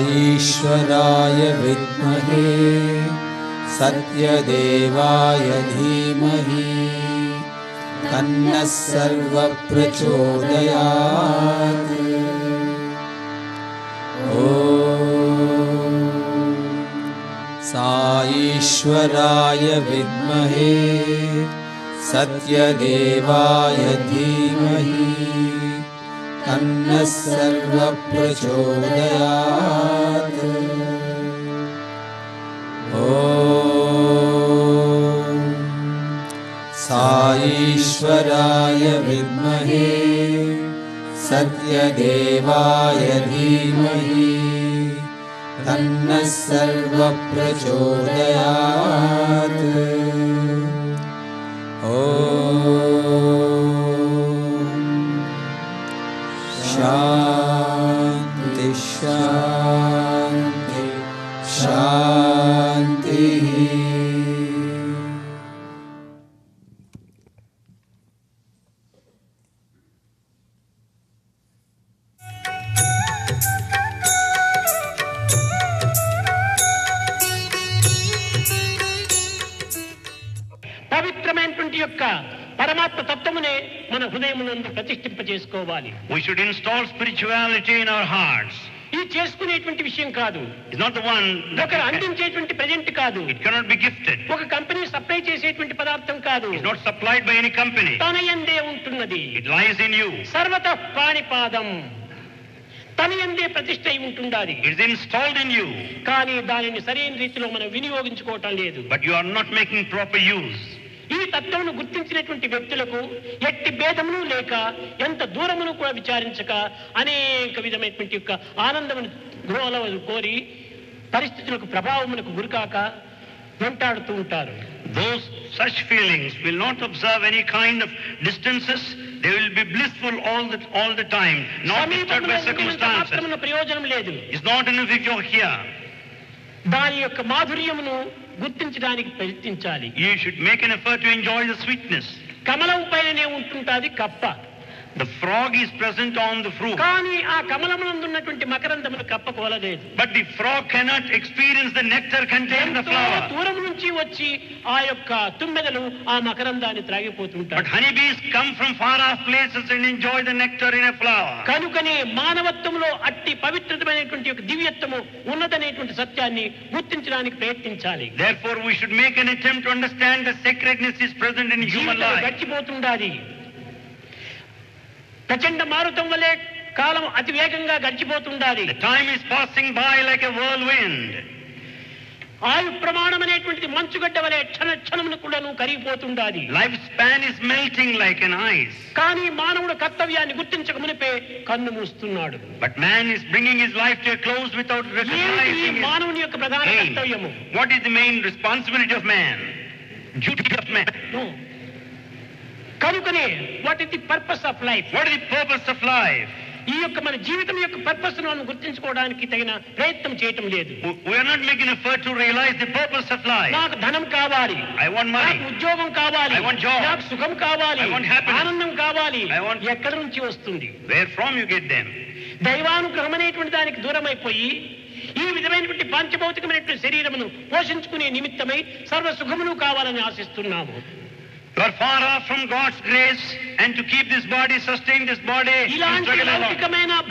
ईश्वराय विद्महे सत्यदेवाय धीमहि तन्नः सर्वः प्रचोदयात्। ॐ साईश्वराय विद्महे सत्यदेवाय धीमहि तन्नः सर्वः प्रचोदयात्। ॐ साईश्वराय विद्महे सत्यदेवाय धीमहि तन्नः सर्वः प्रचोदयात्। ॐ शान्ति शान्ति शान्तिः। తత్వమునే మన హృదయమునందు ప్రతిష్ఠింప చేసుకోవాలి. We should install spirituality in our hearts. ఇది చేసుకునేటువంటి విషయం కాదు. It's not the one ఒకరు అందించేటువంటి ప్రజెంట్ కాదు. It cannot be gifted. ఒక కంపెనీ సప్లై చేసేటువంటి పదార్థం కాదు. It's not supplied by any company. తన యందే ఉంటున్నది. It lies in you. సర్వతః ప్రాణిపాదం, తన యందే ప్రతిష్ఠ అయి ఉంటుండాలి. It is installed in you. కానీ దానిని సరైన రీతిలో మనం వినియోగించుకోవటం లేదు. But you are not making proper use. ఈ తత్వమును గుర్తించినటువంటి వ్యక్తులకు ఎట్టి భేదమును లేక ఎంత దూరమును కూడా విచారించక అనేక విధమైనటువంటి యొక్క ఆనందమును గృహలను కోరి పరిస్థితులకు ప్రభావమునకు గురికాక వెంటాడుతూ ఉంటారు. Those such feelings will not observe any kind of distances. They will be blissful all the time, not disturbed by circumstances. ప్రయోజనం లేదు. It's not enough if you're here. దాని యొక్క మాధుర్యమును గుర్తించడానికి ప్రయత్నించాలి. You should make an effort to enjoy the sweetness. కమలం పైననే ఉంటుంటాది కప్ప. The frog is present on the fruit. కానీ ఆ కమలమునందున్నటువంటి మకరందమును కప్ప కోలలేదు. But the frog cannot experience the nectar contained in the flower. దూరం నుంచి వచ్చి ఆ యొక్క తుమ్మెదలు ఆ మకరందాన్ని త్రాగిపోతుంటారు. But honeybees come from far off places and enjoy the nectar in a flower. కనుకనే మానవత్వంలో అట్టి పవిత్రమైనటువంటి ఒక దివ్యత్వము ఉన్నదనేటువంటి సత్యాన్ని గుర్తించడానికి ప్రయత్నించాలి. Therefore we should make an attempt to understand the sacredness is present in human life. గడిచిపోతుండాలి. ప్రచండ మారుతం వలె కాలం అతి వేగంగా గడిచిపోతుండాలి. The time is passing by like a whirlwind. ఆయు ప్రమాణం అనేటువంటిది మంచుగడ్డ వలె క్షణ క్షణమును కూడాను కరిగిపోతుండాలి. Life span is melting like an ice. కానీ మానవుడు కర్తవ్యాన్ని గుర్తించక మునిపే కన్ను మూస్తున్నాడు. But man is bringing his life to a close without recognizing మానవుని యొక్క ప్రధాన కర్తవ్యము. What is the main responsibility of man? Duty of man. No. కనుకనే what is the purpose of life? What is the purpose of life? ఈ యొక్క మన జీవితం యొక్క పర్పస్ ను గుర్తించుకోవడానికి తగిన ప్రయత్నం చేయటం లేదు. We are not making effort to realize the purpose of life. నాకు ధనం కావాలి, I want money, నాకు ఉద్యోగం కావాలి, I want job, నాకు సుఖం కావాలి, I want happiness, ఆనందం కావాలి. I want... ఎక్కడి నుంచి వస్తుంది? Where from you get them? దైవానుగ్రహం అనేటువంటి దానికి దూరమైపోయి ఈ విధమైనటువంటి పంచభౌతికమైనటువంటి శరీరమును పోషించుకునే నిమిత్తమై సర్వ సుఖమును కావాలని ఆశిస్తున్నాము. You are far off from God's grace, and to keep this body, sustain this body, ఇలాంటి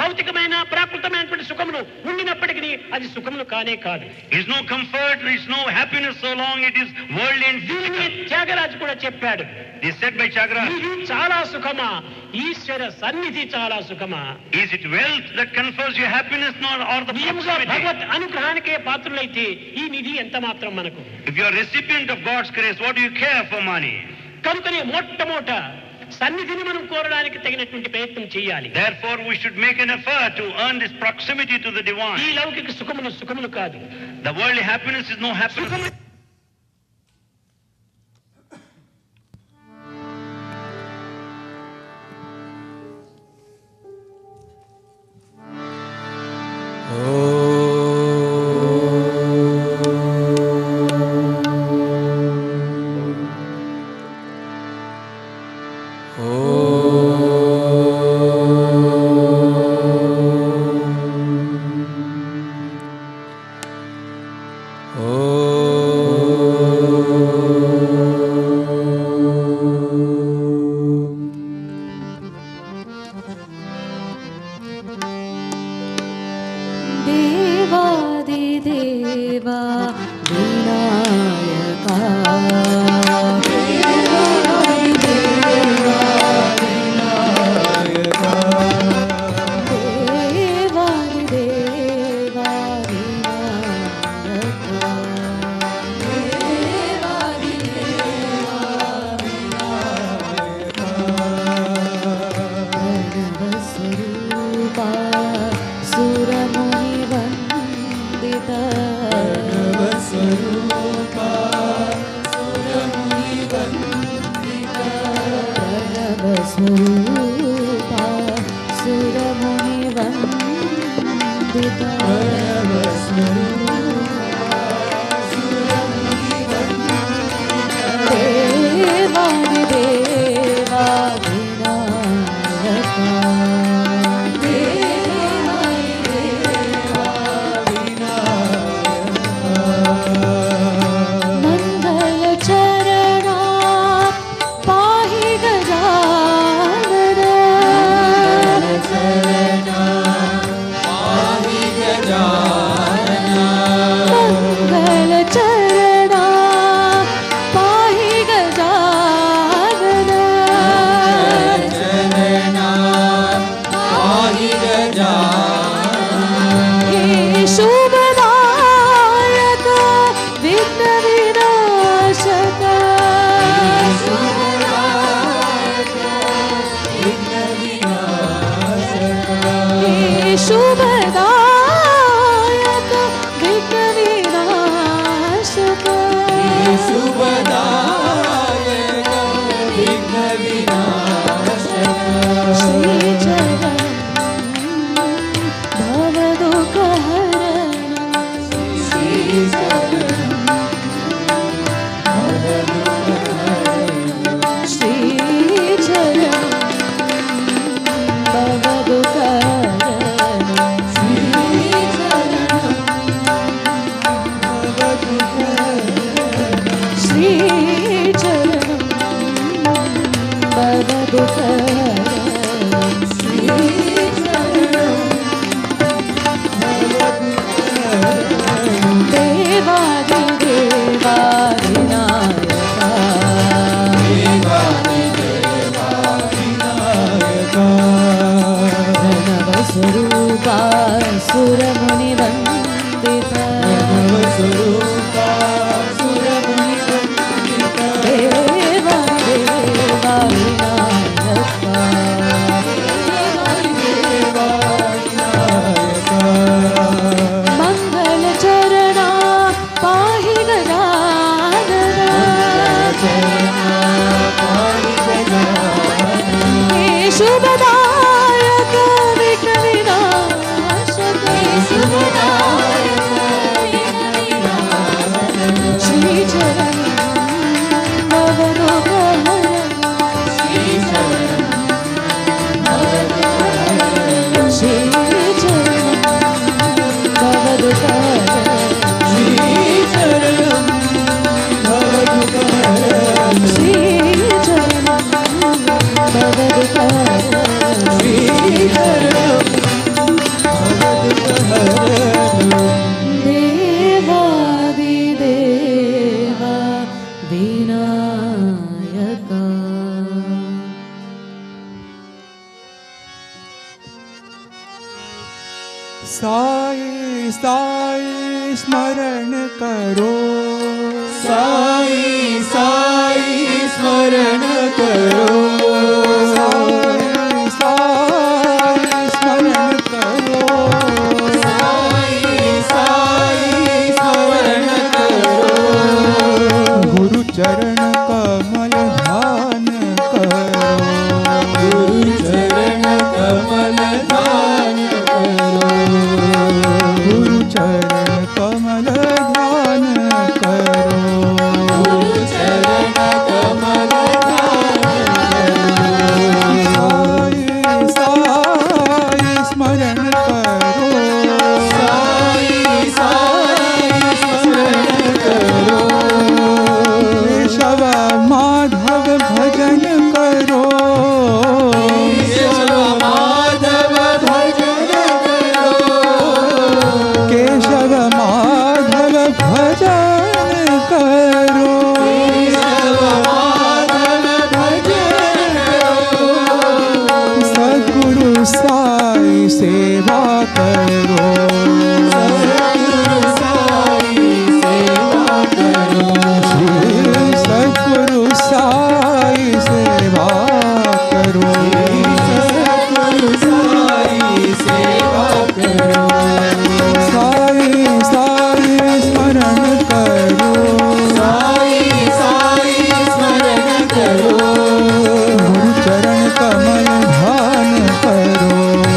భౌతికమైన ప్రాకృతమైనటువంటి సుఖమును ఉండినప్పటికీ అది సుఖమును కానే కాదు. There is no comfort, there is no happiness so long it is worldly and physical. Tyagaraju కూడా చెప్పాడు. This said by Chagraj. ఇది చాలా సుఖమా, ఈశ్వర సన్నిధి చాలా సుఖమా? Is it wealth that confers you happiness, or the proximity? భగవత్ అనుగ్రహానికే పాత్రులైతే ఈ నిధి ఎంత మాత్రం మనకు? If you are recipient of God's grace, what do you care for money? కనుకనే మొట్టమొదట సన్నిధిని మనం కోరడానికి తగినటువంటి ప్రయత్నం చేయాలి. Therefore we should make an effort to earn this proximity to the divine. ఈ లౌకిక సుఖములు కాదు. The worldly happiness is no happiness. మంగళ చరణ పాహి గజా साई साई स्मरण करो, साई साई स्मरण करो, साई साई स्मरण करो, साई साई स्मरण करो, गुरु चरण कमल ध्यान करो, गुरु चरण कमल ध्यान करो, गुरु चरण कमल ध्यान करो, गुरु चरण कमल ध्यान करो, साई साई स्मरण करो, साई साई स्मरण करो, केशव माधव भजन करो, केशव माधव भजन करो, केशव माधव भजन करो, केशव माधव भजन करो, सद्गुरु साई सेवा करो, सद्गुरु साई सेवा करो, श्री सद्गुरु साई सेवा करो, सद्गुरु साई सेवा करो, साई साई स्मरण करो, साई साई स्मरण करो, गुरु चरण कमल ध्यान करो,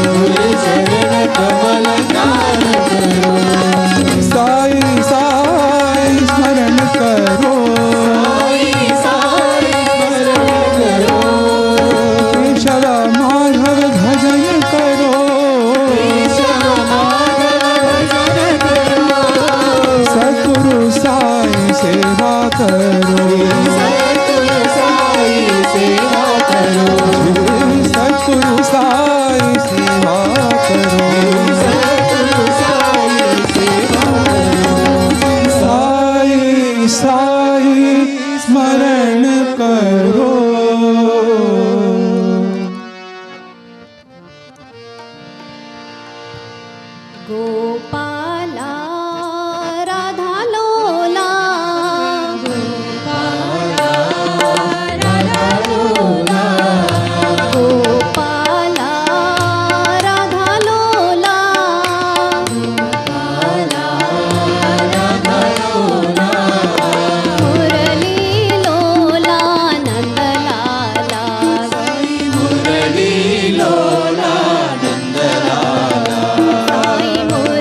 गुरु चरण कमल ध्यान करो, साई साई स्मरण करो, साई साई स्मरण करो, केशव माधव भजन करो, केशव माधव भजन करो, सद्गुरु साई सेवा करो, सद्गुरु साई सेवा करो, सद्गुरु साई सेवा करो, सद्गुरु साई सेवा करो, साई साई स्मरण करो। गोपाला राधा लोला, गोपाला राधा लोला, गोपाला राधा लोला, गोपाला राधा लोला, मुरली लोला नंदलाला, मुरली लोला नंदलाला, साई मुरली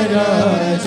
Shivraj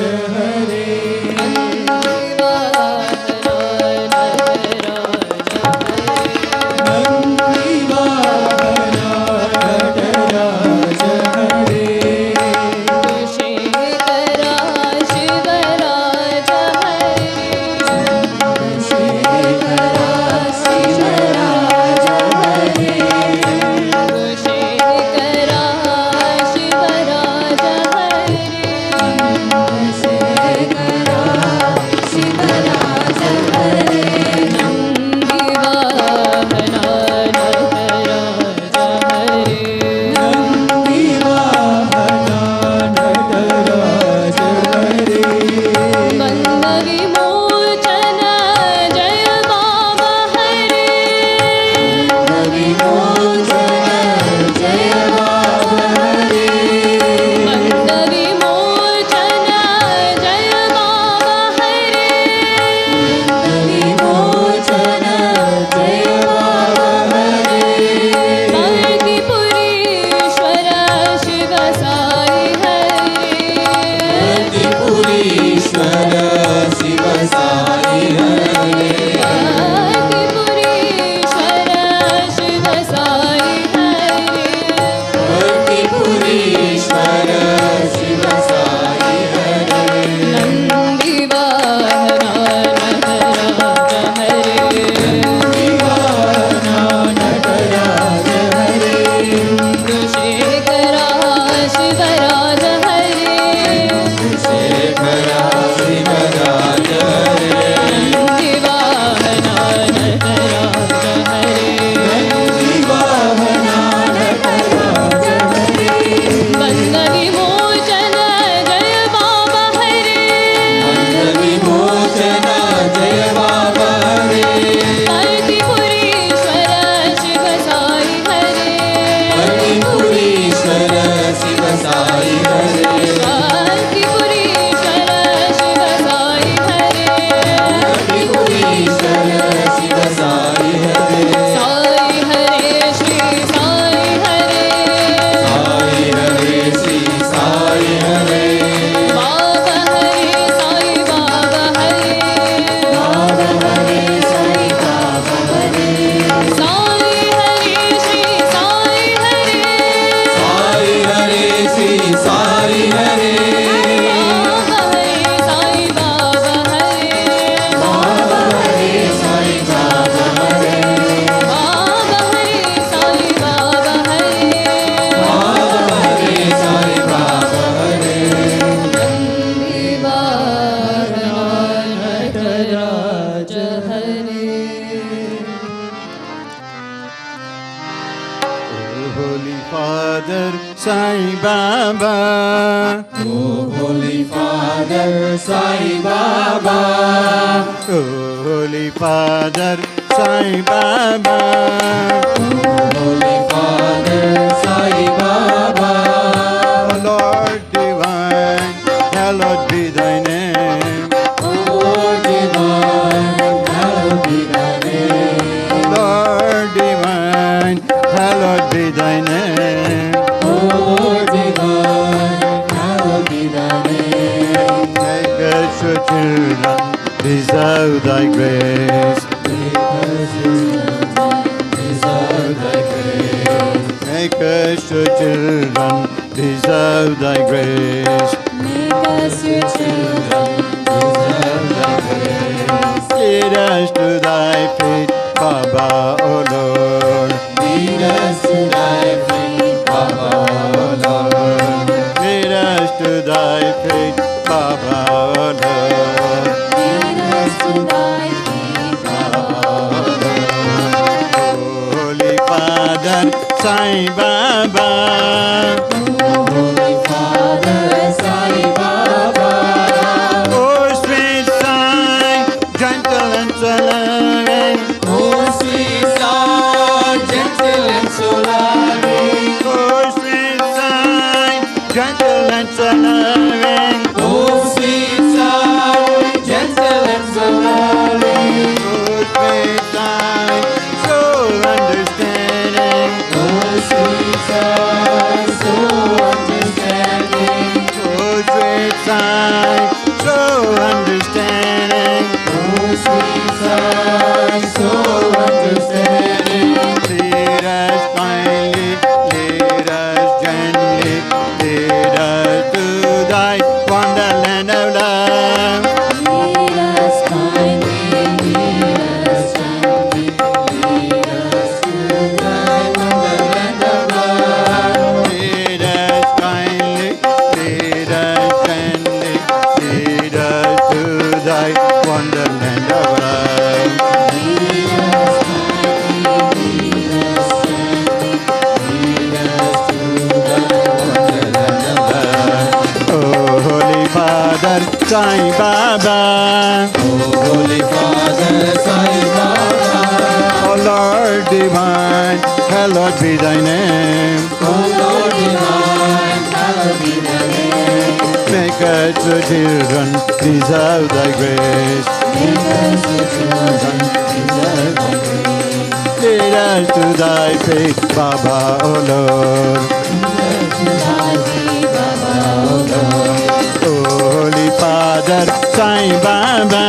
Father Sai Baba, Oh Holy Father Sai Baba, oh Holy Father Sai Baba, Holy Father Sai Baba, Lord divine, hallowed be thy name. Lord divine, hallowed be thy name. Lord divine, hallowed be thy name. Lord divine, hallowed be thy name. Make us your children, deserve thy grace. Make us your children, deserve thy grace. Make us your children, deserve thy grace. Make us your children. Deserve thy grace. Lead us to thy feet, Baba, O Lord. Lead us to thy feet, Baba, O Lord. Lead us to thy feet, Baba, O Lord. Lead us to thy feet, Baba. Holy Father, Sai Baba, Holy Father Sai Baba, oh sweet Sai, gentle and so loving, oh sweet Sai, gentle and so loving. oh sweet Sai, gentle and so loving, Oh sweet Sai, gentle and so loving. oh sweet Sai, so understanding, Oh sweet Sai, so understanding. oh sweet Sai, so understanding. Oh sweet Sai, so understanding. Lead us kindly, lead us gently, lead us to thy wonderland of love. Lead us kindly, lead us gently, lead us to Thy wonderland of love. Lead us kindly, lead us gently, lead us to thy wonderland of love. lead us kindly, lead us gently, lead us to thy Wonderland of love. Oh, Holy Father, Sai Baba, Oh Holy Father Sai Baba, oh Lord divine, hallowed be thy name. Oh Lord divine, hallowed be thy name. Make us your children, deserve thy grace. Make us your children, deserve thy grace. Lead us to thy faith, Baba, O Lord. Oh, Holy Father, Sai Baba,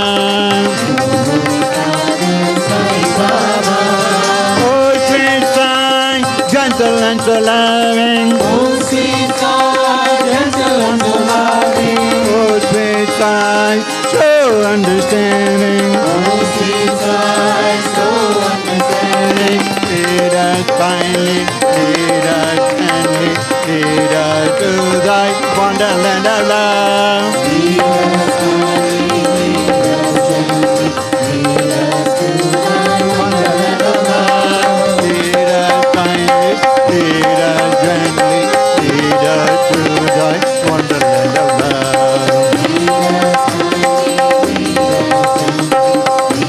oh sweet Sai, gentle and so loving, Oh sweet Sai, gentle and so loving. oh sweet Sai, so understanding. Oh sweet Sai, so understanding. Lead us kindly, lead us gently, lead us to thy wonderland of love. Lead us kindly, lead us gently, lead us to thy wonderland of love. Lead us kindly, lead us gently, lead us to thy wonderland of love. Lead us kindly, lead us gently,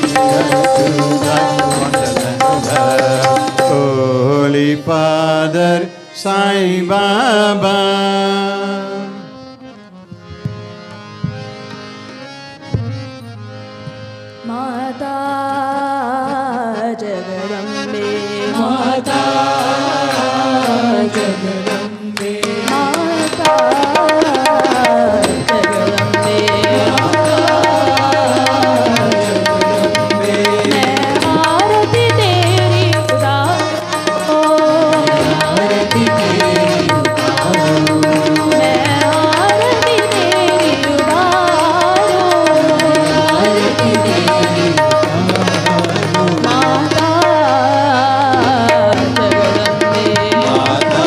lead us to thy wonderland of love. Holy Father, Sai Baba. माता जगदम्बे माता जगदम्बे, माता जगदम्बे मैं आरती तेरी उतारूं, आरती तेरी उतारूं, मैं आरती तेरी उतारूं, आरती तेरी उतारूं। माता जगदम्बे माता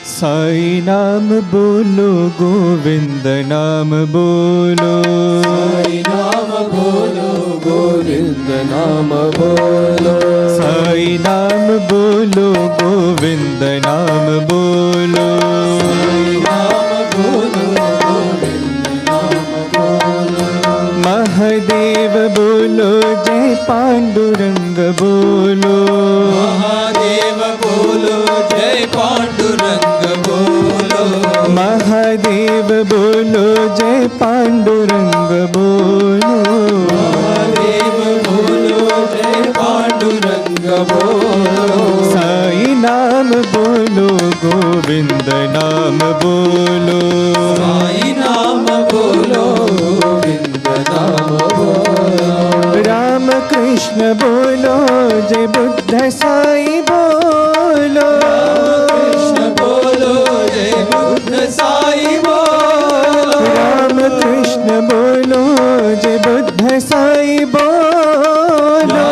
साई नाम बोलो गोविंद नाम बोलो, साई नाम बोलो गोविंद नाम बोलो, साई नाम बोलो गोविंद नाम बोलो, साई नाम बोलो गोविंद नाम बोलो, महादेव बोलो जय पांडुरंग बोलो, महादेव बोलो जय पांडुरंग बोलो, महादेव बोलो जय पांडुरंग बोलो, महादेव बोलो जय पांडुरंग बोलो, साई नाम बोलो गोविंद नाम बोलो, साई नाम बोलो गोविंद नाम बोलो, राम कृष्ण बोलो जय बुद्ध साई बोलो, कृष्ण बोलो जय बुद्ध साई बोलो, राम कृष्ण बोलो जय बुद्ध साई बोलो,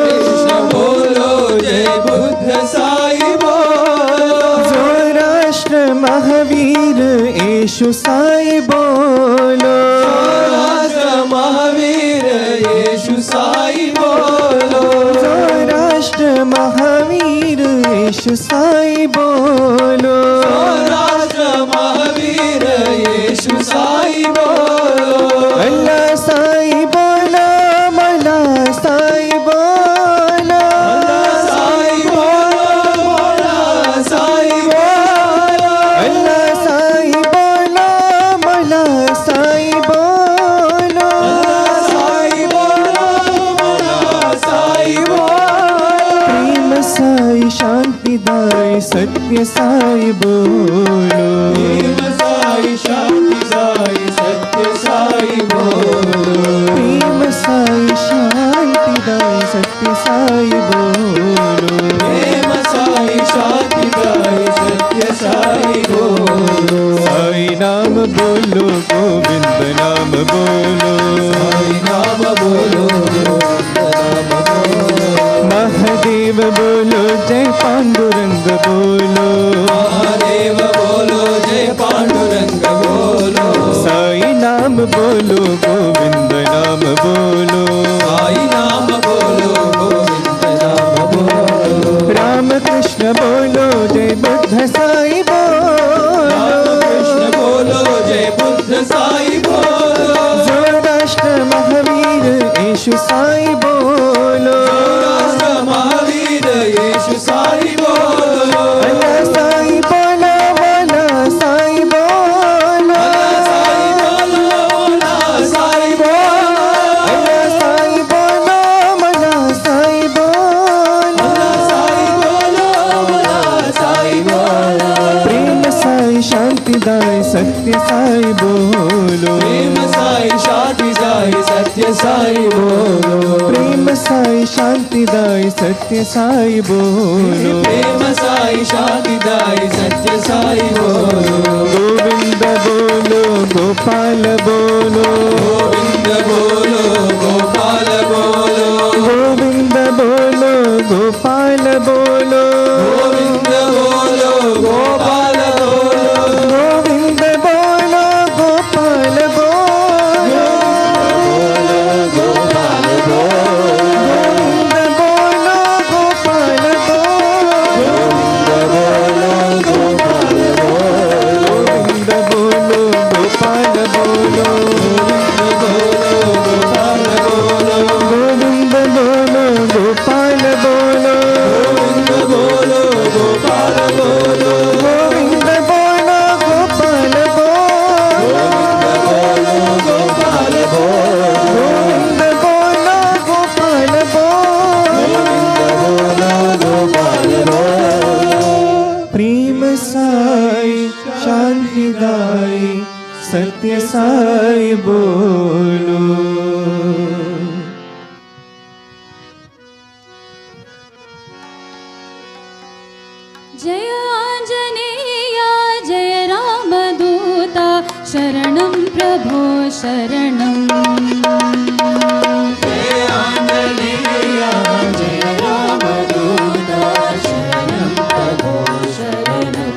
कृष्ण बोलो जय बुद्ध साई बोलो, सौराष्ट्र महावीर येशु साई बोलो, सौराष्ट्र महावीर येशु साई बोलो, सौराष्ट्र महावीर येशु साई बोलो, सौराष्ट्र महावीर येशु साई बोलो, अल्लाह साई बोलो मला साई बोलो, साई बोलो मोला साई बोलो, अल्लाह साई बोलो मला साई बोलो, साई बोलो मोला साई बोलो, प्रेम साई शांतिदाय सत्य साई बोलो, प्रेम साई शांति साई सत्य साई बोलो, प्रेम साई शांतिदाय सत्य साई बोलो, प्रेम साई शांति साई सत्य साई बोलो, साई नाम बोलो गोविंद नाम बोलो, साई नाम बोलो गोविंद नाम बोलो, महादेव बोलो जय पांडुरंग बोलो, महादेव बोलो जय पांडुरंग बोलो, साई नाम बोलो गोविंद नाम बोलो, साई नाम बोलो गोविंद नाम बोलो, राम कृष्ण बोलो जय बुद्ध साई बोलो, कृष्ण बोलो जय बुद्ध साई बोलो, सौराष्ट्र महावीर येशु साई बोलो, सौराष्ट्र महावीर येशु साई बोलो, अल्लाह साई बोलो मला साई बोलो, साई बोलो मोला साई बोलो, अल्लाह साई बोलो मला साई बोलो, साई बोलो मोला साई बोलो, प्रेम साई शांतिदाय सत्य साई बोलो, प्रेम साई शांति साई सत्य साई बोलो, प्रेम साई शांतिदाय सत्य साई बोलो, प्रेम साई शांति दाई सत्य साई बोलो, गोविंद बोलो गोपाल बोलो, गोविंद बोलो गोपाल बोलो, गोविंद बोलो गोपाल बोलो, गोविंद बोलो गोपाल बोलो, गोविंद बोलो गोपाल बोलो, गोपाल गोविंद बोलो गोपाल बोलो, गोविंद बोलो गोपाल बोलो, गोविंद बोलो गोपाल बोलो, गोविंद बोलो गोपाल बोलो, गोविंद बोलो गोपाल बोलो, गोपाल बोलो, गोविंद बोलो गोपाल बोलो, प्रेम साई शांतिदाई सत्य साई बोलो, जय आंजनेय जय रामदूता शरणं प्रभो शरणं, जय आंजनेय जय रामदूता शरणं प्रभो शरणं,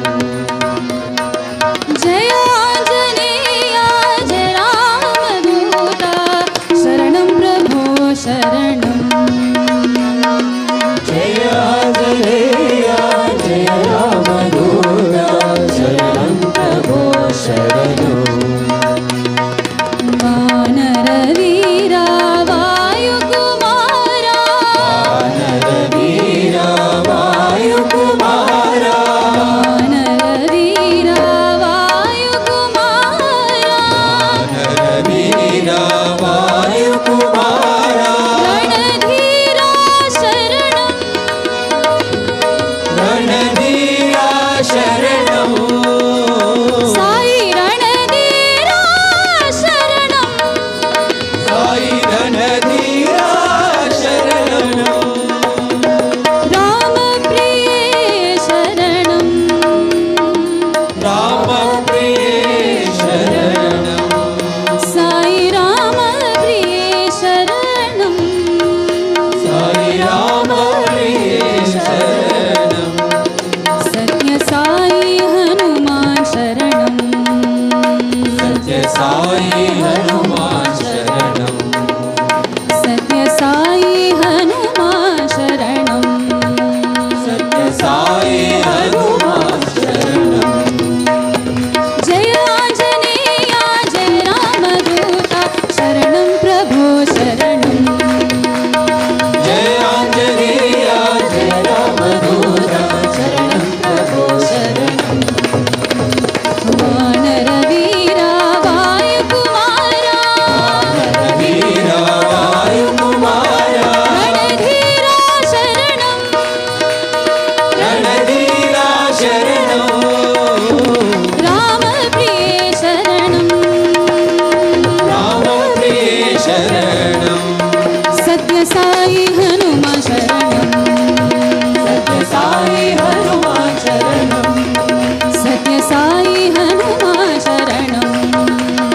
सत्य साई हनुमा शरणं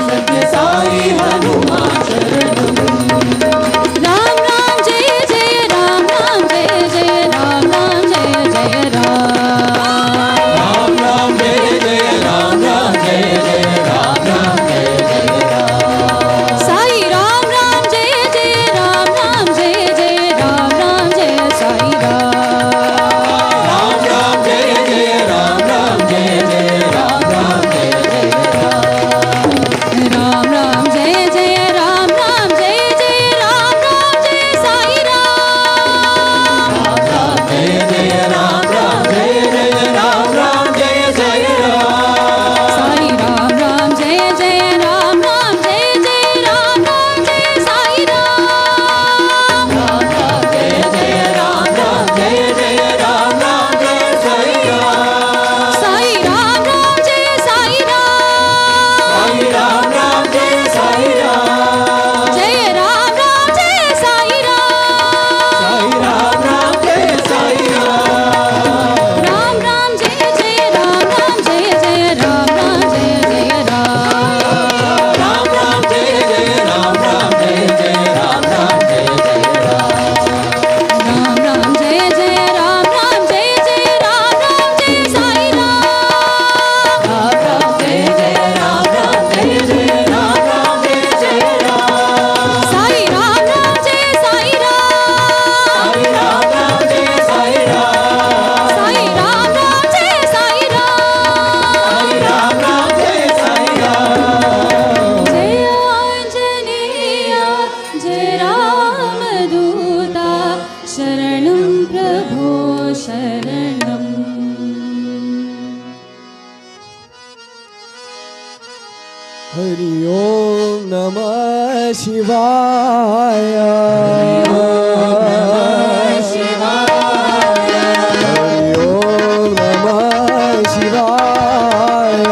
सत्य साई हनुमा शरणं राम राम जय जय राम राम जय जय राम राम जय जय राम राम राम जय जय राम राम जय जय राम राम जय जय राम साई राम राम जय जय राम राम जय जय राम राम जय साई राम राम राम जय जय राम राम जय जय राम राम जय जय राम राम राम जय जय राम राम जय जय राम राम जय साई राम राम राम जय जय राम राम जय जय राम राम जय जय राम साई राम राम जय जय राम राम जय जय राम राम जय साई राम राम राम जय जय राम राम जय जय राम राम जय जय राम साई राम राम जय साई राम साई राम राम जय साई राम जय राम राम जय साई राम साई राम राम जय साई राम राम राम जय जय राम राम जय जय राम राम जय जय राम राम राम जय जय राम राम जय जय राम राम जय जय राम राम राम जय जय राम राम जय जय राम राम जय साई राम राम राम जय जय राम राम जय जय राम राम जय जय राम साई राम राम जय साई राम साई राम राम जय साई राम साई राम राम जय साई राम साई राम राम जय साई राम जय आंजनेय जय रामदूता शरणं प्रभो शरणम् हरि ओम नमः शिवाय हरि ओम नमः शिवाय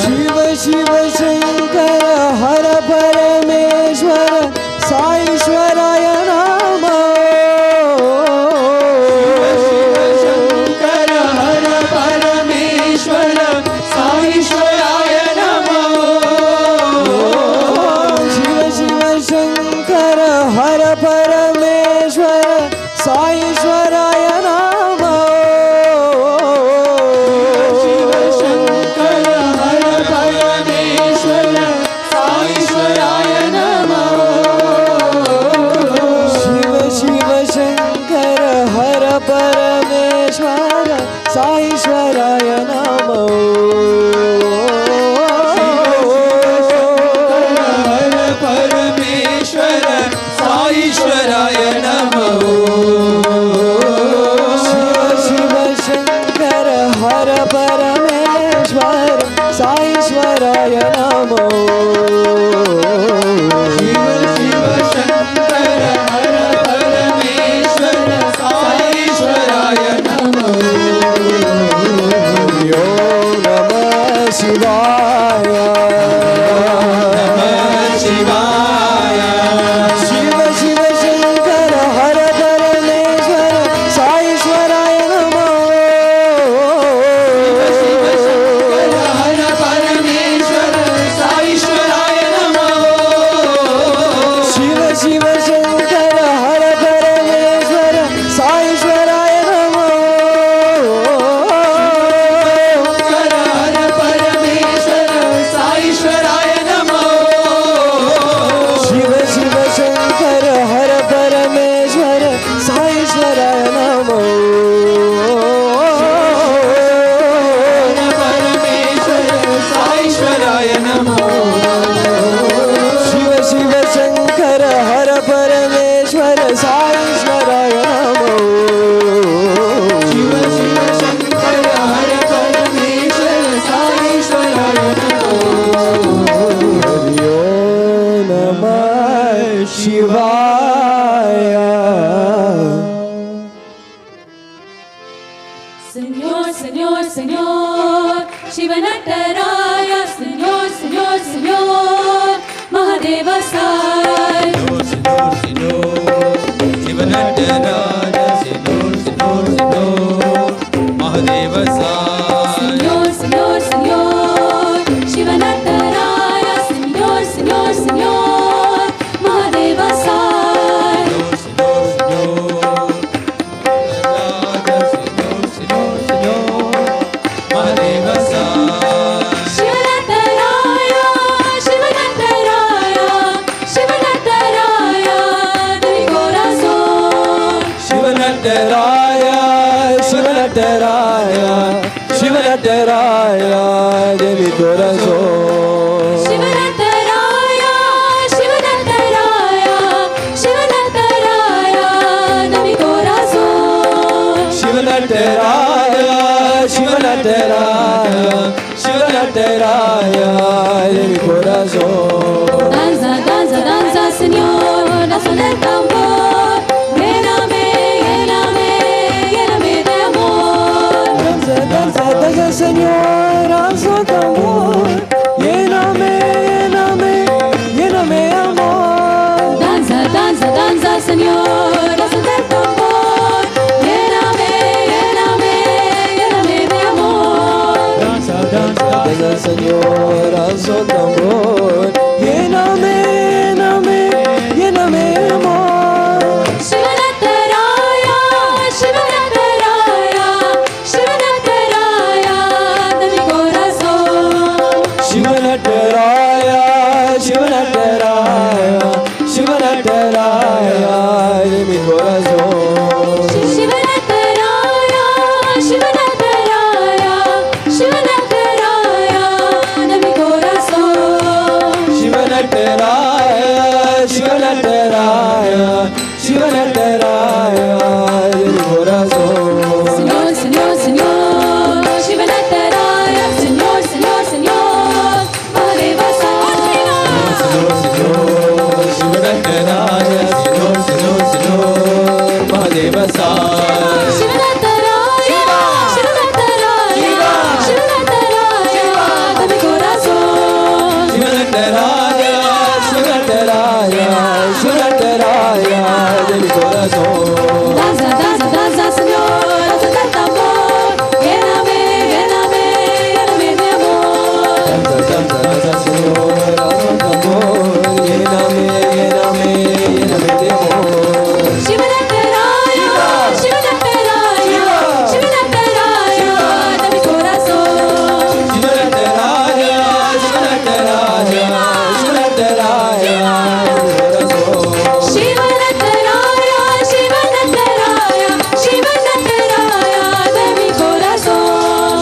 शिव शिव शंकर हर परमेश्वर साईश्वराय नमः शंकर हर परमेश्वर साईश्वराय नमः शिव शिव शंकर हर परमेश्वर साईश्वराय नमः शिव शंकर हर परमेश्वर साईश्वराय नमः शिव शिव शंकर हर परमेश्वर साईश्वराय नमः हर परमेश्वर साईश्वराय नमः शिव शिव शंकर हर परमेश्वर साईश्वराय नमः शिव शिव शंकर हर परमेश्वर साईश्वराय नमः हरि ओम नमः शिवाय शिवाय शिव शिव शंकर हर परमेश्वर साईश्वराय नमः हर परमेश्वर साईश्वराय नमः शिव शिव शंकर हर परमेश्वर साईश्वराय नमः हर परमेश्वर साईश्वराय नमः शिव शिव शंकर हर परमेश्वर साईश्वराय नमः परमेश्वर साईश्वराय नमः शिव शिव शंकर हर परमेश्वर साईश्वराय नमः शिव शिव शंकर हर परमेश्वर साईश्वराय हरि ओम नमः शिवाय Señor, Señor, Señor, Shiva Nataraya, Señor, Señor, Señor, Mahadeva Sai. Señor, Señor, Shiva Nataraya, Señor, Señor. ಶಿವನಟರಾಯ ಶಿವನಟರಾಯ ದೇವಿ ತೋರಸೋ ಶಿವನಟರಾಯ ಶಿವನಟರಾಯ ಶಿವನಟರಾಯ ನಮಿ ತೋರಸೋ ಶಿವನಟರಾಯ ಶಿವನಟರಾಯ ಶಿವನಟರಾಯ ದೇವಿ ತೋರಸೋ danza danza danza Señor danza del tambor lléname lléname lléname de amor danza danza danza Señor danza tambor lléname lléname lléname amor danza danza danza Señor danza del tambor lléname lléname lléname de amor danza danza danza Señor danza tambor lléname lléname lléname amor ಶಿವನಟರಾಯ ಶಿವನಟರಾಯ ಶಿವನಟರಾಯ ನಮಿ ಕೋರಸೋ ಶಿವನಟರಾಯ ಶಿವನಟರಾಯ ಶಿವನಟರಾಯ ದೇವಿ ತೋರಸೋ ಶಿವನಟರಾಯ ಶಿವನಟರಾಯ ಶಿವನಟರಾಯ ನಮಿ ಕೋರಸೋ ಶಿವನಟರಾಯ ಶಿವನಟರಾಯ ಶಿವನಟರಾಯ ದೇವಿ ತೋರಸೋ Señor Señor Señor ಶಿವನಟರಾಯ Señor Señor Señor Mahadeva Señor, ಶಿವನಟರಾಯ Señor, Señor, Señor Mahadeva ಸಾಯ ಶಿವನಟರಾಯ ಶಿವನಟರಾಯ ಶಿವನಟರಾಯ ನಮಿ ಕೋರಸೋ ಶಿವನಟರಾಯ ಶಿವನಟರಾಯ ಶಿವನಟರಾಯ ದೇವಿ ತೋರಸೋ danza danza danza Señor danza del tambor lléname lléname lléname de amor danza danza danza Señor danza tambor lléname lléname lléname de amor ಶಿವನಟರಾಯ ಶಿವನಟರಾಯ ಶಿವನಟರಾಯ ನಮಿ ಕೋರಸೋ ಶಿವನಟರಾಯ ಶಿವನಟರಾಯ ಶಿವನಟರಾಯ ತೋರಸೋ ಶಿವನಟರಾಯ ಶಿವನಟರಾಯ ಶಿವನಟರಾಯ ನಮಿ ಕೋರಸೋ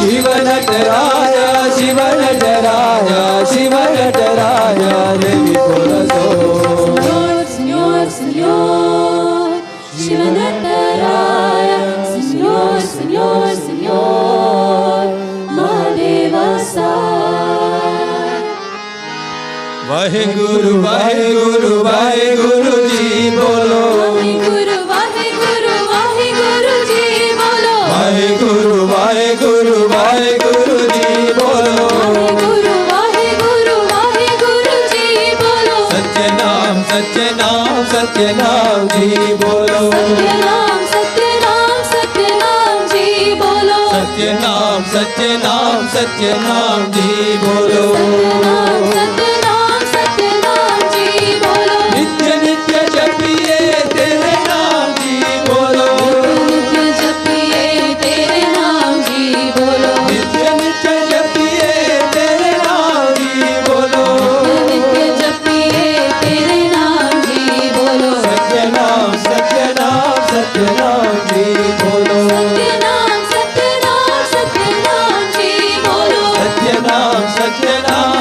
ಶಿವನಟರಾಯ ಶಿವನಟರಾಯ ಶಿವನಟರಾಯ ದೇವಿ ತೋರಸೋ Señor Señor ಶಿವನಟರಾಯ Señor Señor Señor Mahadeva Sai ವಾਹਿਗੁਰੂ Waheguru Waheguru ji ਬੋਲੋ ਵਾਹਿਗੁਰੂ ਵਾਹਿਗੁਰੂ ਵਾਹਿਗੁਰੂ ਜੀ ਬੋਲੋ ਵਾਹਿਗੁਰੂ ਵਾਹਿਗੁਰੂ ਵਾਹਿਗੁਰੂ ਜੀ ਬੋਲੋ ਵਾਹਿਗੁਰੂ ਵਾਹਿਗੁਰੂ ਵਾਹਿਗੁਰੂ ਜੀ ਬੋਲੋ ਸਤਿਨਾਮ ਸਤਿਨਾਮ ਸਤਿਨਾਮ ਜੀ ਬੋਲੋ ਸਤਿਨਾਮ ਸਤਿਨਾਮ ਸਤਿਨਾਮ ਜੀ ਬੋਲੋ ਸਤਿਨਾਮ ਸਤਿਨਾਮ ਸਤਿਨਾਮ ਜੀ ਬੋਲੋ ਸਤਿਨਾਮ ਸਤਿਨਾਮ ਸਤਿਨਾਮ ਜੀ ਬੋਲੋ ਨਿਤਿ ਨਿਤਿ ਜਪੀਏ ਤੇਰੇ ਨਾਮ ਜੀ ਬੋਲੋ ਨਿਤਿ ਜਪੀਏ ਤੇਰੇ ਨਾਮ ਜੀ ਬੋਲੋ ਨਿਤਿ ਨਿਤਿ ਜਪੀਏ ਤੇਰੇ ਨਾਮ ਜੀ ਬੋਲੋ ਨਿਤਿ ਜਪੀਏ ਤੇਰੇ ਨਾਮ ਜੀ ਬੋਲੋ ਸਤਿਨਾਮ ਸਤਿਨਾਮ ਸਤਿਨਾਮ ਜੀ ਬੋਲੋ ਸਤਿਨਾਮ ਸਤਿਨਾਮ ਸਤਿਨਾਮ ਜੀ ਬੋਲੋ ਸਤਿਨਾਮ ਸਤਿਨਾਮ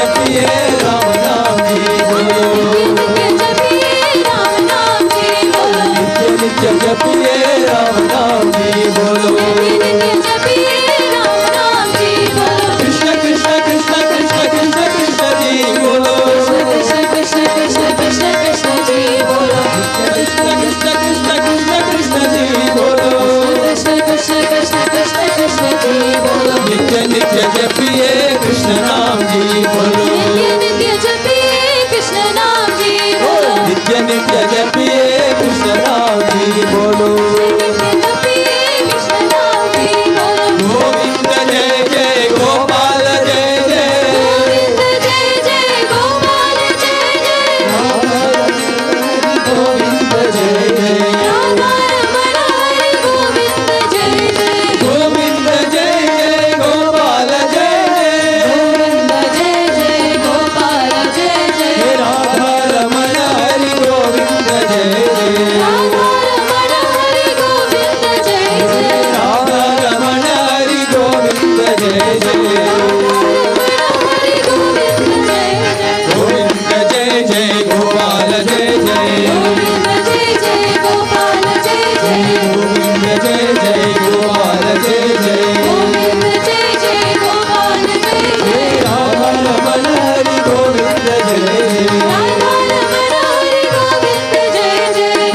जपिए राम नाम जी बोलो नित्य जपिए राम नाम जी बोलो कृष्ण कृष्ण कृष्ण कृष्ण कृष्ण कृष्ण जी बोलो कृष्ण कृष्ण कृष्ण कृष्ण कृष्ण जी बोलो कृष्ण कृष्ण कृष्ण कृष्ण कृष्ण जी बोलो कृष्ण कृष्ण कृष्ण कृष्ण कृष्ण जी बोलो नित्य नित्य जपिए कृष्ण नाम जी बोलो नित्य जपिए कृष्ण नाम जी बोलो नित्य नित्य जपिए कृष्ण नाम जी बोलो गोविंद जय जय गोपाल जय जय गोविंद जय जय गोपाल जय जय गोविंद जय जय गोविंद जय जय गोपाल जय जय राधा रमण हरि गोविंद जय जय राधा रमण हरि गोविंद जय जय गोविंद जय जय गोपाल जय जय गोविंद जय जय गोपाल जय जय गोविंद जय जय गोपाल जय जय राधा रमण हरि गोविंद जय जय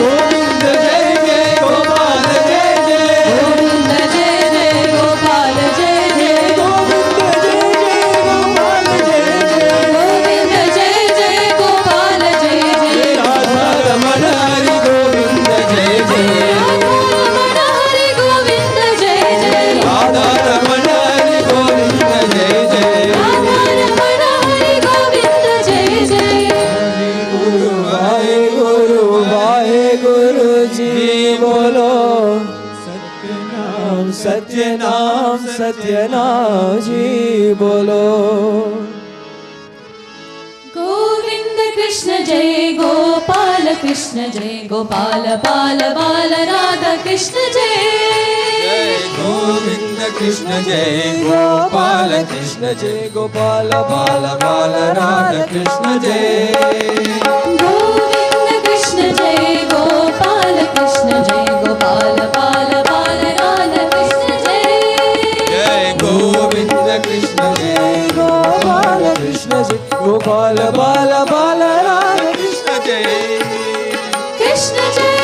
गोविंद जय जय गोपाल जय जय गोविंद जय जय गोपाल जय जय गोविंद जय जय गोपाल जय जय गोविंद जय जय गोपाल जय जय राधा रमण हरि गोविंद जय जय राधा रमण हरि गोविंद जय जय वाहे गुरु जी बोलो सत्य नाम जी बोलो गोविंद कृष्ण जय गोपाल कृष्ण जय गोपाल बाल बाल राधा कृष्ण जय गोविंद कृष्ण जय गोपाल कृष्ण जय गोपाल बाल बाल राधा कृष्ण जय गोविंद कृष्ण जय गोपाल कृष्ण जय गोपाल बाल बाल राधा कृष्ण जय जय गोविंद कृष्ण जय गोपाल कृष्ण जय गोपाल बाल बाल राधा कृष्ण जय कृष्ण जय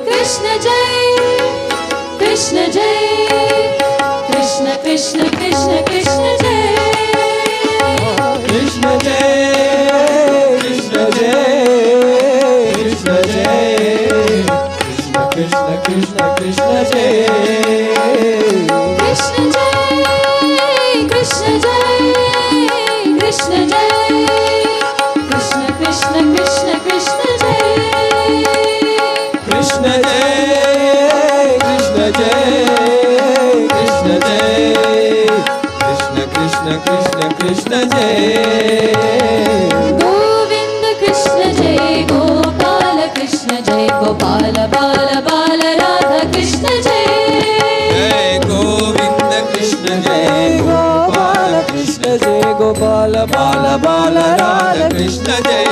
कृष्ण जय कृष्ण जय कृष्ण कृष्ण कृष्ण कृष्ण जय कृष्ण जय कृष्ण जय कृष्ण जय कृष्ण कृष्ण कृष्ण जय कृष्ण जय कृष्ण जय कृष्ण जय कृष्ण कृष्ण कृष्ण कृष्ण जय कृष्ण जय कृष्ण जय कृष्ण जय कृष्ण कृष्ण कृष्ण कृष्ण जय गोविंद कृष्ण जय गोपाल कृष्ण जय गोपाल बाल बाल राधा कृष्ण जय जय गोविंद कृष्ण जय गोपाल कृष्ण जय गोपाल बाल बाल राधा कृष्ण जय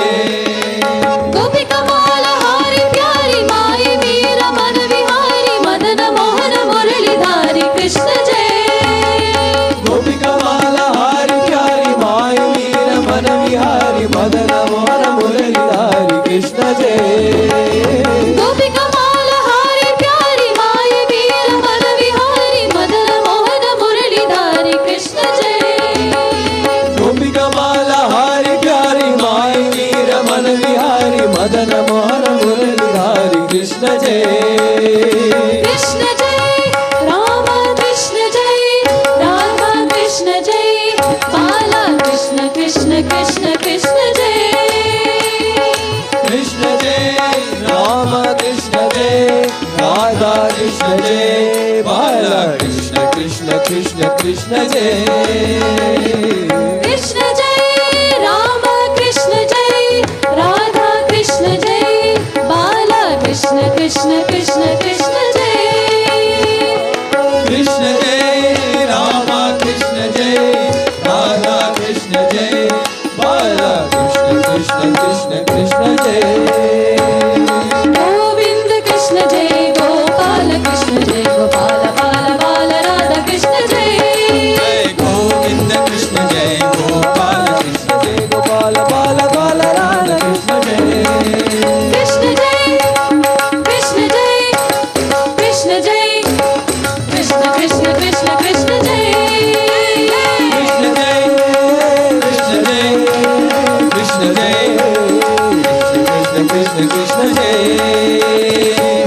गोपिका माला हारी प्यारी माई वीर मन विहारी मदन मोहन मुरलीधारी कृष्ण जय गोपिका माला हारी प्यारी माई वीर मन विहारी मदन मोहन मुरलीधारी कृष्ण जय गोपिका माला हारी प्यारी माई वीर मन विहारी मदन मोहन मुरलीधारी कृष्ण जय गोपिका माला हारी प्यारी माई वीर मन विहारी मदन मोहन मुरलीधारी कृष्ण जय कृष्ण जय राधा कृष्ण जय बाला कृष्ण कृष्ण कृष्ण कृष्ण जय कृष्ण जय राम कृष्ण जय राधा कृष्ण जय बाला कृष्ण कृष्ण कृष्ण कृष्ण जय कृष्ण जय राम कृष्ण जय राधा कृष्ण जय बाला कृष्ण कृष्ण कृष्ण कृष्ण जय कृष्ण जय राम कृष्ण जय राधा कृष्ण जय बाला कृष्ण कृष्ण कृष्ण कृष्ण जय गोविंद कृष्ण जय गोपाल कृष्ण जय गोपाल बाल बाल राधा कृष्ण जय गोविंद कृष्ण जय गोपाल कृष्ण जय गोपाल बाल बाल राधा कृष्ण जय कृष्ण जय कृष्ण जय कृष्ण जय कृष्ण कृष्ण कृष्ण कृष्ण जय कृष्ण जय कृष्ण जय कृष्ण जय कृष्ण कृष्ण कृष्ण जय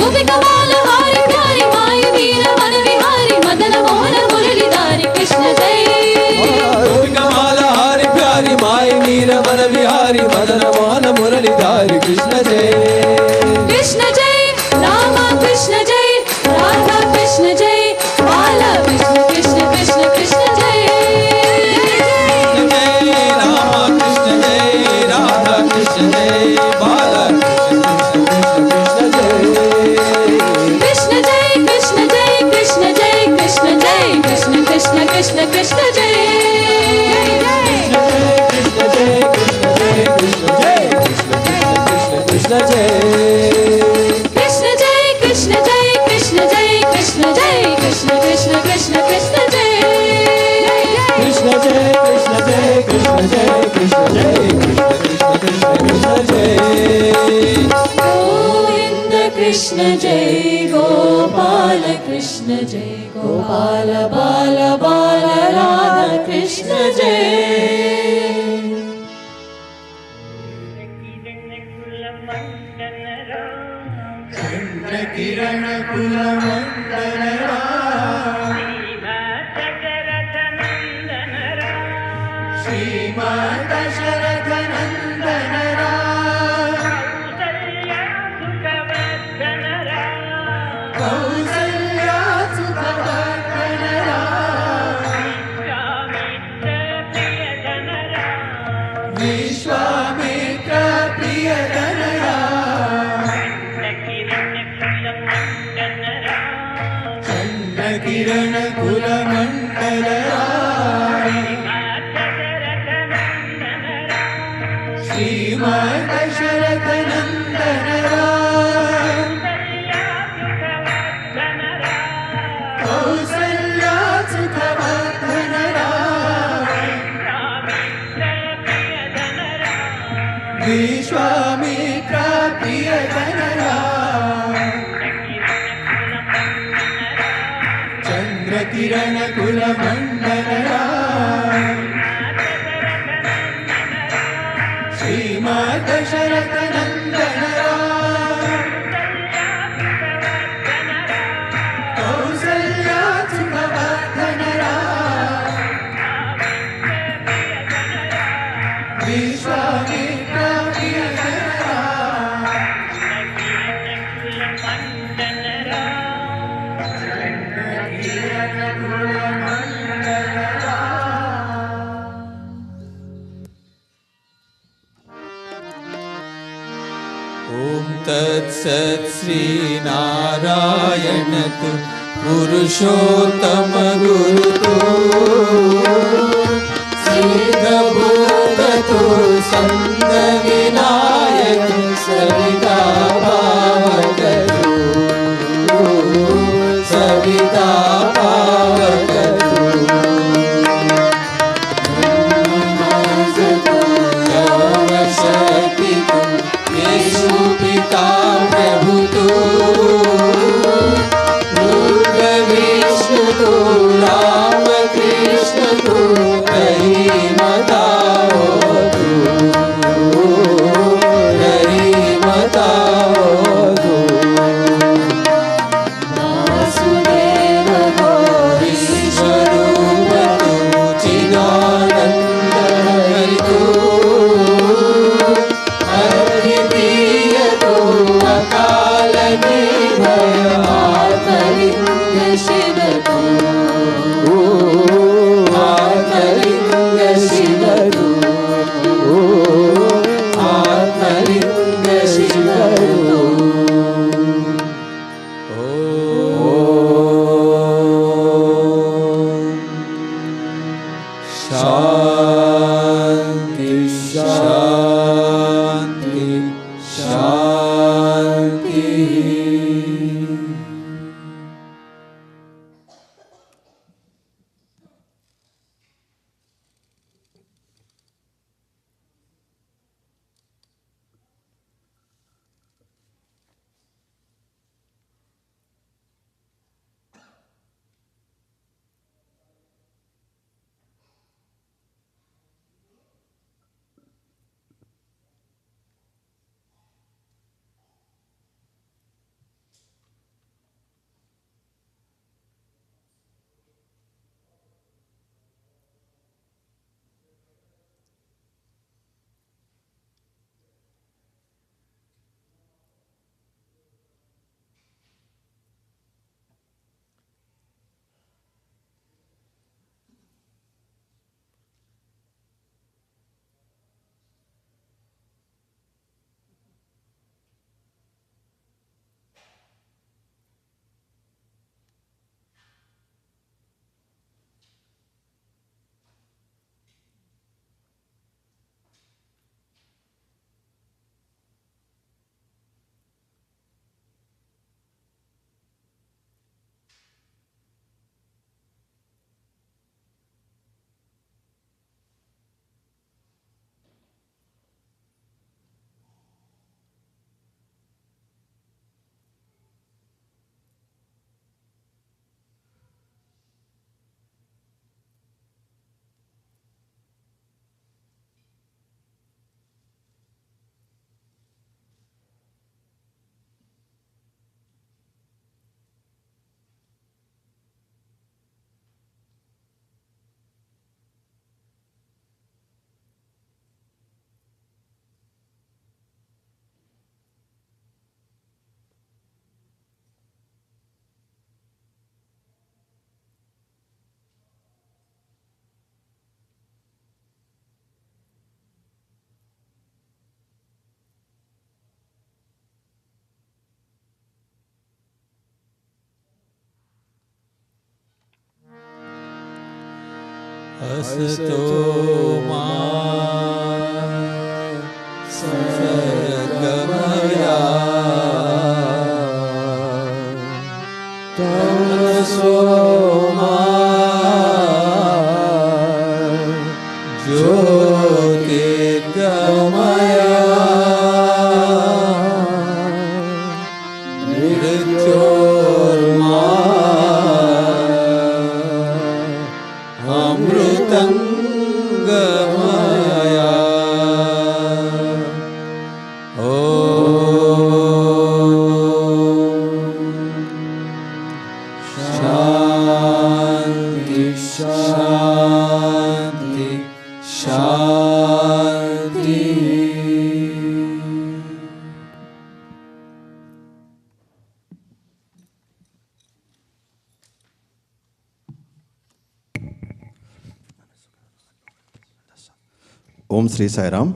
गोपिका बाल हारी प्यारी माई वीर मन विहारी मदन मोहन मुरलीधारी कृष्ण जय गोपिका माला हारी प्यारी माई मीर मन विहारी मदन मोहन मुरलीधारी कृष्ण जय कृष्ण जय रामा कृष्ण जय राधा कृष्ण जय बाला कृष्ण कृष्ण कृष्ण कृष्ण जय जय रामा कृष्ण जय राधा कृष्ण जय बाला कृष्ण कृष्ण कृष्ण जय कृष्ण जय कृष्ण जय कृष्ण जय कृष्ण कृष्ण कृष्ण कृष्ण जय कृष्ण जय कृष्ण जय कृष्ण जय कृष्ण कृष्ण कृष्ण जय कृष्ण जय कृष्ण जय कृष्ण जय कृष्ण जय कृष्ण कृष्ण कृष्ण कृष्ण जय कृष्ण जय कृष्ण जय कृष्ण जय कृष्ण जय कृष्ण कृष्ण कृष्ण जय गोविंद कृष्ण जय गोपाल कृष्ण जय गोपाल बाल बाल राधा कृष्ण जय किरण कुल मंडन श्रीमद दशरथ नंदन कौसल्या सुखवर्धन विश्वामित्र प्रिय जनरा किरण कुल मंडल श्रीमद दशरथ नंदन कौसल्या सुखवर्धन विश्वामित्र प्रिय जनरा किरण कुल मंडल श्रीमद दशरथ नंदन कौसल्या सुखवर्धन विश्वामित्र प्रिय जनरा ओम तत्सत् श्री नारायण तु पुरुषोत्तम गुरु तो सिद्ध बुद्ध तो संत विनायक सविता पावक सविता पावक शक्ति येषु पिता प्रभु तो दुर्ग विष्णु तो राम कृष्ण तो कही मता असतो मा सद्गमया तमसो मा ज्योतिर्गमया मृत्योर्मा अमृतं गमया शांति शांति शांति. Om Sri Sai Ram.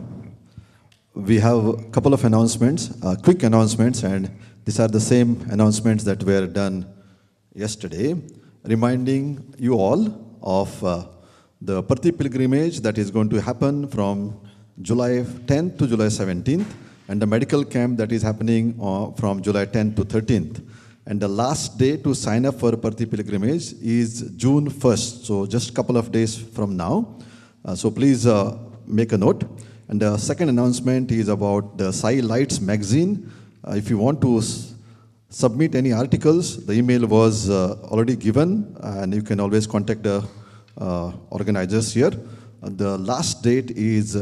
We have a couple of announcements, quick announcements, and these are the same announcements that were done yesterday, reminding you all of the Parthi pilgrimage that is going to happen from July 10th to July 17th, and the medical camp that is happening from July 10th to 13th. And the last day to sign up for Parthi pilgrimage is June 1st, so just a couple of days from now. So please make a note. And the second announcement is about the Sai Lights magazine. If you want to submit any articles, the email was already given, and you can always contact the organizers here. The last date is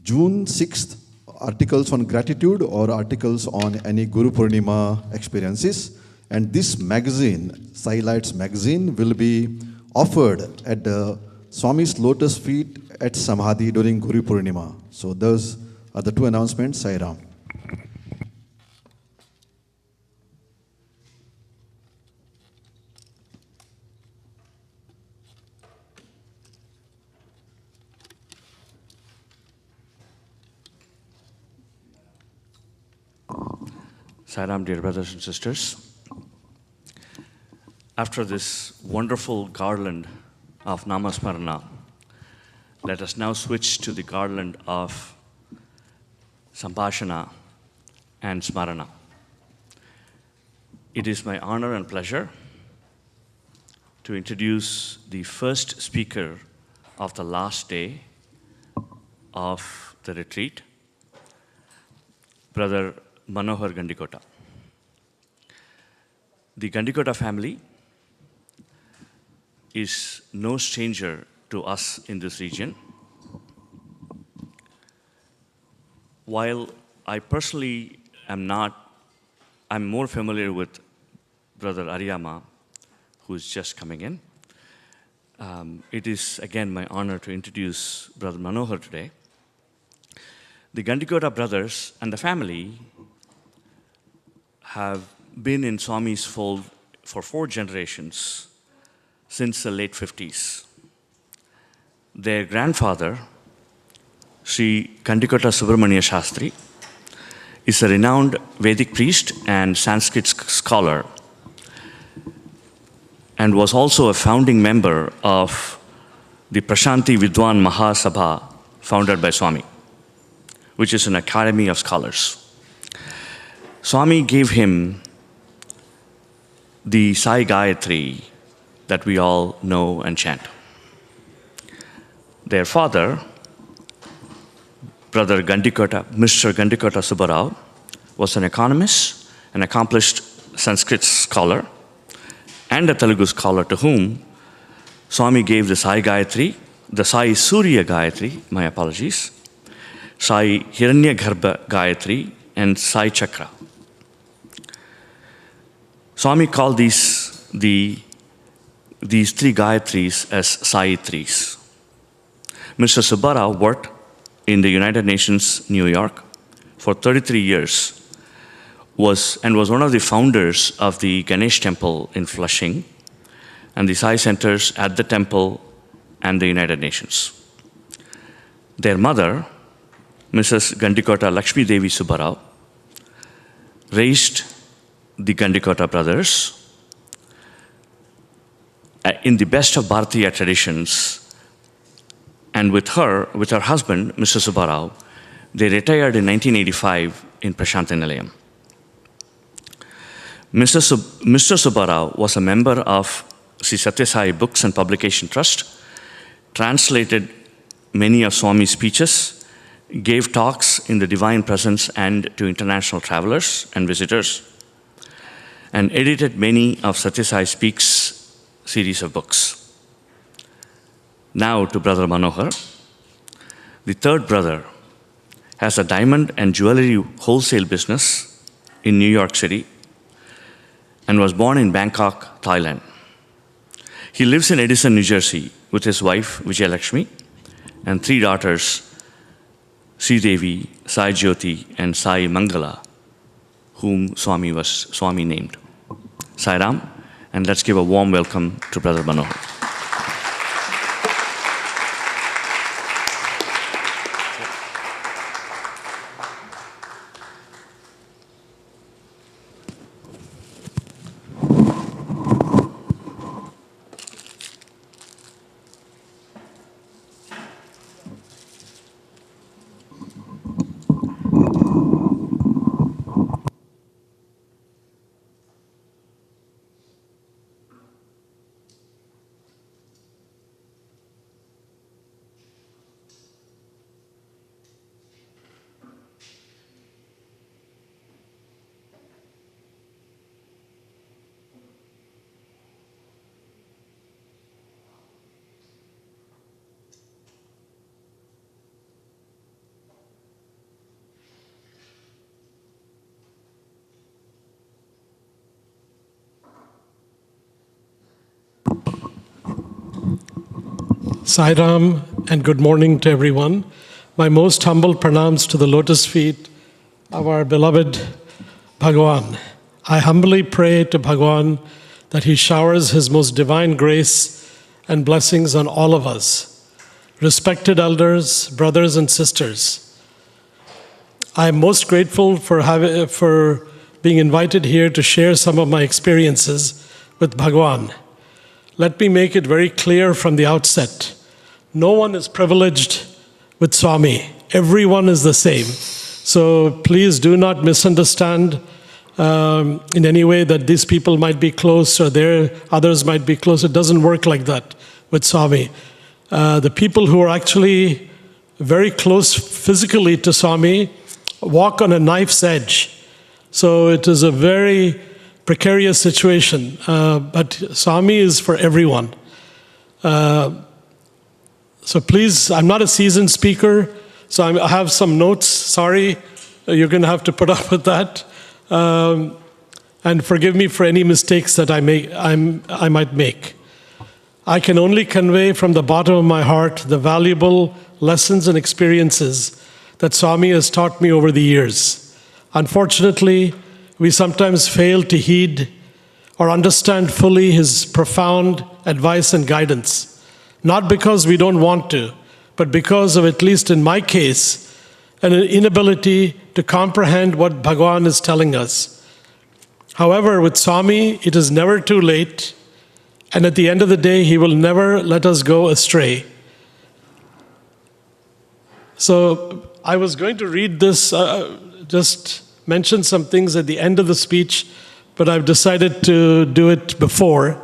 June 6th. Articles on gratitude or articles on any Guru Purnima experiences. And this magazine, Sai Lights magazine, will be offered at the Swami's lotus feet at Samadhi during Guru Purnima. So those are the two announcements. Sai Ram. Sai Ram, dear brothers and sisters. After this wonderful garland of Namasmarana, let us now switch to the garland of Sambhashana and Smarana. It is my honor and pleasure to introduce the first speaker of the last day of the retreat, Brother Manohar Gandikota. The Gandikota family is no stranger to us in this region. While I personally am not, I'm more familiar with Brother Ariyama, who is just coming in. It is again my honor to introduce Brother Manohar today. The Gandikota brothers and the family have been in Swami's fold for 4 generations since the late 50s. Their grandfather, Sri Gandikota Subramanya Shastri, is a renowned Vedic priest and Sanskrit scholar, and was also a founding member of the Prashanti Vidwan Mahasabha founded by Swami, which is an academy of scholars. Swami gave him the Sai Gayatri that we all know and chant. Their father, Brother Gandikota, Mr. Gandikota Subbarao, was an economist, an accomplished Sanskrit scholar, and a Telugu scholar to whom Swami gave the Sai Gayatri, the Sai Surya Gayatri, my apologies, Sai Hiranyagarbha Gayatri, and Sai Chakra. Swami called these 3 Gayatris as Saitris. Mr. Subbarao worked in the United Nations, New York, for 33 years, and was one of the founders of the Ganesh Temple in Flushing, and the Sai Centers at the temple and the United Nations. Their mother, Mrs. Gandikota Lakshmi Devi Subbarao, raised the Gandikota brothers in the best of Bharatiya traditions. And with her husband, Mr. Subbarao, they retired in 1985 in Prashantinilayam. Mr. Subbarao was a member of Sri Satya Sai Books and Publication Trust, translated many of Swami's speeches, gave talks in the Divine Presence and to international travelers and visitors, and edited many of Satya Sai Speaks series of books. Now to Brother Manohar. The third brother has a diamond and jewelry wholesale business in New York City and was born in Bangkok, Thailand. He lives in Edison, New Jersey with his wife, Vijayalakshmi, and 3 daughters, Sri Devi, Sai Jyoti, and Sai Mangala, whom Swami named. Sai Ram, and let's give a warm welcome to Brother Manohar. Sai Ram and good morning to everyone. My most humble pranams to the lotus feet of our beloved Bhagavan. I humbly pray to Bhagavan that he showers his most divine grace and blessings on all of us. Respected elders, brothers and sisters, I am most grateful for being invited here to share some of my experiences with Bhagavan. Let me make it very clear from the outset. No one is privileged with Swami. Everyone is the same. So please do not misunderstand in any way that these people might be close or others might be close. It doesn't work like that with Swami. The people who are actually very close physically to Swami walk on a knife's edge. So it is a very precarious situation. But Swami is for everyone. So please, I'm not a seasoned speaker, so I have some notes. Sorry, you're going to have to put up with that. And forgive me for any mistakes that I might make. I can only convey from the bottom of my heart the valuable lessons and experiences that Swami has taught me over the years. Unfortunately, we sometimes fail to heed or understand fully his profound advice and guidance. Not because we don't want to, but because of, at least in my case, an inability to comprehend what Bhagavan is telling us. However, with Swami, it is never too late, and at the end of the day, he will never let us go astray. So I was going to read this, just mention some things at the end of the speech, but I've decided to do it before.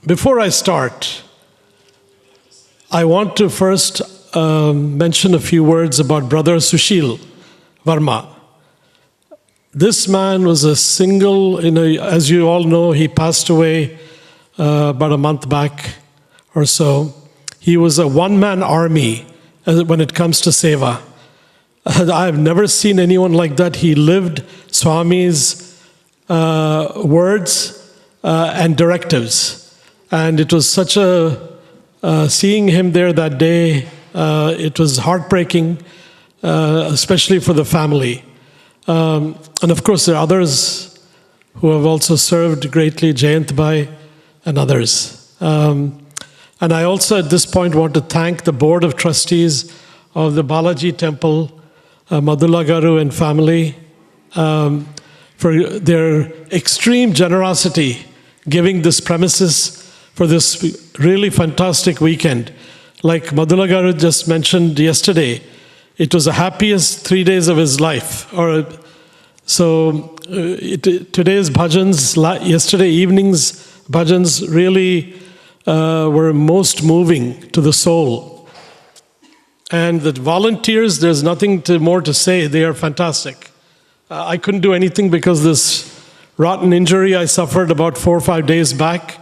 Before I start, I want to first mention a few words about Brother Sushil Verma. This man was a single, as you all know, he passed away about a month back or so. He was a one-man army when it comes to seva. I've never seen anyone like that. He lived Swami's words and directives. And it was such seeing him there that day, it was heartbreaking, especially for the family. And of course, there are others who have also served greatly, Jayant Bhai and others. And I also at this point want to thank the Board of Trustees of the Balaji Temple, Madhula Garu and family, for their extreme generosity giving this premises for this really fantastic weekend. Like Madhula Garu just mentioned yesterday, it was the happiest 3 days of his life. Today's bhajans, yesterday evening's bhajans really were most moving to the soul. And the volunteers, there's nothing more to say. They are fantastic. I couldn't do anything because this rotten injury I suffered about 4 or 5 days back.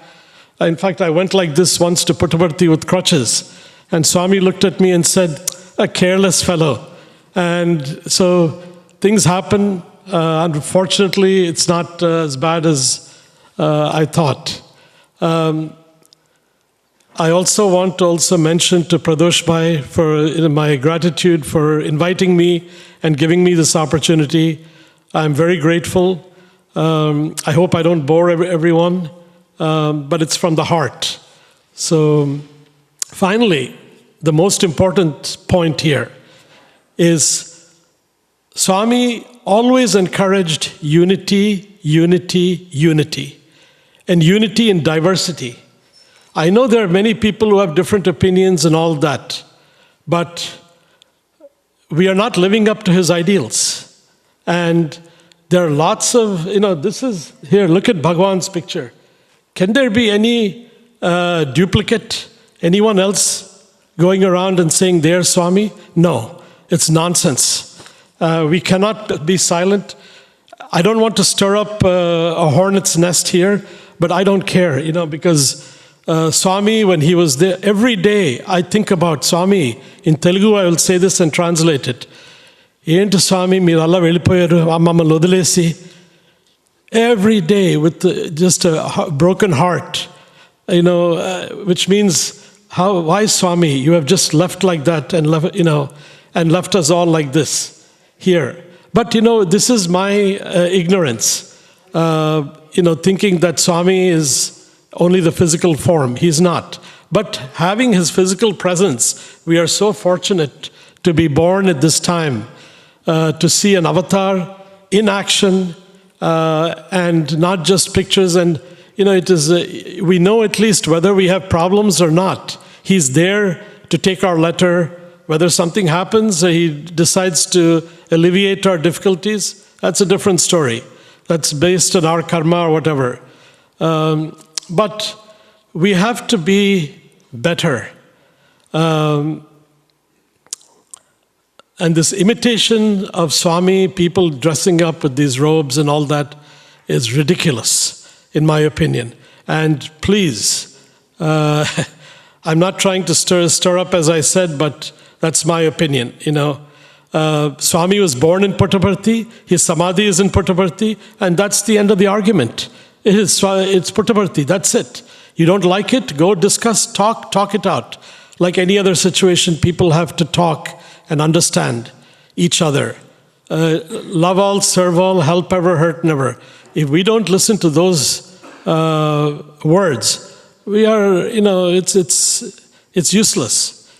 In fact, I went like this once to Puttaparthi with crutches. And Swami looked at me and said, "A careless fellow." And so things happen. Unfortunately, it's not as bad as I thought. I also want to mention to Pradosh Bhai for my gratitude for inviting me and giving me this opportunity. I'm very grateful. I hope I don't bore everyone, but it's from the heart. So finally, the most important point here is Swami always encouraged unity, unity, unity, and unity in diversity. I know there are many people who have different opinions and all that, but we are not living up to his ideals. And there are lots of, this is, here, look at Bhagwan's picture. Can there be any duplicate, anyone else going around and saying, "There's Swami"? No, it's nonsense. We cannot be silent. I don't want to stir up a hornet's nest here, but I don't care, because Swami, when he was there, every day I think about Swami. In Telugu, I will say this and translate it. Enti Swami, meer alla vellipoyaru, ammamma lodilesi. Every day with just a broken heart, which means, why Swami? You have just left like that and left us all like this here. But this is my ignorance. Thinking that Swami is only the physical form. He's not. But having his physical presence, we are so fortunate to be born at this time, to see an avatar in action, and not just pictures. And it is we know at least whether we have problems or not. He's there to take our letter. Whether something happens, he decides to alleviate our difficulties. That's a different story. That's based on our karma or whatever. But we have to be better. And this imitation of Swami, people dressing up with these robes and all that, is ridiculous, in my opinion. And please, I'm not trying to stir up, as I said, but that's my opinion. Swami was born in Puttaparthi, his samadhi is in Puttaparthi, and that's the end of the argument. It's Puttaparthi, that's it. You don't like it, go discuss, talk it out. Like any other situation, people have to talk and understand each other. Love all, serve all, help ever, hurt never. If we don't listen to those words, we are, it's useless.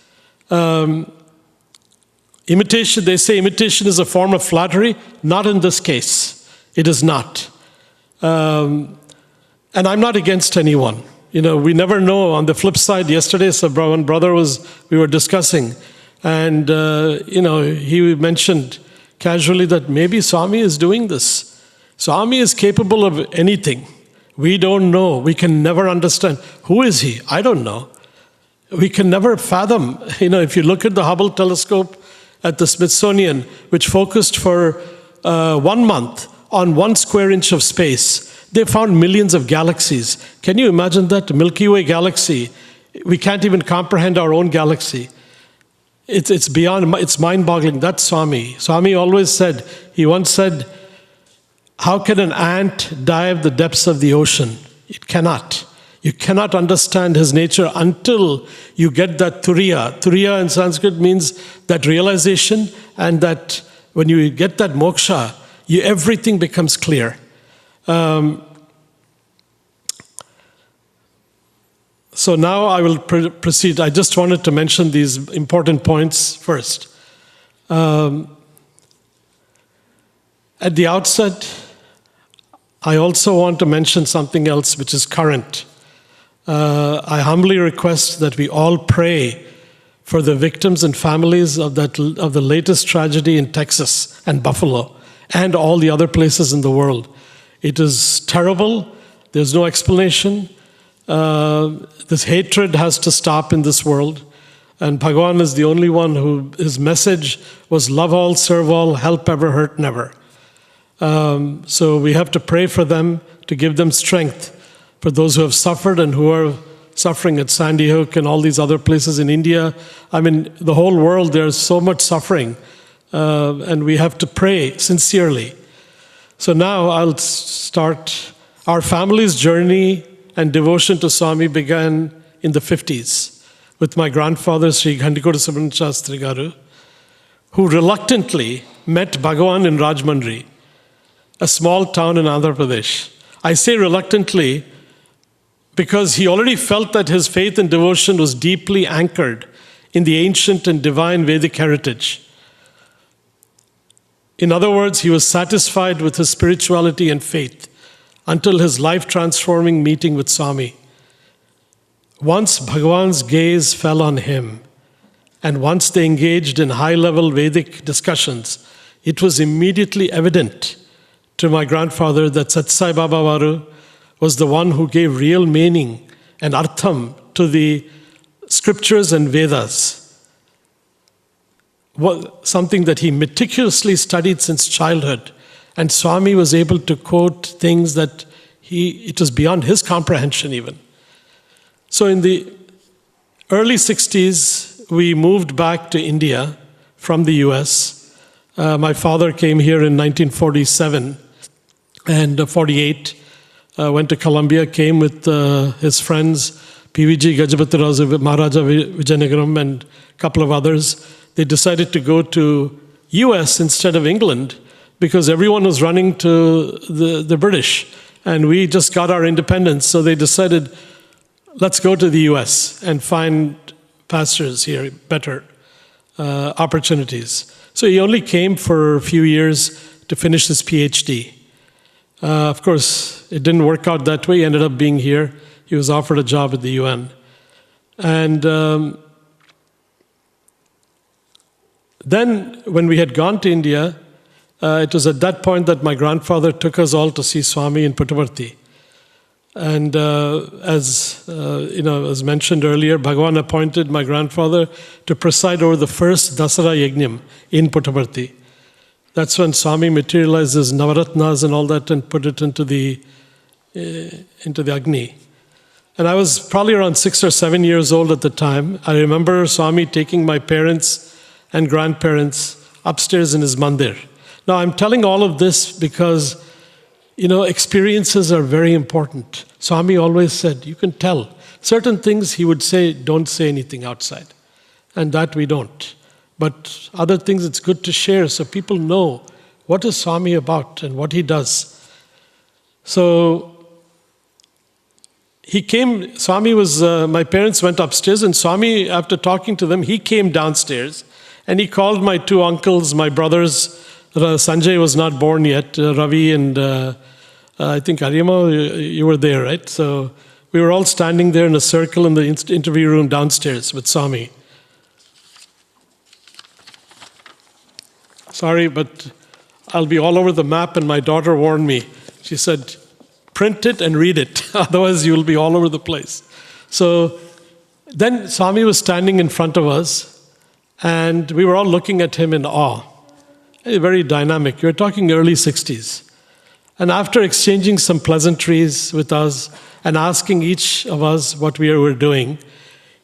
Imitation, they say imitation is a form of flattery. Not in this case. It is not. And I'm not against anyone. We never know. On the flip side, yesterday, one brother we were discussing, and he mentioned casually that maybe Swami is doing this. Swami is capable of anything. We don't know. We can never understand. Who is he? I don't know. We can never fathom. If you look at the Hubble telescope at the Smithsonian, which focused for 1 month on 1 square inch of space, they found millions of galaxies. Can you imagine that? Milky Way galaxy. We can't even comprehend our own galaxy. It's beyond, it's mind-boggling. That's Swami. Swami always said, he once said, how can an ant dive the depths of the ocean? It cannot. You cannot understand his nature until you get that turiya. Turiya in Sanskrit means that realization, and that when you get that moksha, everything becomes clear. So now I will proceed. I just wanted to mention these important points first. At the outset, I also want to mention something else which is current. I humbly request that we all pray for the victims and families of the latest tragedy in Texas and Buffalo and all the other places in the world. It is terrible. There's no explanation. This hatred has to stop in this world. And Bhagavan is the only one his message was love all, serve all, help ever, hurt never. So we have to pray for them, to give them strength, for those who have suffered and who are suffering at Sandy Hook and all these other places in India. I mean, the whole world, there's so much suffering. And we have to pray sincerely. So now I'll start. Our family's journey and devotion to Swami began in the 50s with my grandfather, Sri Gandikota Shastri Garu, who reluctantly met Bhagavan in Rajmundry, a small town in Andhra Pradesh. I say reluctantly because he already felt that his faith and devotion was deeply anchored in the ancient and divine Vedic heritage. In other words, he was satisfied with his spirituality and faith until his life-transforming meeting with Swami. Once Bhagavan's gaze fell on him, and once they engaged in high-level Vedic discussions, it was immediately evident to my grandfather that Satsai Baba Varu was the one who gave real meaning and artham to the scriptures and Vedas. Something that he meticulously studied since childhood. And Swami was able to quote things that it was beyond his comprehension even. So in the early 60s, we moved back to India from the US. My father came here in 1947 and 48. Went to Columbia, came with his friends, PVG Gajapati Maharaja Vijayanagaram and a couple of others. They decided to go to US instead of England because everyone was running to the British. And we just got our independence, so they decided, let's go to the US and find pastors here, better opportunities. So he only came for a few years to finish his PhD. Of course, it didn't work out that way. He ended up being here. He was offered a job at the UN. And then when we had gone to India, it was at that point that my grandfather took us all to see Swami in Puttaparthi. And as mentioned earlier, Bhagavan appointed my grandfather to preside over the first Dasara Yajnam in Puttaparthi. That's when Swami materializes Navaratnas and all that and put it into the Agni. And I was probably around 6 or 7 years old at the time. I remember Swami taking my parents and grandparents upstairs in his mandir. Now I'm telling all of this because, experiences are very important. Swami always said, you can tell. Certain things he would say, don't say anything outside. And that we don't. But other things it's good to share so people know what is Swami about and what he does. So he came, Swami was, my parents went upstairs and Swami, after talking to them, he came downstairs and he called my two uncles, my brothers. Sanjay was not born yet, Ravi and I think Ariyama, you were there, right? So we were all standing there in a circle in the interview room downstairs with Swami. Sorry, but I'll be all over the map, and my daughter warned me. She said, print it and read it, otherwise you'll be all over the place. So then Swami was standing in front of us, and we were all looking at him in awe. Very dynamic. You're talking early 60s. And after exchanging some pleasantries with us and asking each of us what we were doing,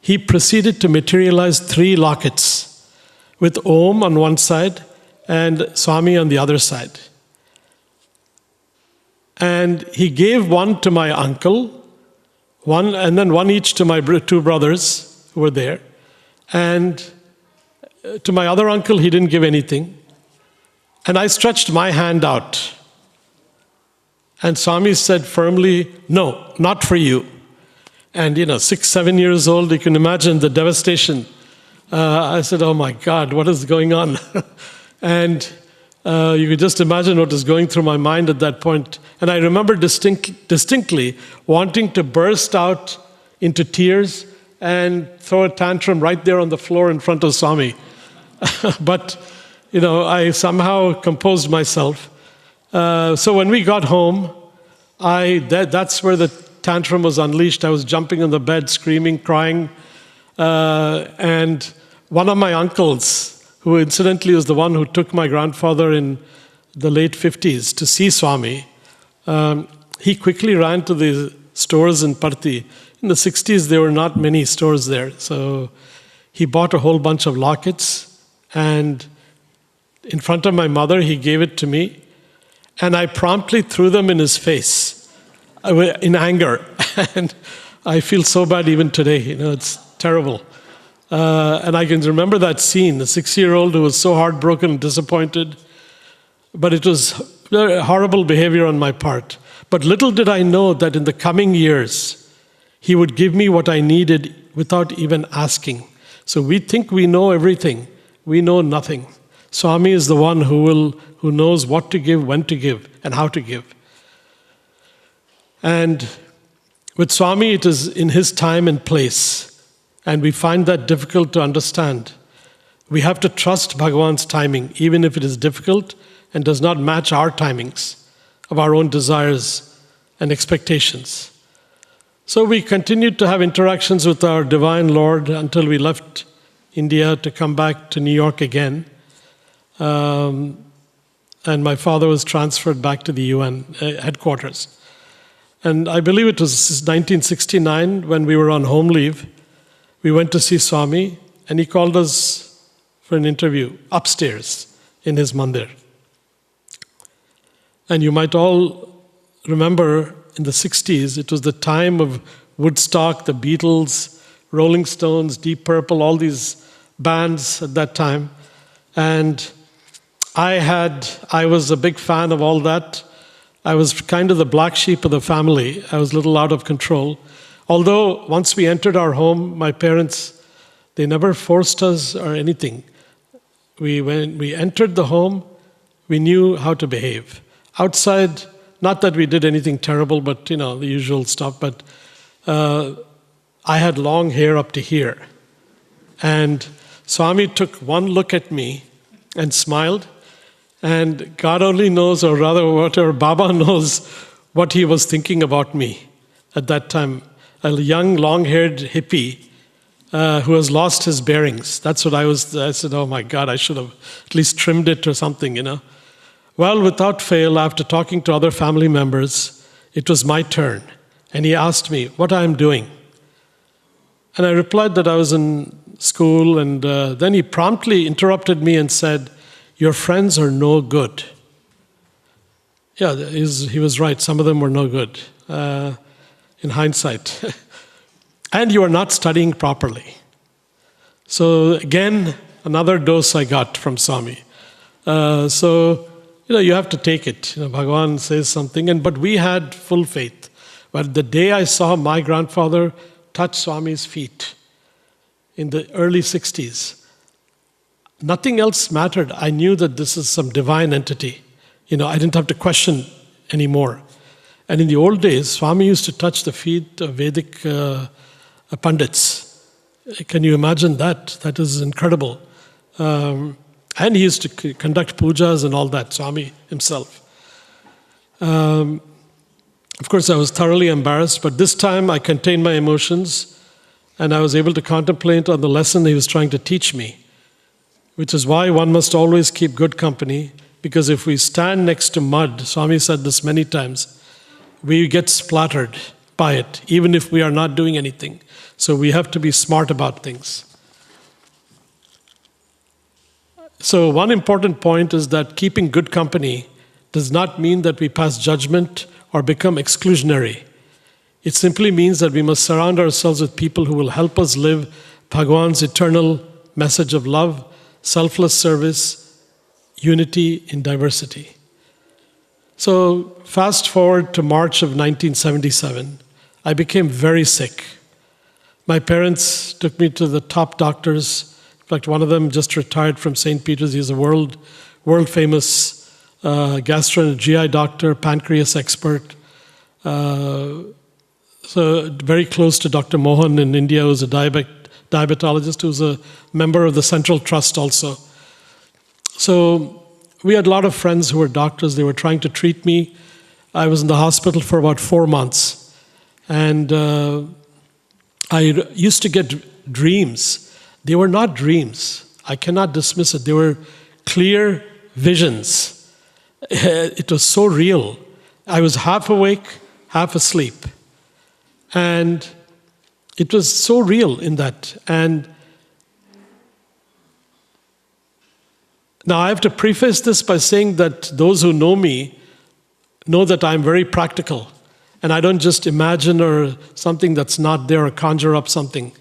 he proceeded to materialize 3 lockets with Om on one side and Swami on the other side. And he gave one to my uncle, and then one each to my 2 brothers who were there. And to my other uncle, he didn't give anything. And I stretched my hand out. And Swami said firmly, no, not for you. And 6, 7 years old, you can imagine the devastation. I said, oh my God, what is going on? And You could just imagine what was going through my mind at that point. And I remember distinctly wanting to burst out into tears and throw a tantrum right there on the floor in front of Swami. But, I somehow composed myself. So when we got home, that's where the tantrum was unleashed. I was jumping on the bed, screaming, crying. And one of my uncles, who incidentally was the one who took my grandfather in the late 50s to see Swami, he quickly ran to the stores in Parthi. In the 60s, there were not many stores there. So he bought a whole bunch of lockets, and in front of my mother, he gave it to me. And I promptly threw them in his face in anger. And I feel so bad even today. It's terrible. And I can remember that scene, the 6-year-old who was so heartbroken and disappointed. But it was horrible behavior on my part. But little did I know that in the coming years, he would give me what I needed without even asking. So we think we know everything. We know nothing. Swami is the one who knows what to give, when to give, and how to give. And with Swami, it is in his time and place. And we find that difficult to understand. We have to trust Bhagavan's timing, even if it is difficult and does not match our timings of our own desires and expectations. So we continued to have interactions with our Divine Lord until we left India to come back to New York again. And my father was transferred back to the UN headquarters. And I believe it was 1969 when we were on home leave. We went to see Swami, and he called us for an interview upstairs in his mandir. And you might all remember in the 60s, it was the time of Woodstock, the Beatles, Rolling Stones, Deep Purple, all these bands at that time. And I was a big fan of all that. I was kind of the black sheep of the family. I was a little out of control. Although once we entered our home, my parents, they never forced us or anything. When we entered the home, we knew how to behave. Outside, not that we did anything terrible, but the usual stuff, but I had long hair up to here. And Swami took one look at me and smiled, and God only knows, or rather whatever Baba knows, what he was thinking about me at that time. A young, long-haired hippie who has lost his bearings. That's what I said, oh my God, I should have at least trimmed it or something, Well, without fail, after talking to other family members, it was my turn. And he asked me what I am doing. And I replied that I was in school, and then he promptly interrupted me and said, your friends are no good. Yeah, he was right. Some of them were no good. In hindsight. And you are not studying properly. So again, another dose I got from Swami. You have to take it. Bhagavan says something, but we had full faith. But the day I saw my grandfather touch Swami's feet in the early 60s, nothing else mattered. I knew that this is some divine entity. I didn't have to question anymore. And in the old days, Swami used to touch the feet of Vedic pundits. Can you imagine that? That is incredible. And he used to conduct pujas and all that, Swami himself. Of course, I was thoroughly embarrassed, but this time I contained my emotions and I was able to contemplate on the lesson he was trying to teach me, which is why one must always keep good company, because if we stand next to mud, Swami said this many times, we get splattered by it, even if we are not doing anything. So we have to be smart about things. So one important point is that keeping good company does not mean that we pass judgment or become exclusionary. It simply means that we must surround ourselves with people who will help us live Bhagavan's eternal message of love, selfless service, unity in diversity. So fast forward to March of 1977, I became very sick. My parents took me to the top doctors. In fact, one of them just retired from St. Peter's. He's a world world famous gastro GI doctor, pancreas expert. So very close to Dr. Mohan in India, who's a diabetologist, who's a member of the Central Trust also. So we had a lot of friends who were doctors. They were trying to treat me. I was in the hospital for about 4 months. And I used to get dreams. They were not dreams. I cannot dismiss it. They were clear visions. It was so real. I was half awake, half asleep. And it was so real in that. And now I have to preface this by saying that those who know me know that I'm very practical. And I don't just imagine or something that's not there or conjure up something.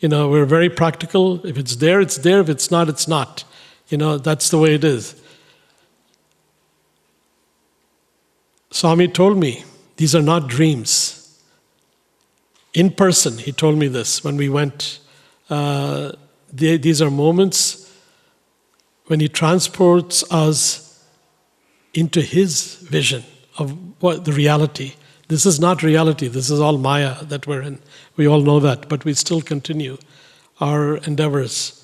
We're very practical. If it's there, it's there. If it's not, it's not. That's the way it is. Swami told me, these are not dreams. In person, he told me this when we went. These are moments when he transports us into his vision of what the reality. This is not reality. This is all Maya that we're in. We all know that, but we still continue our endeavors.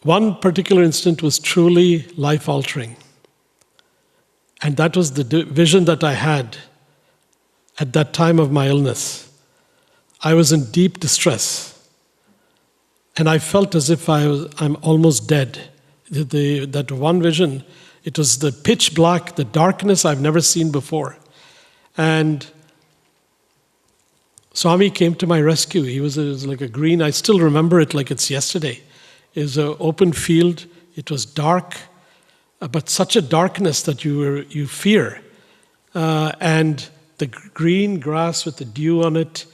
One particular instant was truly life-altering. And that was the vision that I had at that time of my illness. I was in deep distress. And I felt as if I'm almost dead. That one vision, it was the pitch black, the darkness I've never seen before. And Swami came to my rescue. He was like a green, I still remember it like it's yesterday. It was an open field. It was dark, but such a darkness that you fear. And the green grass with the dew on it.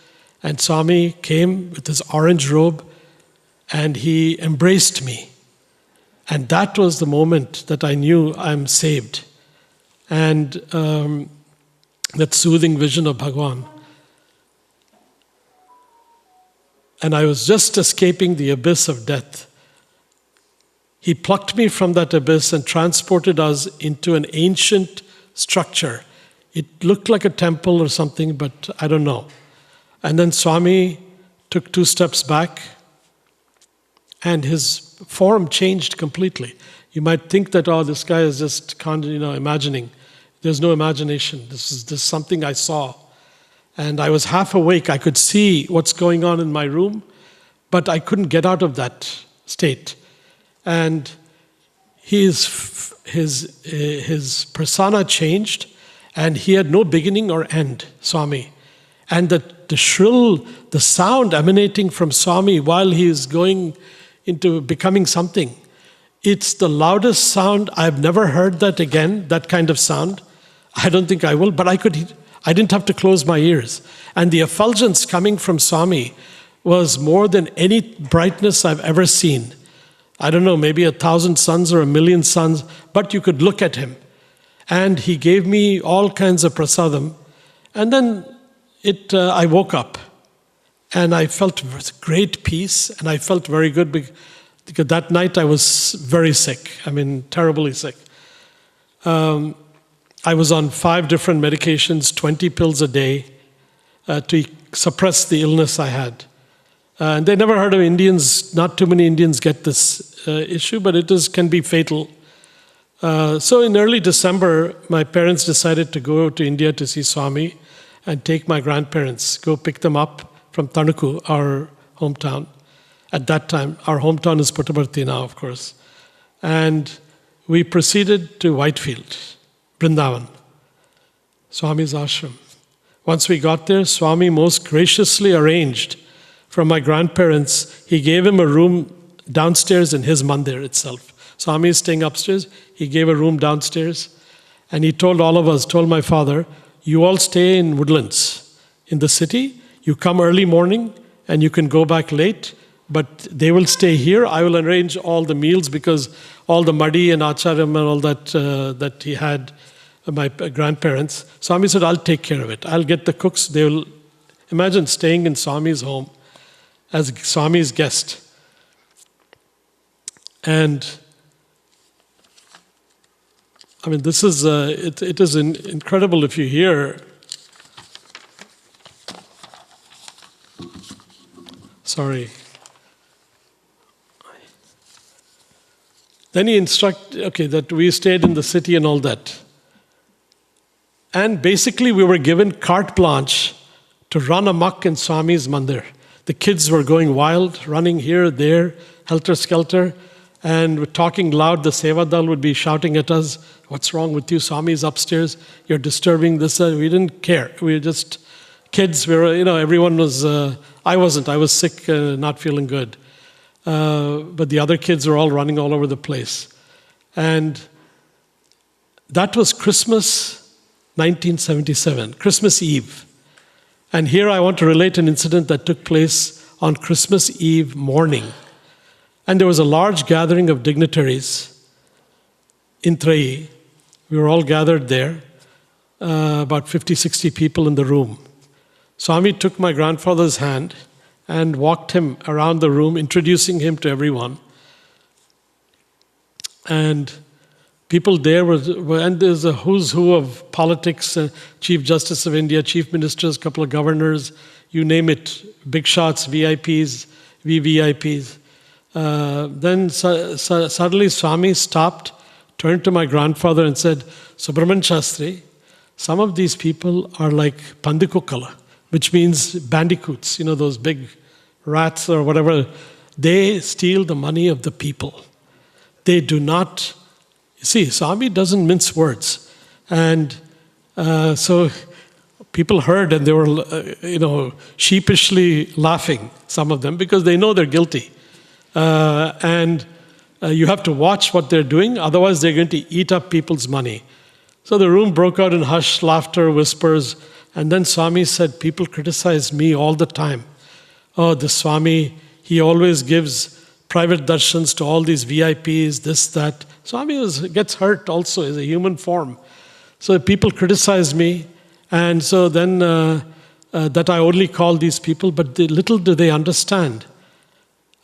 And Swami came with his orange robe and he embraced me. And that was the moment that I knew I'm saved. And that soothing vision of Bhagwan. And I was just escaping the abyss of death. He plucked me from that abyss and transported us into an ancient structure. It looked like a temple or something, but I don't know. And then Swami took 2 steps back, and his form changed completely. You might think that, this guy is just imagining. There's no imagination. This is something I saw. And I was half awake. I could see what's going on in my room, but I couldn't get out of that state. And his persona changed, and he had no beginning or end, Swami. And the sound emanating from Swami while he is going into becoming something, it's the loudest sound. I've never heard that again, that kind of sound. I don't think I will, but I didn't have to close my ears. And the effulgence coming from Swami was more than any brightness I've ever seen. I don't know, maybe 1,000 suns or 1,000,000 suns, but you could look at him. And he gave me all kinds of prasadam. And then I woke up and I felt great peace and I felt very good because that night I was very sick. Terribly sick. I was on 5 different medications, 20 pills a day to suppress the illness I had. And they never heard of Indians. Not too many Indians get this issue, but it can be fatal. So in early December, my parents decided to go to India to see Swami and take my grandparents, go pick them up from Tanuku, our hometown. At that time, our hometown is Puttaparthi now, of course. And we proceeded to Whitefield, Vrindavan, Swami's ashram. Once we got there, Swami most graciously arranged from my grandparents. He gave him a room downstairs in his mandir itself. Swami is staying upstairs. He gave a room downstairs. And he told all of us, told my father, you all stay in Woodlands, in the city. You come early morning and you can go back late, but they will stay here. I will arrange all the meals because all the muddy and acharyam and all that he had, my grandparents. Swami said, I'll take care of it. I'll get the cooks. They will imagine staying in Swami's home as Swami's guest. And I mean, this is, it is incredible if you hear. Sorry. Then he that we stayed in the city and all that. And basically we were given carte blanche to run amok in Swami's mandir. The kids were going wild, running here, there, helter-skelter, and we're talking loud. The Sevadal would be shouting at us, "What's wrong with you? Swami's upstairs. You're disturbing this." We didn't care. We were just kids. We were, everyone was, I wasn't. I was sick, not feeling good. But the other kids were all running all over the place. And that was Christmas 1977, Christmas Eve. And here I want to relate an incident that took place on Christmas Eve morning. And there was a large gathering of dignitaries in Trai. We were all gathered there, about 50, 60 people in the room. Swami took my grandfather's hand and walked him around the room, introducing him to everyone. And people there and there's a who's who of politics, Chief Justice of India, Chief Ministers, couple of governors, you name it, big shots, VIPs, VVIPs. Then suddenly Swami stopped, turned to my grandfather and said, "Subramanian Shastri, some of these people are like pandikukala," which means bandicoots, those big rats or whatever. They steal the money of the people. They do not. See, Swami doesn't mince words. And so people heard and they were, sheepishly laughing, some of them, because they know they're guilty. And you have to watch what they're doing, otherwise they're going to eat up people's money. So the room broke out in hushed laughter, whispers, and then Swami said, "People criticize me all the time. Oh, the Swami, he always gives private darshans to all these VIPs, this, that." Swami gets hurt also as a human form. So people criticize me, and so then that I only call these people, but little do they understand.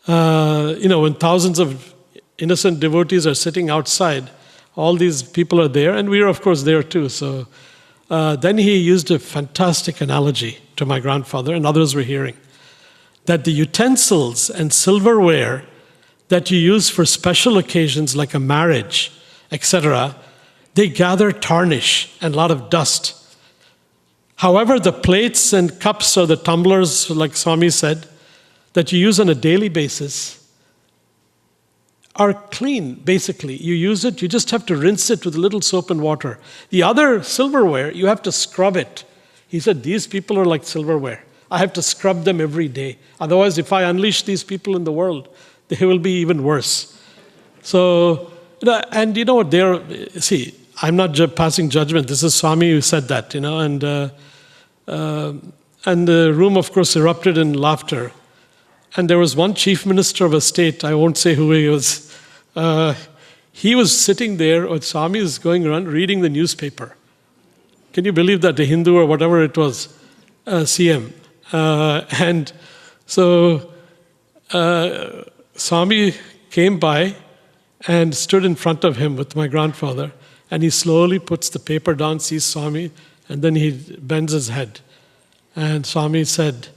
When thousands of innocent devotees are sitting outside, all these people are there, and we are, of course, there too. So then he used a fantastic analogy to my grandfather, and others were hearing, that the utensils and silverware that you use for special occasions like a marriage, etc., they gather tarnish and a lot of dust. However, the plates and cups or the tumblers, like Swami said, that you use on a daily basis are clean, basically. You use it, you just have to rinse it with a little soap and water. The other silverware, you have to scrub it. He said, "These people are like silverware. I have to scrub them every day. Otherwise, if I unleash these people in the world, they will be even worse." So, and you know what, see, I'm not passing judgment. This is Swami who said that, and the room, of course, erupted in laughter. And there was one chief minister of a state, I won't say who he was. He was sitting there, or Swami is going around reading the newspaper. Can you believe that? A Hindu or whatever it was, CM. And so Swami came by and stood in front of him with my grandfather, and he slowly puts the paper down, sees Swami, and then he bends his head. And Swami said,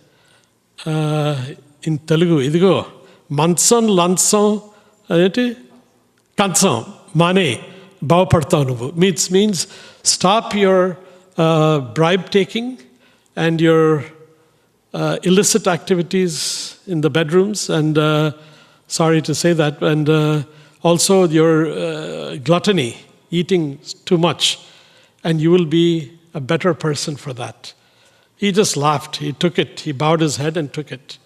in Telugu, idigo, mansan lansam, kansam, mane, bhavapadtavu. Means stop your bribe taking and your illicit activities in the bedrooms, and sorry to say that, and also your gluttony, eating too much, and you will be a better person for that. He just laughed. He took it. He bowed his head and took it.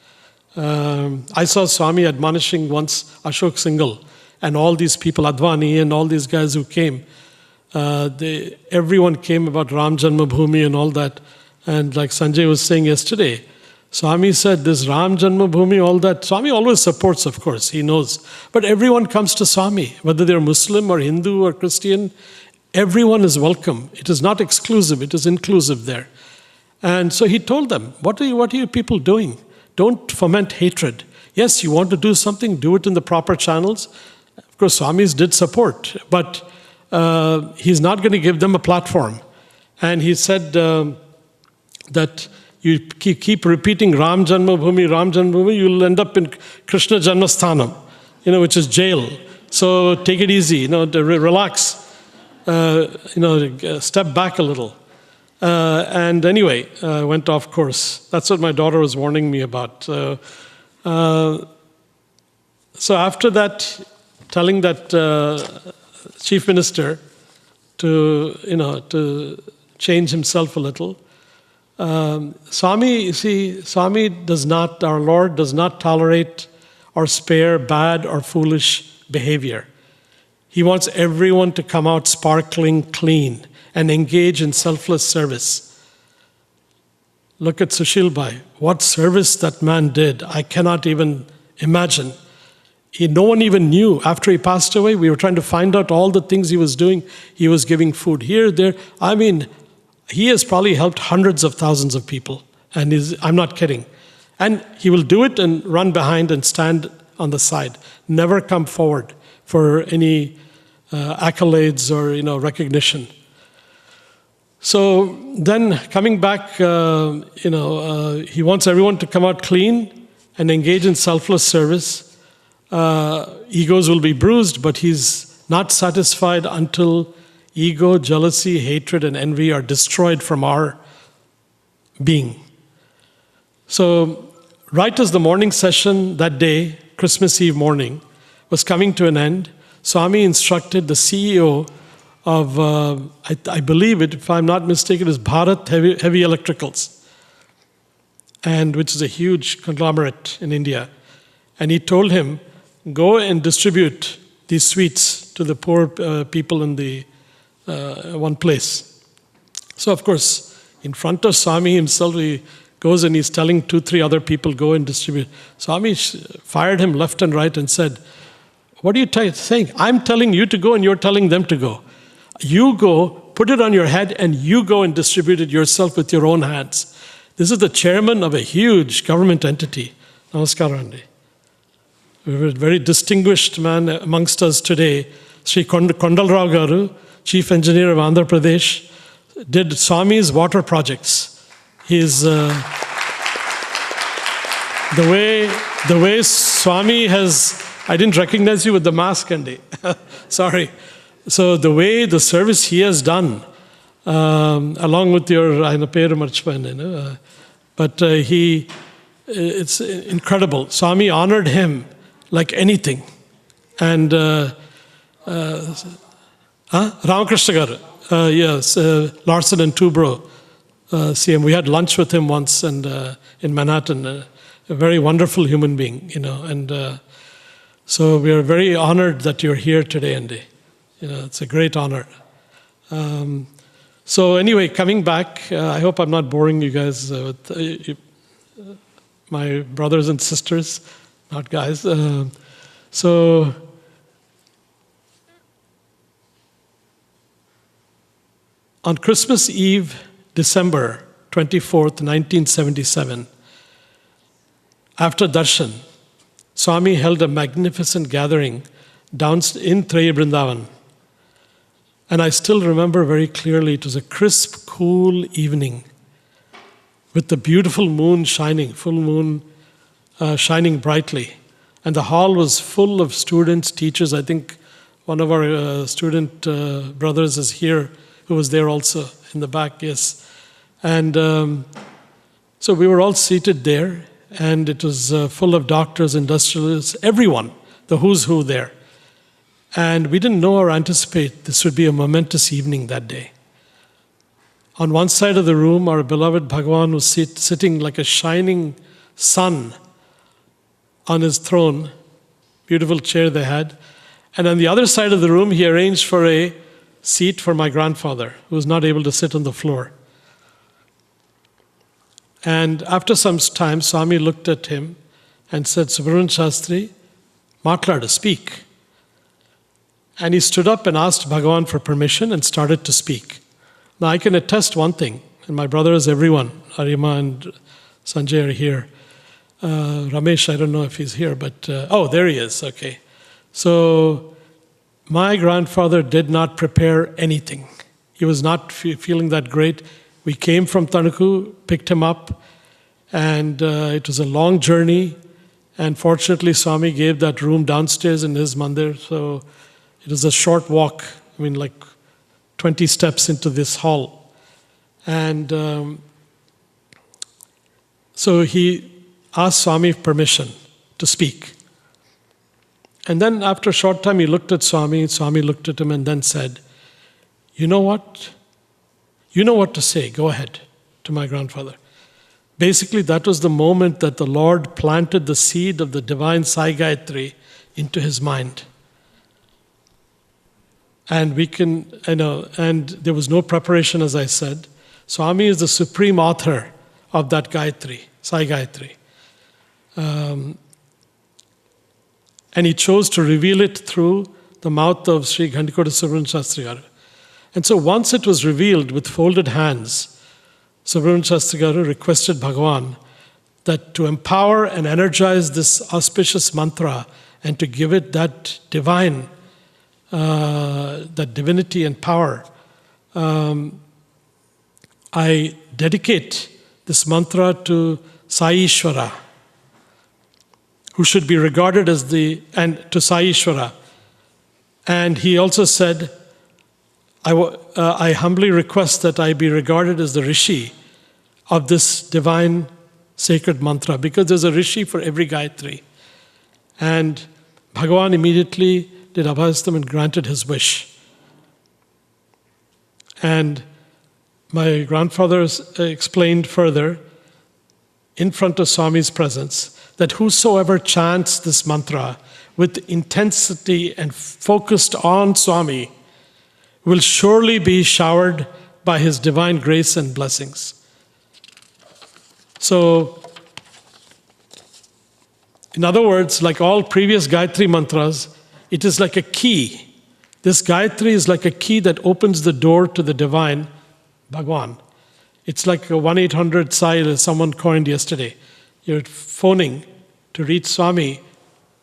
I saw Swami admonishing once Ashok Singhal and all these people, Advani and all these guys who came. Everyone came about Ram Janmabhoomi and all that. And like Sanjay was saying yesterday, Swami said, this Ram Janmabhoomi, all that, Swami always supports, of course, he knows. But everyone comes to Swami, whether they're Muslim or Hindu or Christian, everyone is welcome. It is not exclusive, it is inclusive there. And so he told them, what are you people doing? Don't foment hatred. Yes, you want to do something, do it in the proper channels. Of course, Swamis did support, but he's not going to give them a platform. And he said that you keep repeating Ram Janmabhoomi, you'll end up in Krishna Janmasthanam, which is jail. So take it easy, relax, step back a little. And anyway, went off course. That's what my daughter was warning me about. So after that, telling that chief minister to change himself a little, Swami does not, our Lord does not tolerate or spare bad or foolish behavior. He wants everyone to come out sparkling clean and engage in selfless service. Look at Sushil Bhai. What service that man did, I cannot even imagine. No one even knew. After he passed away, we were trying to find out all the things he was doing. He was giving food here, there. I mean, he has probably helped hundreds of thousands of people. And I'm not kidding. And he will do it and run behind and stand on the side. Never come forward for any accolades or recognition. So then coming back, he wants everyone to come out clean and engage in selfless service. Egos will be bruised, but he's not satisfied until ego, jealousy, hatred, and envy are destroyed from our being. So right as the morning session that day, Christmas Eve morning, was coming to an end, Swami instructed the CEO of, I believe it, if I'm not mistaken, is Bharat Heavy Electricals, and which is a huge conglomerate in India. And he told him, go and distribute these sweets to the poor people in the one place. So of course, in front of Swami himself, he goes and he's telling 2-3 other people, go and distribute. Swami fired him left and right and said, what are you saying? I'm telling you to go and you're telling them to go. You go, put it on your head, and you go and distribute it yourself with your own hands. This is the chairman of a huge government entity. Namaskar, Andy. We have a very distinguished man amongst us today, Sri Kondalrao Garu, Chief Engineer of Andhra Pradesh, did Swami's water projects. He's the way Swami has. I didn't recognize you with the mask, Andy. Sorry. So the way the service he has done, along with your but it's incredible. Swami honored him like anything. And Ramakrishna Garu, yes, Larsen and Toubro, CM. We had lunch with him once and in Manhattan. A very wonderful human being, and so we are very honored that you're here today, Andy. It's a great honor. So anyway, coming back, I hope I'm not boring you guys with my brothers and sisters, not guys. So on Christmas Eve, December 24th, 1977, after darshan, Swami held a magnificent gathering down in Traya Vrindavan. And I still remember very clearly, it was a crisp, cool evening with the beautiful moon shining, full moon shining brightly. And the hall was full of students, teachers. I think one of our student brothers is here, who was there also in the back, yes. And so we were all seated there, and it was full of doctors, industrialists, everyone, the who's who there. And we didn't know or anticipate this would be a momentous evening that day. On one side of the room, our beloved Bhagavan was sitting like a shining sun on his throne, beautiful chair they had. And on the other side of the room, he arranged for a seat for my grandfather, who was not able to sit on the floor. And after some time, Swami looked at him and said, Subramanian Shastri, Matlada, speak. And he stood up and asked Bhagavan for permission and started to speak. Now I can attest one thing, and my brothers, everyone, Arima and Sanjay are here. Ramesh, I don't know if he's here, but, oh, there he is, okay. So my grandfather did not prepare anything. He was not feeling that great. We came from Tanuku, picked him up, and it was a long journey. And fortunately, Swami gave that room downstairs in his mandir, so it was a short walk. I mean, like 20 steps into this hall. And so he asked Swami permission to speak. And then after a short time, he looked at Swami. Swami looked at him and then said, "You know what? You know what to say. Go ahead," to my grandfather. Basically, that was the moment that the Lord planted the seed of the divine Sai Gayatri into his mind. And we can, and there was no preparation, as I said. Swami is the supreme author of that Gayatri, Sai Gayatri. And he chose to reveal it through the mouth of Sri Gandikota Shastri Garu. And so once it was revealed with folded hands, Shastri Garu requested Bhagavan that to empower and energize this auspicious mantra and to give it that divine, that divinity and power, I dedicate this mantra to Sai Ishvara, who should be regarded as and to Sai Ishvara. And he also said, I humbly request that I be regarded as the Rishi of this divine sacred mantra, because there's a Rishi for every Gayatri. And Bhagavan immediately did Abhayastam and granted his wish. And my grandfather explained further, in front of Swami's presence, that whosoever chants this mantra with intensity and focused on Swami will surely be showered by his divine grace and blessings. So, in other words, like all previous Gayatri mantras, it is like a key. This Gayatri is like a key that opens the door to the divine Bhagavan. It's like a 1-800 Sai that someone coined yesterday. You're phoning to reach Swami,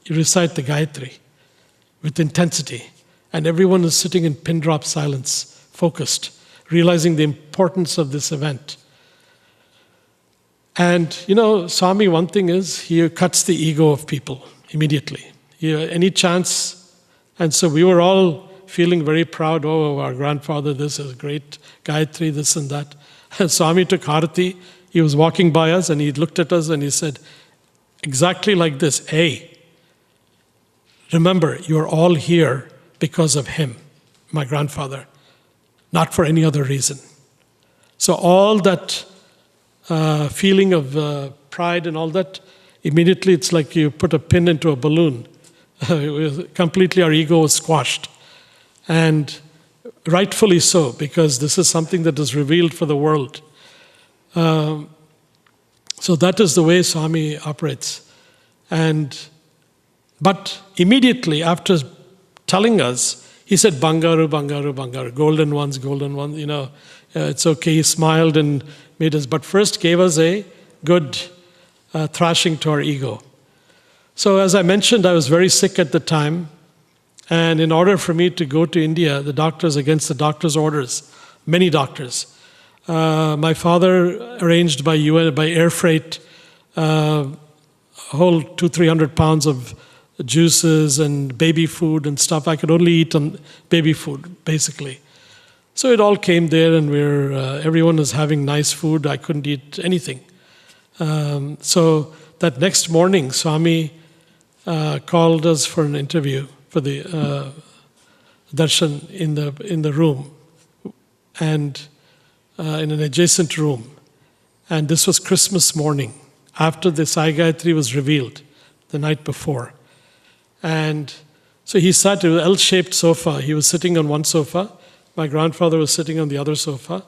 you recite the Gayatri with intensity. And everyone is sitting in pin drop silence, focused, realizing the importance of this event. And, Swami, one thing is, he cuts the ego of people immediately. Any chance. And so we were all feeling very proud. Oh, our grandfather, this is great, Gayatri, this and that. And Swami took Harati. He was walking by us and he looked at us and he said, exactly like this, "Hey, remember, you're all here because of him, my grandfather, not for any other reason." So all that feeling of pride and all that, immediately it's like you put a pin into a balloon. Completely our ego was squashed. And rightfully so, because this is something that is revealed for the world. So that is the way Swami operates. But immediately after telling us, he said, "Bangaru, Bangaru, Bangaru, golden ones, it's okay." He smiled and made us, but first gave us a good thrashing to our ego. So as I mentioned, I was very sick at the time. And in order for me to go to India, the doctors, against the doctor's orders, many doctors, my father arranged by air freight, whole 200-300 pounds of juices and baby food and stuff. I could only eat on baby food, basically. So it all came there, and everyone was having nice food. I couldn't eat anything. So that next morning, Swami called us for an interview for the darshan in the room, and in an adjacent room. And this was Christmas morning, after the Sai Gayatri was revealed, the night before. And so he sat in an L-shaped sofa. He was sitting on one sofa. My grandfather was sitting on the other sofa.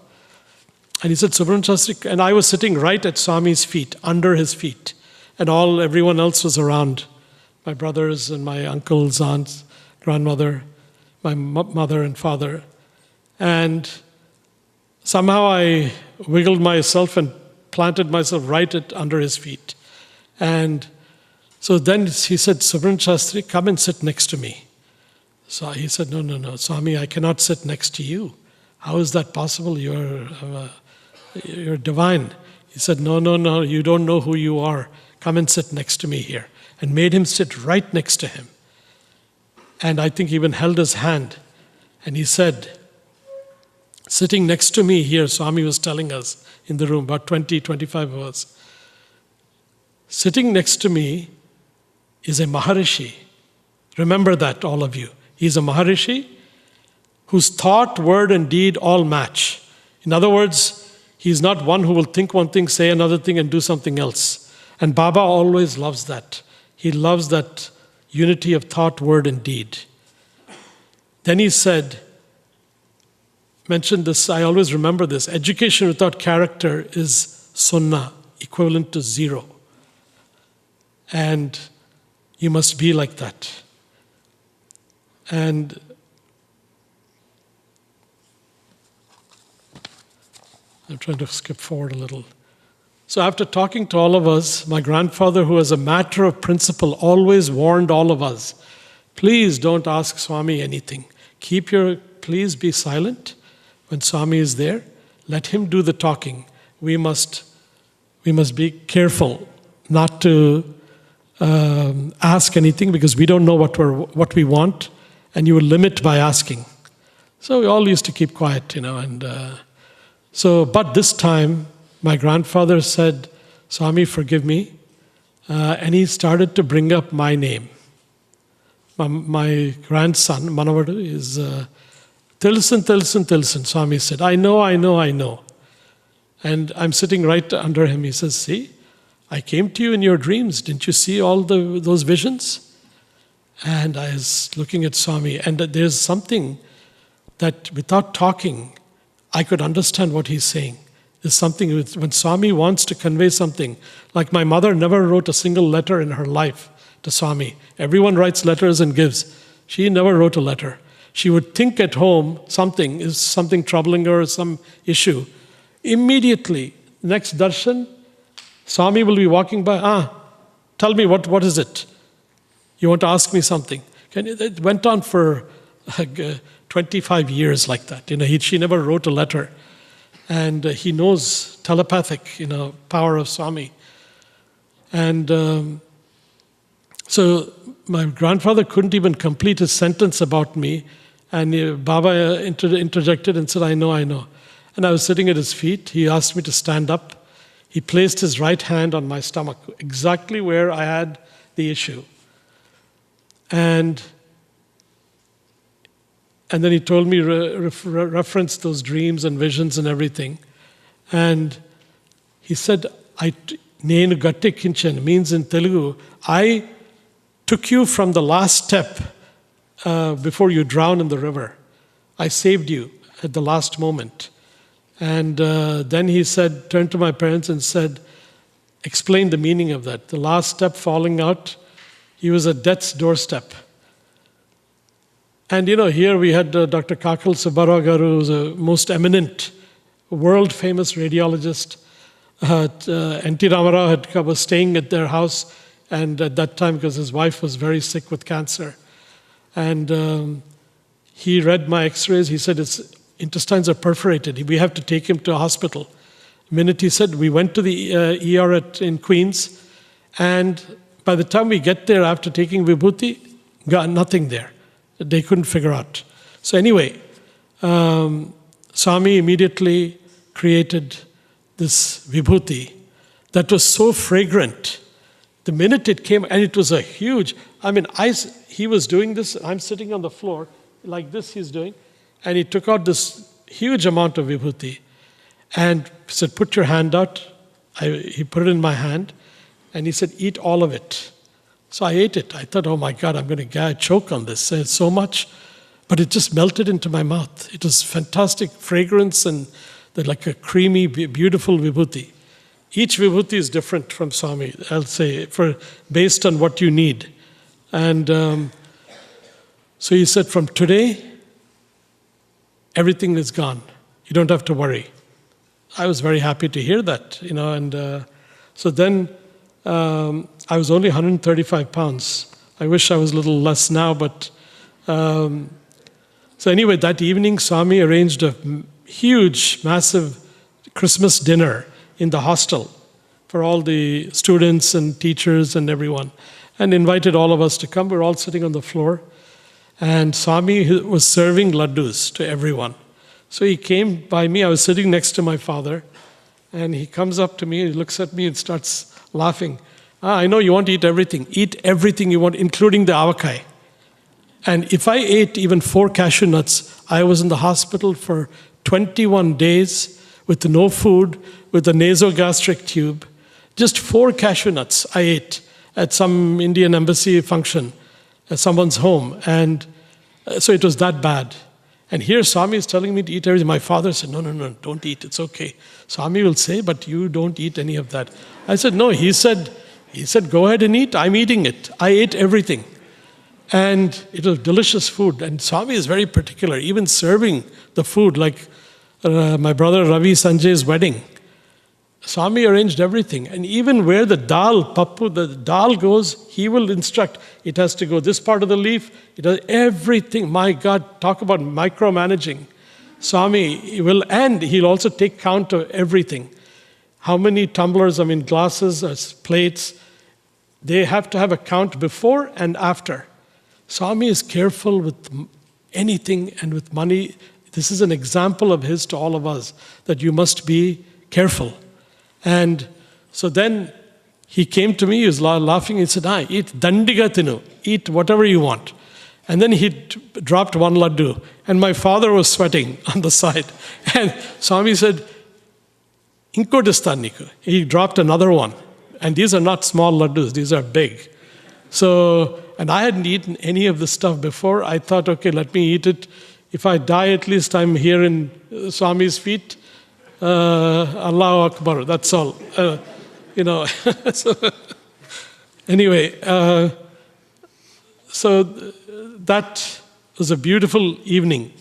And he said, "Sudarshanam Shastri," and I was sitting right at Swami's feet, under his feet. And everyone else was around. My brothers and my uncles, aunts, grandmother, my mother and father. And somehow I wiggled myself and planted myself right under his feet. And so then he said, "Sudarshanam Shastri, come and sit next to me." So he said, no, Swami, I cannot sit next to you. How is that possible? You're divine. He said, no, you don't know who you are. Come and sit next to me here. And made him sit right next to him. And I think he even held his hand. And he said, sitting next to me here, Swami was telling us in the room, about 20, 25 of us, sitting next to me is a Maharishi. Remember that, all of you. He's a Maharishi whose thought, word, and deed all match. In other words, he's not one who will think one thing, say another thing, and do something else. And Baba always loves that. He loves that unity of thought, word, and deed. Then he said, mentioned this, I always remember this, education without character is sunnah, equivalent to 0. And you must be like that. And I'm trying to skip forward a little. So after talking to all of us, my grandfather, who as a matter of principle always warned all of us, please don't ask Swami anything. Please be silent when Swami is there. Let him do the talking. We must be careful not to ask anything because we don't know what we want, and you will limit by asking. So we all used to keep quiet, and but this time my grandfather said, Swami, forgive me, and he started to bring up my name. My grandson, Manohar, is Tilson. Swami said, I know. And I'm sitting right under him. He says, see, I came to you in your dreams. Didn't you see all those visions? And I was looking at Swami, and there's something that without talking, I could understand what he's saying. There's something, when Swami wants to convey something, like my mother never wrote a single letter in her life to Swami. Everyone writes letters and gives. She never wrote a letter. She would think at home is something troubling her, some issue. Immediately, next darshan, Swami will be walking by, tell me, what is it? You want to ask me something? It went on for 25 years like that. She never wrote a letter. And he knows telepathic, power of Swami. And so my grandfather couldn't even complete his sentence about me. And Baba interjected and said, I know. And I was sitting at his feet. He asked me to stand up. He placed his right hand on my stomach, exactly where I had the issue. And then he told me, referenced those dreams and visions and everything. And he said, Nenu gatte kinchan, means in Telugu, I took you from the last step before you drown in the river. I saved you at the last moment. And then he said, turned to my parents and said, explain the meaning of that. The last step falling out, he was at death's doorstep. And here we had Dr. Kakal Subbarao Garu, who's a most eminent, world-famous radiologist. N.T. Ramarao was staying at their house, and at that time, because his wife was very sick with cancer. And he read my x-rays. He said, his intestines are perforated. We have to take him to a hospital. The minute he said, we went to the ER in Queens, and by the time we get there after taking Vibhuti, got nothing there. They couldn't figure out. So anyway, Swami immediately created this Vibhuti that was so fragrant. The minute it came, and it was a huge, he was doing this, I'm sitting on the floor, like this he's doing, and he took out this huge amount of Vibhuti and said, put your hand out. He put it in my hand, and he said, eat all of it. So I ate it. I thought, oh my God, I'm going to choke on this. It's so much. But it just melted into my mouth. It was fantastic fragrance and like a creamy, beautiful Vibhuti. Each Vibhuti is different from Swami, I'll say, based on what you need. And so he said, from today, everything is gone. You don't have to worry. I was very happy to hear that, and so then I was only 135 pounds. I wish I was a little less now, but So anyway, that evening, Swami arranged a huge, massive Christmas dinner in the hostel for all the students and teachers and everyone, and invited all of us to come. We were all sitting on the floor, and Swami was serving laddus to everyone. So he came by me. I was sitting next to my father, and he comes up to me, he looks at me and starts laughing. I know you want to eat everything. Eat everything you want, including the avakai. And if I ate even 4 cashew nuts, I was in the hospital for 21 days with no food, with a nasogastric tube. Just 4 cashew nuts I ate at some Indian embassy function at someone's home. And so it was that bad. And here Swami is telling me to eat everything. My father said, no, don't eat, it's okay. Swami will say, but you don't eat any of that. I said, no, he said, go ahead and eat, I'm eating it. I ate everything. And it was delicious food. And Swami is very particular, even serving the food, like my brother Ravi Sanjay's wedding. Swami arranged everything. And even where the dal goes, he will instruct. It has to go this part of the leaf. It does everything. My God, talk about micromanaging. Swami will, and he'll also take count of everything. How many tumblers, glasses or plates, they have to have a count before and after. Swami is careful with anything and with money. This is an example of his to all of us, that you must be careful. And so then he came to me, he was laughing, he said, eat dandiga tinu, eat whatever you want. And then he dropped 1 laddu, and my father was sweating on the side. And Swami said, Inkodistan niku. He dropped another one. And these are not small laddus, these are big. So, and I hadn't eaten any of this stuff before. I thought, okay, let me eat it. If I die, at least I'm here in Swami's feet. Allahu Akbar, that's all. So, anyway, so that was a beautiful evening.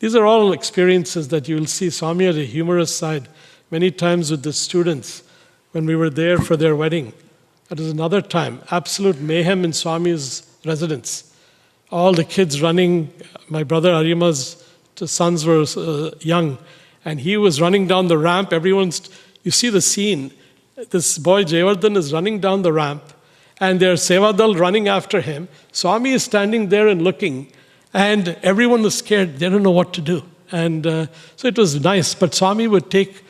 These are all experiences that you will see. Swami had a humorous side. Many times with the students, when we were there for their wedding, that was another time, absolute mayhem in Swami's residence. All the kids running, my brother Arima's sons were young, and he was running down the ramp. You see the scene. This boy Jayavardhan is running down the ramp, and there's Sevadal running after him. Swami is standing there and looking, and everyone was scared. They don't know what to do. And so it was nice, but Swami would take,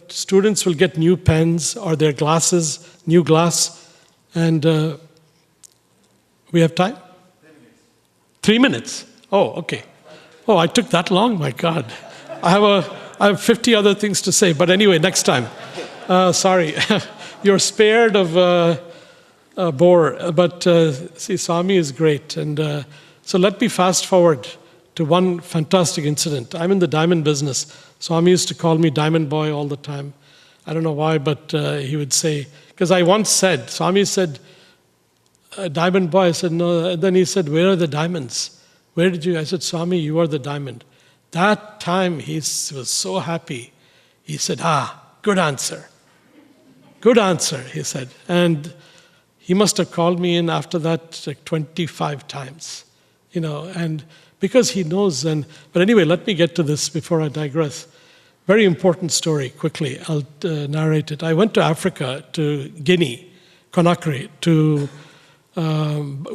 students will get new pens or their glasses, new glass, and we have time? 3 minutes. Oh, okay. Oh, I took that long? My God. I have 50 other things to say, but anyway, next time. Sorry. You're spared of bore, but see, Swami is great. And so let me fast forward to one fantastic incident. I'm in the diamond business. Swami used to call me Diamond Boy all the time. I don't know why, but he would say, because I once said, Swami said, Diamond Boy. I said, no. And then he said, where are the diamonds? Where did you? I said, Swami, you are the diamond. That time he was so happy. He said, good answer. Good answer, he said. And he must have called me in after that like 25 times, and because he knows. But anyway, let me get to this before I digress. Very important story, quickly. I'll narrate it. I went to Africa, to Guinea, Conakry,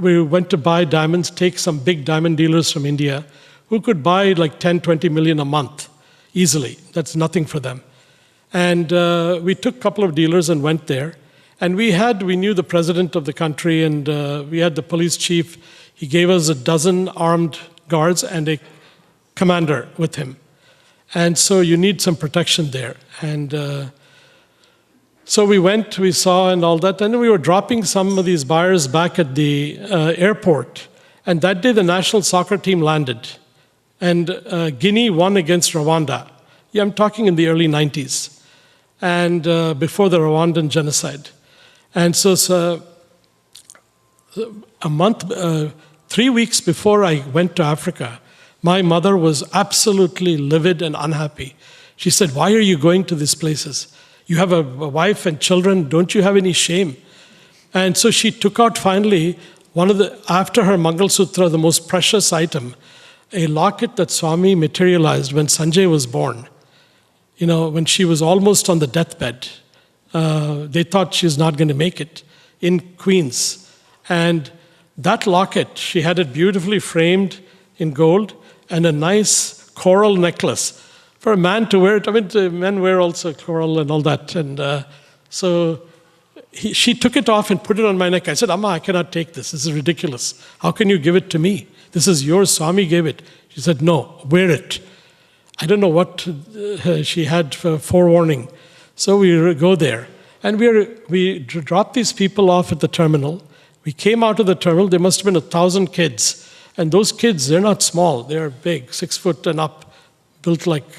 we went to buy diamonds, take some big diamond dealers from India who could buy like 10, 20 million a month easily. That's nothing for them. And we took a couple of dealers and went there. And we knew the president of the country, and we had the police chief. He gave us a dozen armed guards and a commander with him. And so you need some protection there. And so we went, we saw and all that. And we were dropping some of these buyers back at the airport. And that day the national soccer team landed. And Guinea won against Rwanda. Yeah, I'm talking in the early 90s. And before the Rwandan genocide. And so a month, 3 weeks before I went to Africa, my mother was absolutely livid and unhappy. She said, why are you going to these places? You have a wife and children, don't you have any shame? And so she took out finally After her Mangal Sutra, the most precious item, a locket that Swami materialized when Sanjay was born. When she was almost on the deathbed. They thought she was not going to make it in Queens. And that locket, she had it beautifully framed in gold and a nice coral necklace for a man to wear it. I mean, men wear also coral and all that. And so she took it off and put it on my neck. I said, Amma, I cannot take this. This is ridiculous. How can you give it to me? This is yours. Swami gave it. She said, no, wear it. I don't know what she had for forewarning. So we go there. And we dropped these people off at the terminal. We came out of the terminal. There must have been 1,000 kids. And those kids, they're not small. They're big, 6 foot and up, built like,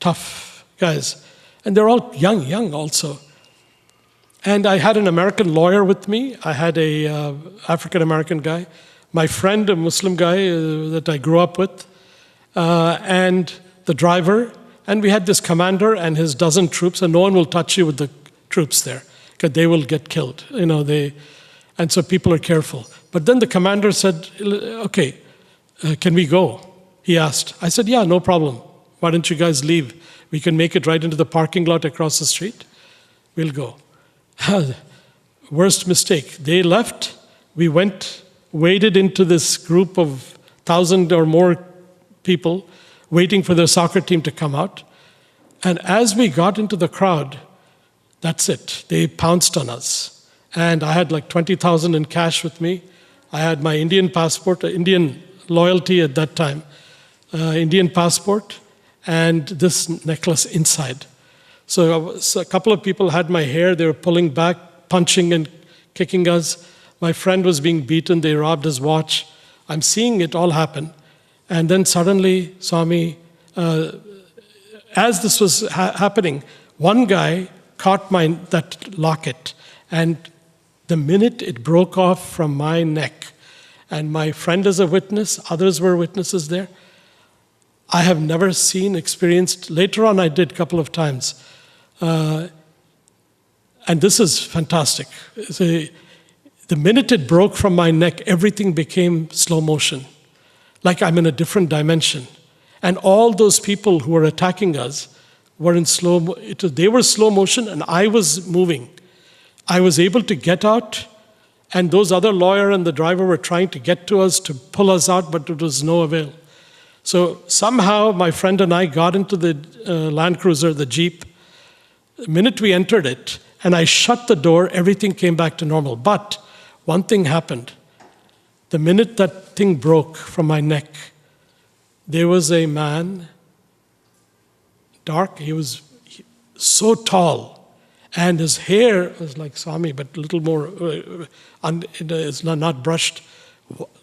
tough guys. And they're all young also. And I had an American lawyer with me. I had a African-American guy. My friend, a Muslim guy that I grew up with. And the driver. And we had this commander and his dozen troops. And no one will touch you with the troops there, because they will get killed. And so people are careful. But then the commander said, okay, can we go? He asked. I said, yeah, no problem. Why don't you guys leave? We can make it right into the parking lot across the street. We'll go. Worst mistake. They left. We waded into this group of 1,000 or more people waiting for their soccer team to come out. And as we got into the crowd, that's it. They pounced on us. And I had like 20,000 in cash with me. I had my Indian passport, Indian loyalty at that time, Indian passport, and this necklace inside. So a couple of people had my hair. They were pulling back, punching and kicking us. My friend was being beaten. They robbed his watch. I'm seeing it all happen. And then suddenly, Swami, as this was happening, one guy caught that locket. And the minute it broke off from my neck, and my friend is a witness, others were witnesses there, I have never experienced, later on I did a couple of times. And this is fantastic. The minute it broke from my neck, everything became slow motion. Like I'm in a different dimension. And all those people who were attacking us were in they were slow motion and I was moving. I was able to get out, and those other lawyer and the driver were trying to get to us to pull us out, but it was no avail. So somehow my friend and I got into the Land Cruiser, the Jeep. The minute we entered it, and I shut the door, everything came back to normal. But one thing happened. The minute that thing broke from my neck, there was a man, dark, he was so tall, and his hair was like Swami, but a little more, it's not brushed,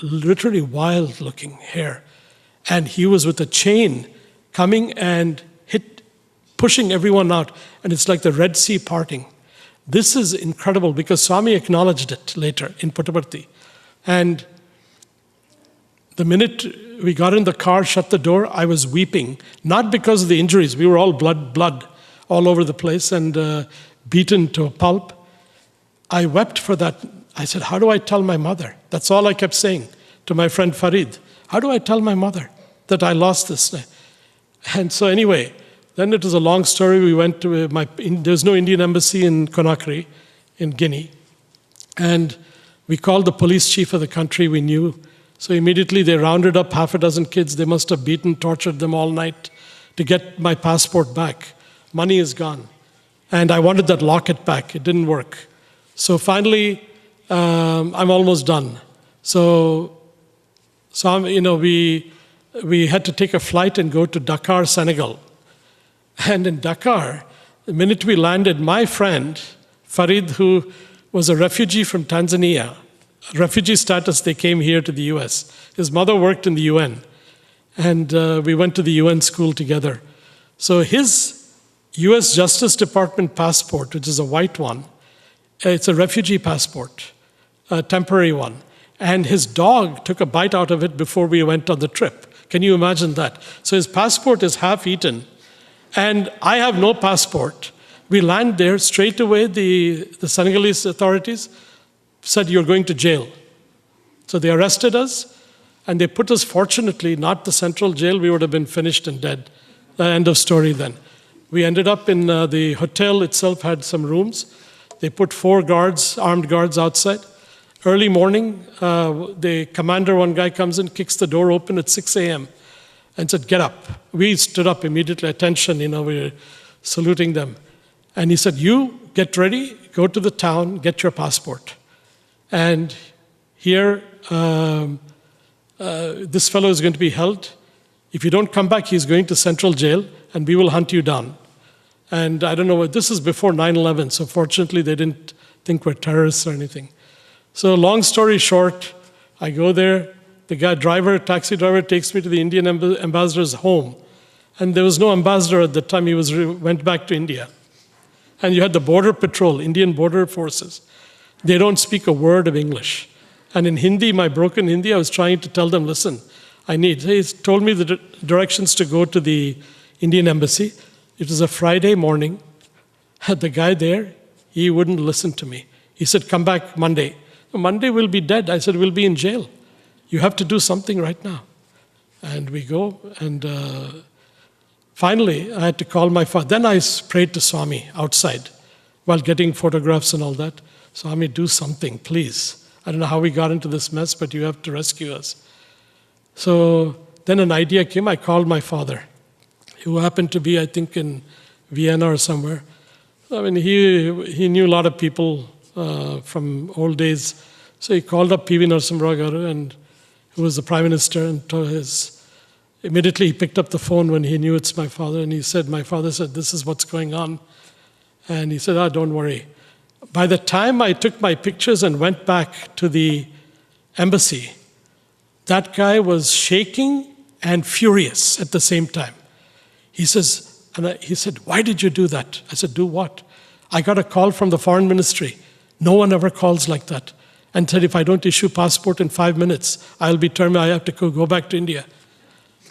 literally wild-looking hair. And he was with a chain coming and pushing everyone out, and it's like the Red Sea parting. This is incredible because Swami acknowledged it later in Puttaparthi. And the minute we got in the car, shut the door, I was weeping. Not because of the injuries. We were all blood all over the place and beaten to a pulp. I wept for that. I said, how do I tell my mother? That's all I kept saying to my friend Farid. How do I tell my mother that I lost this? And so anyway, then it was a long story. We went to there's no Indian embassy in Conakry, in Guinea. And we called the police chief of the country we knew. So immediately they rounded up 6 kids. They must have beaten, tortured them all night to get my passport back. Money is gone. And I wanted that locket back. It didn't work. So finally, I'm almost done. So we had to take a flight and go to Dakar, Senegal. And in Dakar, the minute we landed, my friend, Farid, who was a refugee from Tanzania, refugee status, they came here to the US. His mother worked in the UN. And we went to the UN school together. So his US Justice Department passport, which is a white one, it's a refugee passport, a temporary one. And his dog took a bite out of it before we went on the trip. Can you imagine that? So his passport is half eaten. And I have no passport. We land there straight away, the Senegalese authorities said, "You're going to jail." So they arrested us, and they put us, fortunately, not the central jail. We would have been finished and dead. The end of story then. We ended up in the hotel itself had some rooms. They put 4 guards, armed guards outside. Early morning, the commander, one guy comes in, kicks the door open at 6 a.m. and said, "Get up." We stood up immediately, attention, we were saluting them. And he said, "You get ready, go to the town, get your passport. And here, this fellow is going to be held. If you don't come back, he's going to central jail, and we will hunt you down." And I don't know, this is before 9/11, so fortunately they didn't think we're terrorists or anything. So long story short, I go there. The taxi driver takes me to the Indian ambassador's home. And there was no ambassador at the time. He went back to India. And you had the border patrol, Indian border forces. They don't speak a word of English. And in Hindi, my broken Hindi, I was trying to tell them, listen, he told me the directions to go to the Indian embassy. It was a Friday morning. The guy there, he wouldn't listen to me. He said, "Come back Monday." "Monday we'll be dead." I said, "We'll be in jail. You have to do something right now." And we go, and finally, I had to call my father. Then I prayed to Swami outside while getting photographs and all that. "Swami, do something, please. I don't know how we got into this mess, but you have to rescue us." So then an idea came. I called my father, who happened to be, I think, in Vienna or somewhere. I mean, he knew a lot of people from old days. So he called up P.V. Narasimha Garu, and who was the Prime Minister, and immediately he picked up the phone when he knew it's my father, and he said, my father said, "This is what's going on." And he said, "Don't worry." By the time I took my pictures and went back to the embassy, that guy was shaking and furious at the same time. He said, "Why did you do that?" I said, "Do what?" "I got a call from the foreign ministry. No one ever calls like that. And said, if I don't issue passport in 5 minutes, I'll be terminated. I have to go back to India."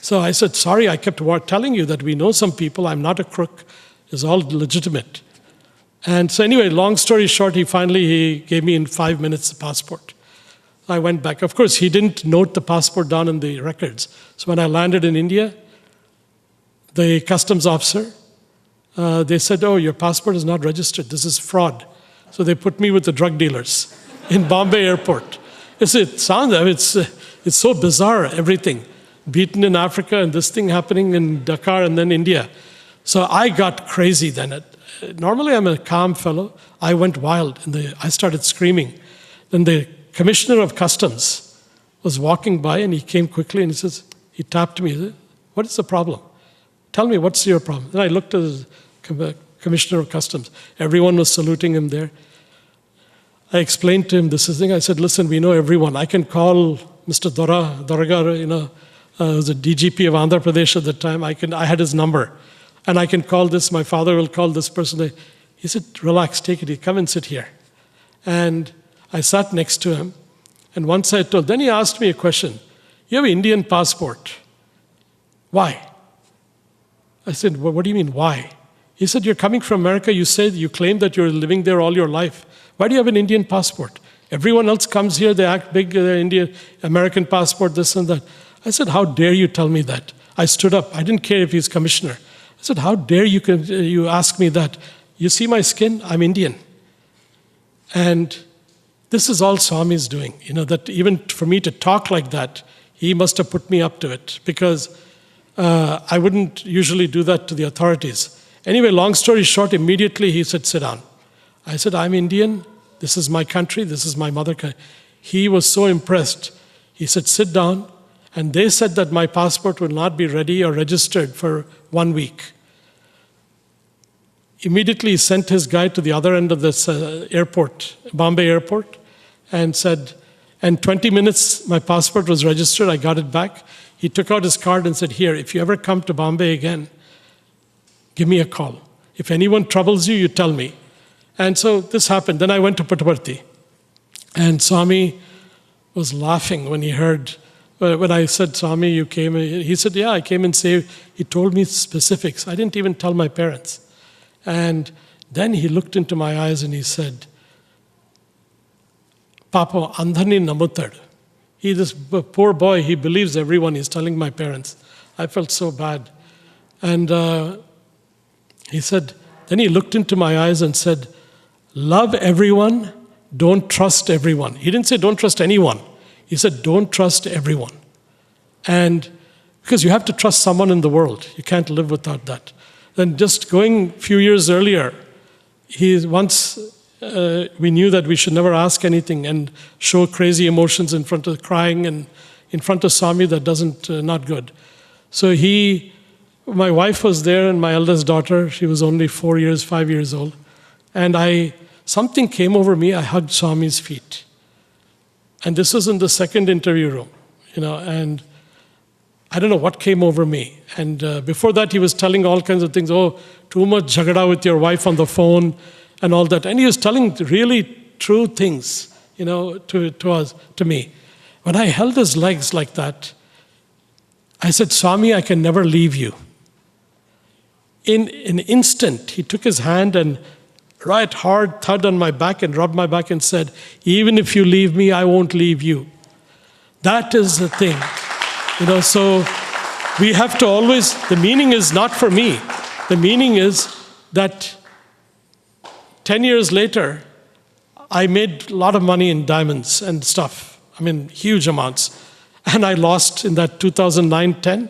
So I said, "Sorry, I kept telling you that we know some people. I'm not a crook. It's all legitimate." And so anyway, long story short, he gave me in 5 minutes the passport. I went back. Of course, he didn't note the passport down in the records. So when I landed in India, the customs officer, they said, "Oh, your passport is not registered. This is fraud." So they put me with the drug dealers in Bombay airport. It's so bizarre, everything. Beaten in Africa and this thing happening in Dakar and then India. So I got crazy then. Normally I'm a calm fellow. I went wild and I started screaming. Then the commissioner of customs was walking by and he came quickly and he tapped me. He said, "What is the problem? Tell me, what's your problem?" Then I looked at the commissioner of customs. Everyone was saluting him there. I explained to him this thing. I said, "Listen, we know everyone. I can call Mr. Doragar, was a DGP of Andhra Pradesh at the time. I had his number. And I can call this, my father will call this person." He said, "Relax, take it, come and sit here." And I sat next to him. And once then he asked me a question. "You have an Indian passport. Why?" I said, "Well, what do you mean, why?" He said, "You're coming from America. You claim that you're living there all your life. Why do you have an Indian passport? Everyone else comes here, they act big, Indian, American passport, this and that." I said, "How dare you tell me that?" I stood up. I didn't care if he's commissioner. I said, "How dare you ask me that? You see my skin? I'm Indian." And this is all Swami's doing. That even for me to talk like that, he must have put me up to it, because I wouldn't usually do that to the authorities. Anyway, long story short, immediately he said, "Sit down." I said, "I'm Indian. This is my country. This is my mother country." He was so impressed. He said, "Sit down." And they said that my passport would not be ready or registered for 1 week. Immediately he sent his guy to the other end of this airport, Bombay airport, and said, and 20 minutes my passport was registered, I got it back. He took out his card and said, "Here, if you ever come to Bombay again, give me a call. If anyone troubles you, you tell me." And so this happened. Then I went to Puttaparthi. And Swami was laughing when he heard, when I said, "Swami, you came," he said, "Yeah, I came and saved." He told me specifics. I didn't even tell my parents. And then he looked into my eyes and he said, Papa, andhani namuttadu. This poor boy, he believes everyone. He's telling my parents. I felt so bad. And he said, then he looked into my eyes and said, love everyone, don't trust everyone. He didn't say don't trust anyone. He said don't trust everyone. And because you have to trust someone in the world. You can't live without that. Then just going a few years earlier, we knew that we should never ask anything and show crazy emotions in front of crying and in front of Swami. That doesn't, not good. So my wife was there and my eldest daughter, she was only 5 years old. And something came over me, I hugged Swami's feet. And this was in the second interview room, and I don't know what came over me. And before that, he was telling all kinds of things. Oh, too much jhagada with your wife on the phone and all that. And he was telling really true things, to me. When I held his legs like that, I said, Swami, I can never leave you. In an instant, he took his hand and right hard thud on my back and rubbed my back and said, even if you leave me, I won't leave you. That is the thing. So we have to always, the meaning is not for me. The meaning is that 10 years later, I made a lot of money in diamonds and stuff. Huge amounts. And I lost in that 2009-10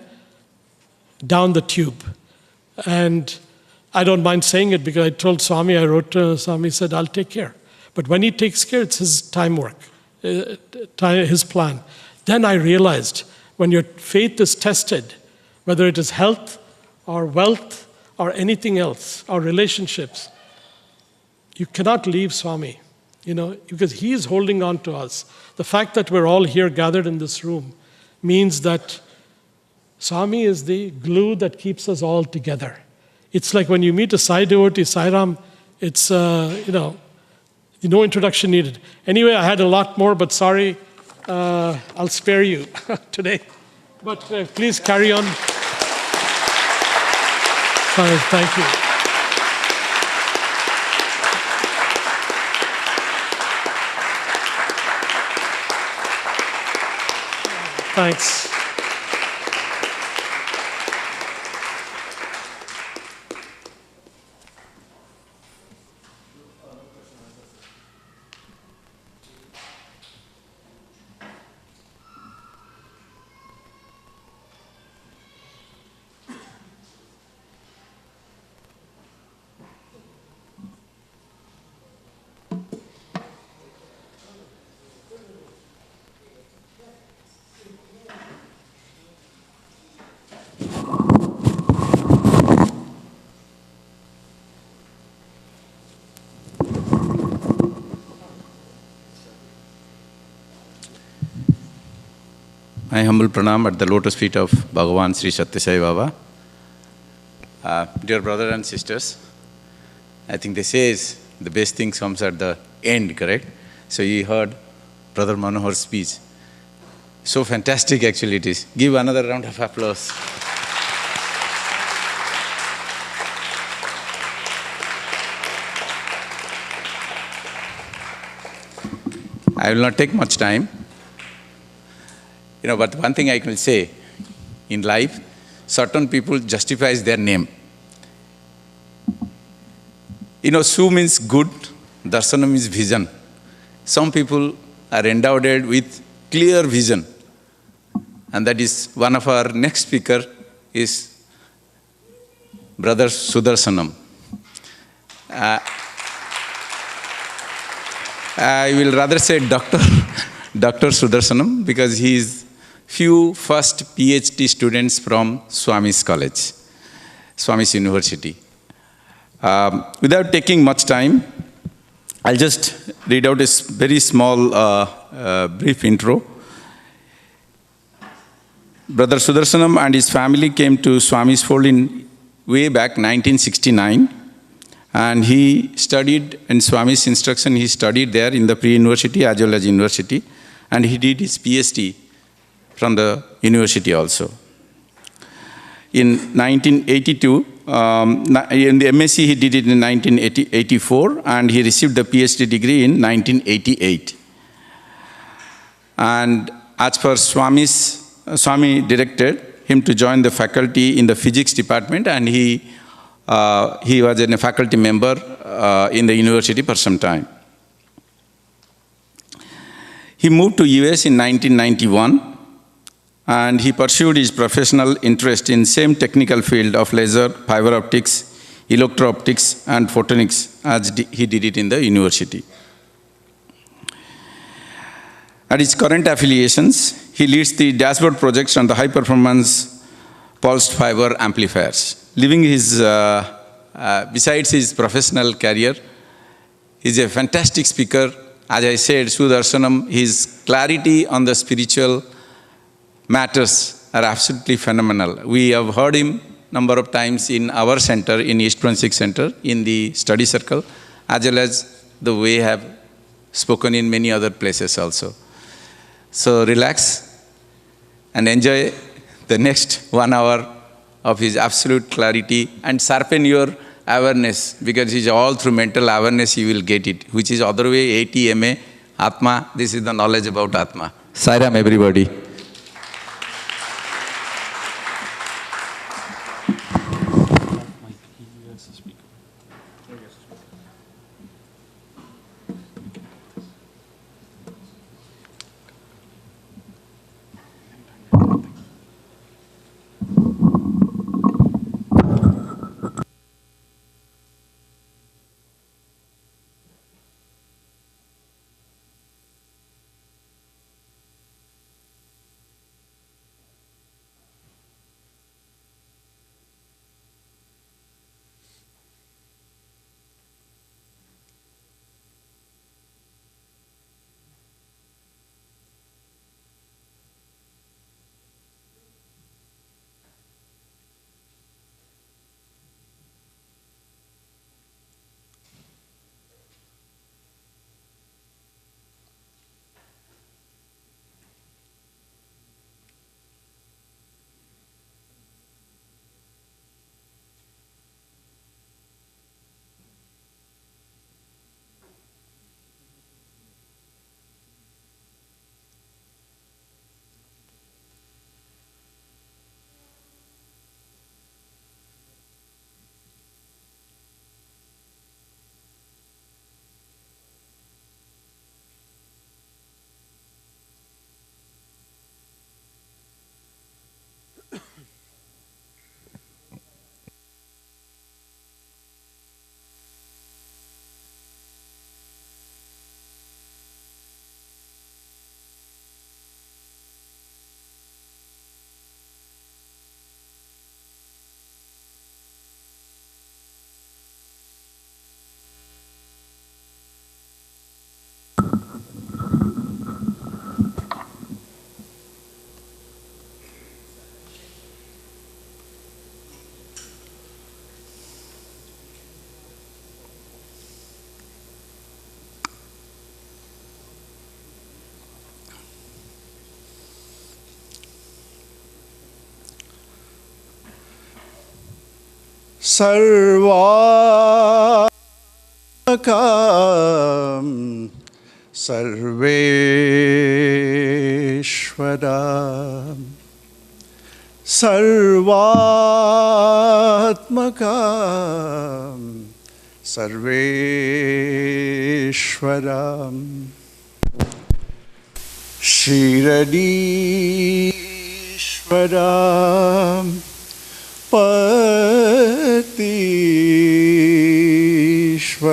down the tube. And I don't mind saying it because I told Swami, I wrote to Swami, said, I'll take care. But when he takes care, it's his time work, his plan. Then I realized when your faith is tested, whether it is health or wealth or anything else, or relationships, you cannot leave Swami, because he is holding on to us. The fact that we're all here gathered in this room means that Swami is the glue that keeps us all together. It's like when you meet a Sai devotee, Sai Ram, it's, no introduction needed. Anyway, I had a lot more, but sorry, I'll spare you today. But please carry on. Sorry, thank you. Thanks. My humble pranam at the lotus feet of Bhagavan Sri Sathya Sai Baba. Dear brothers and sisters, I think they say the best thing comes at the end, correct? So you heard Brother Manohar's speech. So fantastic actually it is. Give another round of applause. I will not take much time. But one thing I can say, in life, certain people justifies their name. Su means good, darsana means vision. Some people are endowed with clear vision. And that is one of our next speaker is Brother Sudarshanam. I will rather say Dr. Sudarshanam because he is few first PhD students from Swami's college, Swami's University. Without taking much time, I'll just read out a very small brief intro. Brother Sudarshanam and his family came to Swami's fold in way back 1969, and he studied in Swami's instruction. He studied there in the pre-university as well as university, and he did his PhD from the university also. In 1982, in the MSc he did it in 1984, and he received the PhD degree in 1988. And as per Swami directed him to join the faculty in the physics department, and he was a faculty member in the university for some time. He moved to US in 1991, and he pursued his professional interest in same technical field of laser, fiber optics, electro-optics, and photonics as he did it in the university. At his current affiliations, he leads the dashboard projects on the high-performance pulsed fiber amplifiers. Besides his professional career, he's a fantastic speaker. As I said, Sudarshanam, his clarity on the spiritual matters are absolutely phenomenal. We have heard him number of times in our center, in East 26 Center, in the study circle, as well as the way I have spoken in many other places also. So relax and enjoy the next 1 hour of his absolute clarity and sharpen your awareness, because it's all through mental awareness you will get it, which is other way, ATMA, Atma. This is the knowledge about Atma. Sai Ram, everybody. Sarvakam Sarveshwaram Sarvatmakam Sarveshwaram Shiradishwaram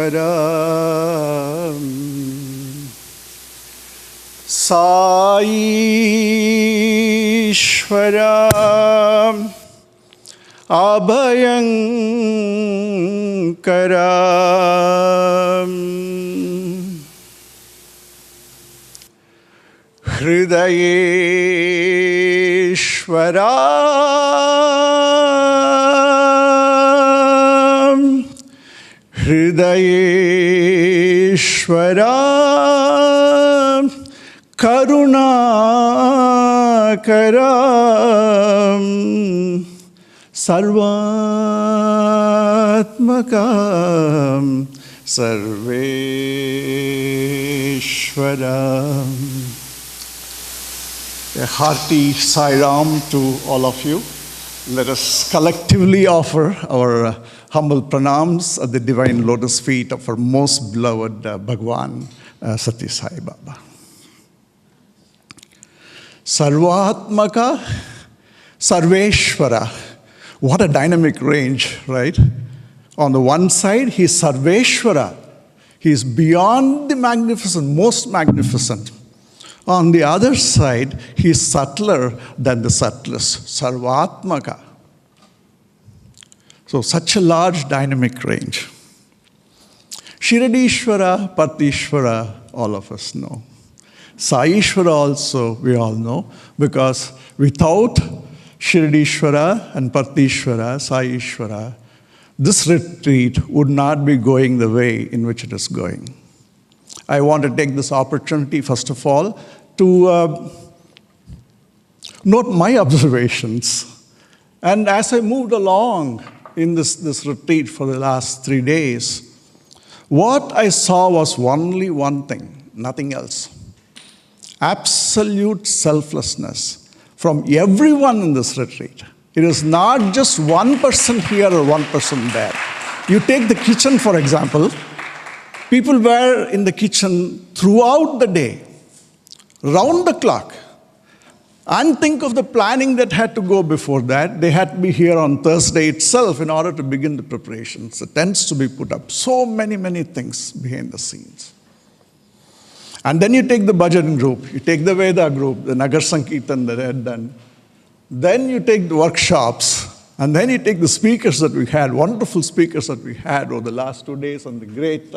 Patishwaram Saishwaram Abhayankaram Hridayeshwaram Hridayeshwaram Karunakaram Sarvatmakam Sarveshwaram. A hearty Sairam to all of you. Let us collectively offer our humble pranams at the divine lotus feet of our most beloved Bhagwan, Satya Sai Baba. Sarvatmaka, Sarveshwara. What a dynamic range, right? On the one side, he is Sarveshwara. He is beyond the magnificent, most magnificent. On the other side, he is subtler than the subtlest, Sarvatmaka. So, such a large dynamic range. Shiradishwara, Patishwara, all of us know. Saishwara also, we all know, because without Shiradishwara and Patishwara, Saishwara, this retreat would not be going the way in which it is going. I want to take this opportunity, first of all, to note my observations. And as I moved along in this retreat for the last 3 days, what I saw was only one thing, nothing else. Absolute selflessness from everyone in this retreat. It is not just one person here or one person there. You take the kitchen, for example. People were in the kitchen throughout the day, round the clock. And think of the planning that had to go before that. They had to be here on Thursday itself in order to begin the preparations. The tents to be put up. So many, many things behind the scenes. And then you take the Bhajan group, you take the Veda group, the Nagar Sankirtan that they had done. Then you take the workshops. And then you take the speakers that we had, wonderful speakers that we had over the last 2 days, and the great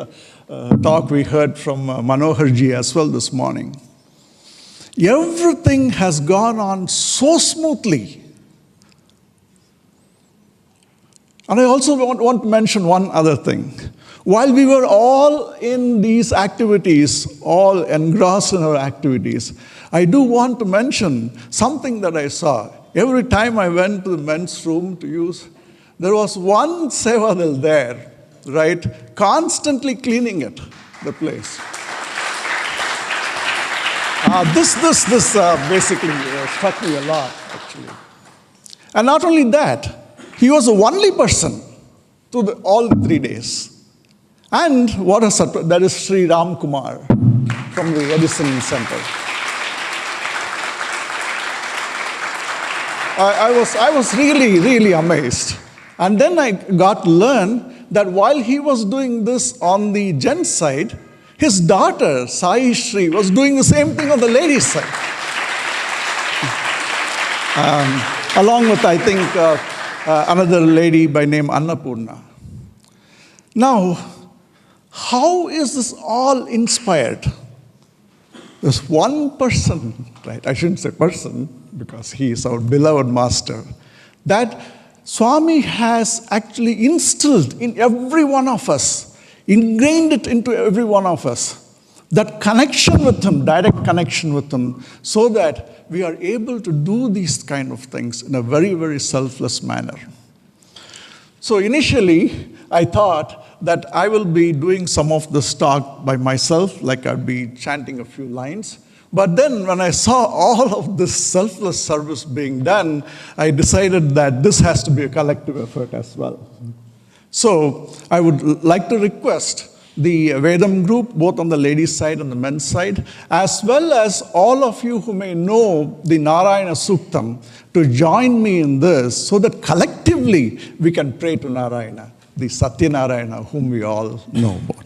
talk we heard from Manohar ji as well this morning. Everything has gone on so smoothly. And I also want to mention one other thing. While we were all in these activities, all engrossed in our activities, I do want to mention something that I saw. Every time I went to the men's room to use, there was one sevadal there, right, constantly cleaning it, the place. This basically struck me a lot, actually. And not only that, he was the only person to all the 3 days. And what a surprise, that is Sri Ram Kumar from the Edison Center. I was really, really amazed. And then I got to learn that while he was doing this on the gents' side, his daughter, Sai Shri, was doing the same thing on the ladies' side. Along with, I think, another lady by name Annapurna. Now, how is this all inspired? There's one person, right? I shouldn't say person, because he is our beloved master, that Swami has actually instilled in every one of us, ingrained it into every one of us, that connection with him, direct connection with him, so that we are able to do these kind of things in a very, very selfless manner. So initially, I thought that I will be doing some of this talk by myself, like I'd be chanting a few lines. But then when I saw all of this selfless service being done, I decided that this has to be a collective effort as well. So I would like to request the Vedam group, both on the ladies' side and the men's side, as well as all of you who may know the Narayana Suktam, to join me in this so that collectively we can pray to Narayana, the Satya Narayana whom we all know about.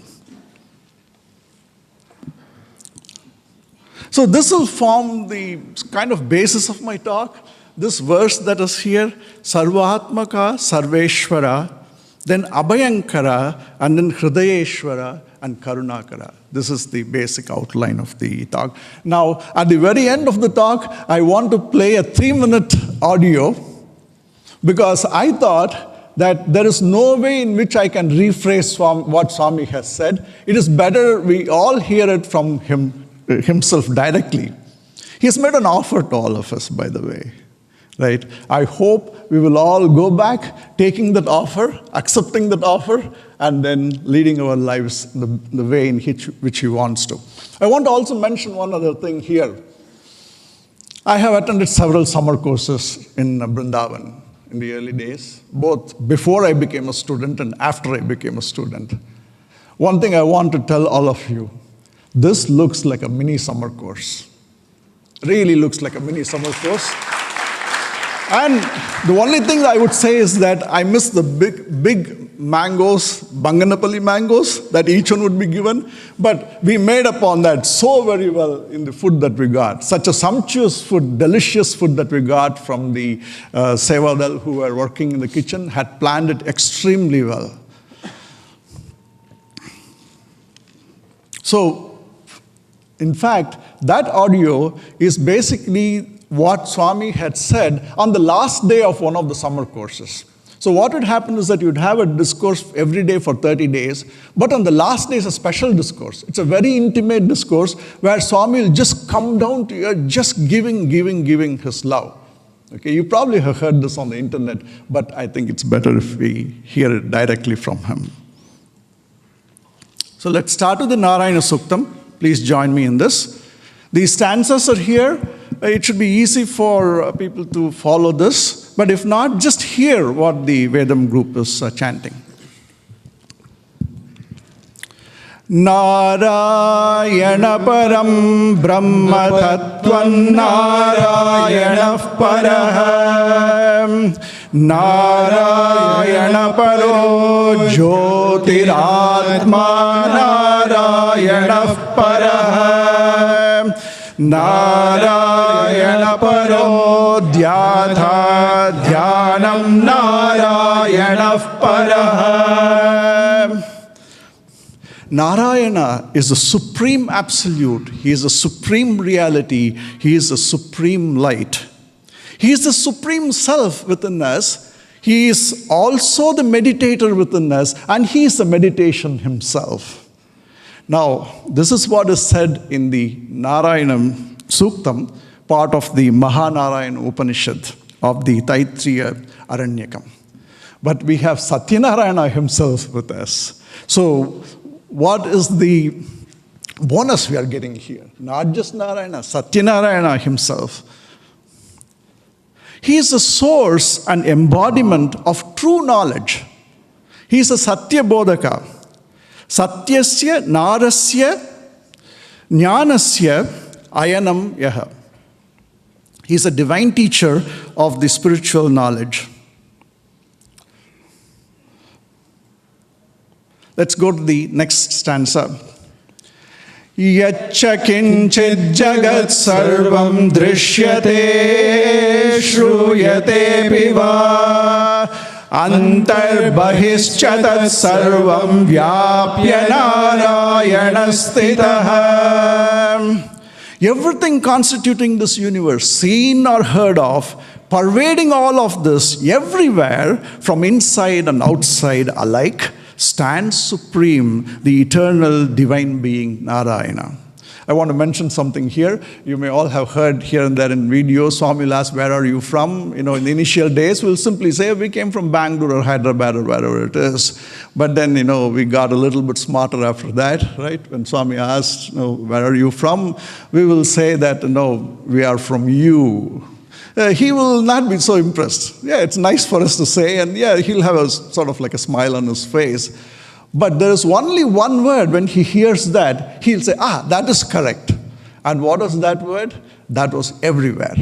So this will form the kind of basis of my talk. This verse that is here, Sarvatmaka, Sarveshwara, then Abhayankara, and then Hridayeshwara and Karunakara. This is the basic outline of the talk. Now, at the very end of the talk, I want to play a 3-minute audio, because I thought that there is no way in which I can rephrase what Swami has said. It is better we all hear it from himself directly. He has made an offer to all of us, by the way. Right? I hope we will all go back, taking that offer, accepting that offer, and then leading our lives the way in which he wants to. I want to also mention one other thing here. I have attended several summer courses in Vrindavan in the early days, both before I became a student and after I became a student. One thing I want to tell all of you, this looks like a mini summer course. Really looks like a mini summer course. And the only thing I would say is that I miss the big mangoes, Banganapalli mangoes, that each one would be given. But we made upon that so very well in the food that we got. Such a sumptuous food, delicious food that we got from the Sevadal who were working in the kitchen, had planned it extremely well. So, in fact, that audio is basically what Swami had said on the last day of one of the summer courses. So what would happen is that you'd have a discourse every day for 30 days, but on the last day is a special discourse. It's a very intimate discourse where Swami will just come down to you, just giving his love. Okay, you probably have heard this on the internet, but I think it's better if we hear it directly from him. So let's start with the Narayana Suktam. Please join me in this. These stanzas are here. It should be easy for people to follow this. But if not, just hear what the Vedam group is chanting. Narayana param brahma tattvam narayana paraham narayana paro jyotiratma narayana paraham narayana paro dhyatha dhyanam narayana paraham. Narayana is the supreme absolute. He is the supreme reality. He is the supreme light. He is the supreme self within us. He is also the meditator within us, and he is the meditation himself. Now, this is what is said in the Narayana Suktam, part of the Mahanarayana Upanishad of the Taittiriya Aranyakam. But we have Satyanarayana himself with us. So, what is the bonus we are getting here? Not just Narayana, Satyanarayana himself. He is the source and embodiment of true knowledge. He is a Satya Bodhaka. Satyasya Narasya Jnanasya Ayanam Yaha. He is a divine teacher of the spiritual knowledge. Let's go to the next stanza. Yaccha kinchid jagat sarvam drishyate shruyate piva antar bahischa tat sarvam vyapya narayana stitah. Everything constituting this universe, seen or heard of, pervading all of this, everywhere, from inside and outside alike, stands supreme, the eternal divine being, Narayana. I want to mention something here. You may all have heard here and there in videos, Swami will ask, where are you from? You know, in the initial days, we'll simply say, we came from Bangalore or Hyderabad or wherever it is. But then, you know, we got a little bit smarter after that, right? When Swami asked, where are you from? We will say that, no, we are from you. He will not be so impressed. Yeah, it's nice for us to say, and yeah, he'll have a sort of like a smile on his face. But there is only one word when he hears that, he'll say, that is correct. And what was that word? That was everywhere.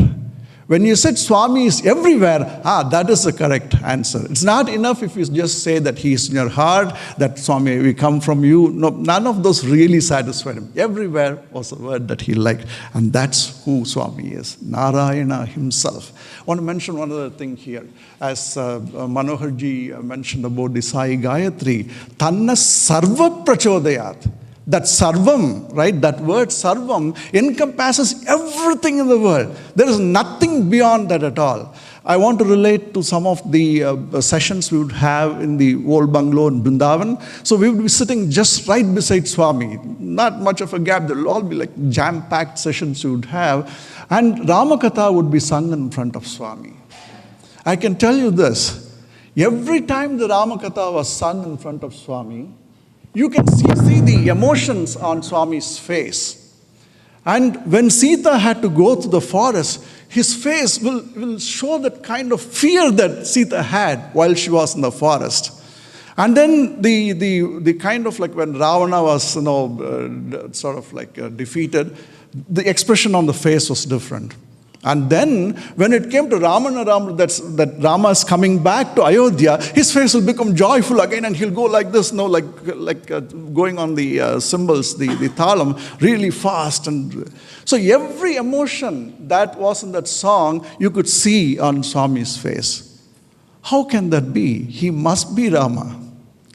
When you said Swami is everywhere, that is the correct answer. It's not enough if you just say that he is in your heart, that Swami, we come from you. No, none of those really satisfied him. Everywhere was a word that he liked. And that's who Swami is, Narayana himself. I want to mention one other thing here. As Manohar ji mentioned about the Sai Gayatri, Tanna Sarva Prachodayat. That sarvam, right, that word sarvam encompasses everything in the world. There is nothing beyond that at all. I want to relate to some of the sessions we would have in the old bungalow in Vrindavan. So we would be sitting just right beside Swami. Not much of a gap. There will all be like jam-packed sessions we would have. And Ramakatha would be sung in front of Swami. I can tell you this. Every time the Ramakatha was sung in front of Swami, you can see the emotions on Swami's face. And when Sita had to go to the forest, his face will show that kind of fear that Sita had while she was in the forest. And then the kind of like when Ravana was, sort of like defeated, the expression on the face was different. And then when it came to that Rama is coming back to Ayodhya, his face will become joyful again, and he'll go like this, going on the cymbals, the thalam, really fast. And so every emotion that was in that song, you could see on Swami's face. How can that be? He must be Rama,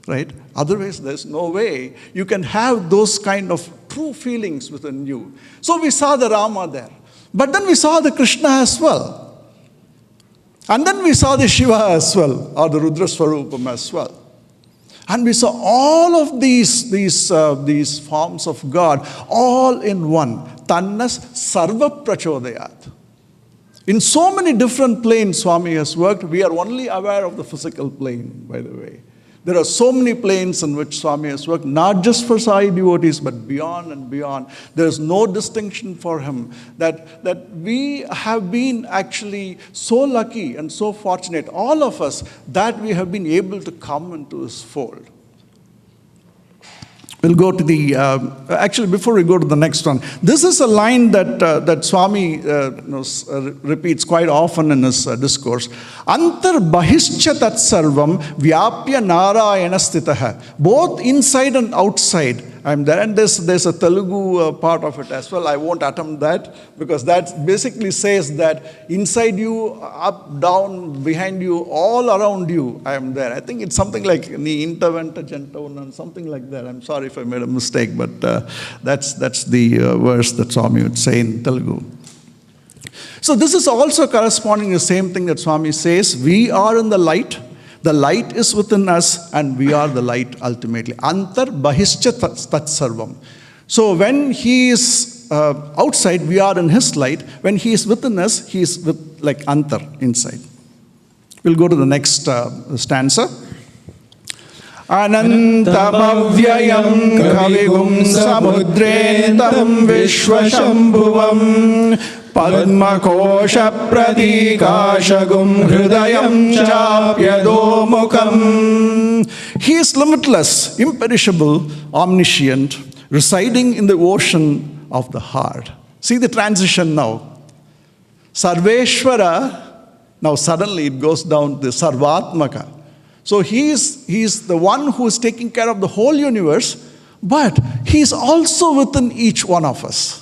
right? Otherwise, there's no way you can have those kind of true feelings within you. So we saw the Rama there. But then we saw the Krishna as well. And then we saw the Shiva as well, or the Rudra Swarupam as well. And we saw all of these forms of God all in one. Tannas Sarva Prachodayat. In so many different planes Swami has worked. We are only aware of the physical plane, by the way. There are so many planes in which Swami has worked, not just for Sai devotees, but beyond and beyond. There is no distinction for him. That we have been actually so lucky and so fortunate, all of us, that we have been able to come into his fold. We'll go to the, actually before we go to the next one, this is a line that Swami repeats quite often in his discourse. Antar bahischa tat sarvam vyapya narayana stitaha. Both inside and outside, I'm there. And there's a Telugu part of it as well. I won't attempt that, because that basically says that inside you, up, down, behind you, all around you, I am there. I think it's something like ni interventa gentavana, something like that. I'm sorry if I made a mistake, but that's the verse that Swami would say in Telugu. So this is also corresponding to the same thing that Swami says. We are in the light. The light is within us, and we are the light ultimately. Antar bahischa tat sarvam. So when he is outside, we are in his light. When he is within us, he is with like antar, inside. We'll go to the next stanza. Anantamavyayam kavigum samudrentam vishwashambhuvam Padmakosha pradikashagum hridayam chapyadomukam. He is limitless, imperishable, omniscient, residing in the ocean of the heart. See the transition now. Sarveshwara, now suddenly it goes down to Sarvatmaka. So he is the one who is taking care of the whole universe, but he is also within each one of us.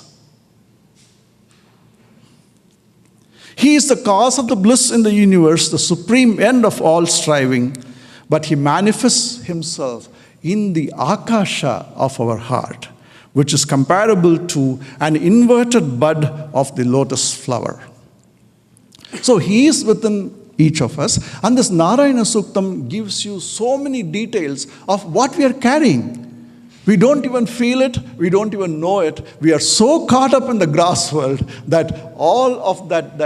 He is the cause of the bliss in the universe, the supreme end of all striving, but he manifests himself in the akasha of our heart, which is comparable to an inverted bud of the lotus flower. So he is within each of us, and this Narayana Suktam gives you so many details of what we are carrying. We don't even feel it, we don't even know it. We are so caught up in the grass world that all of that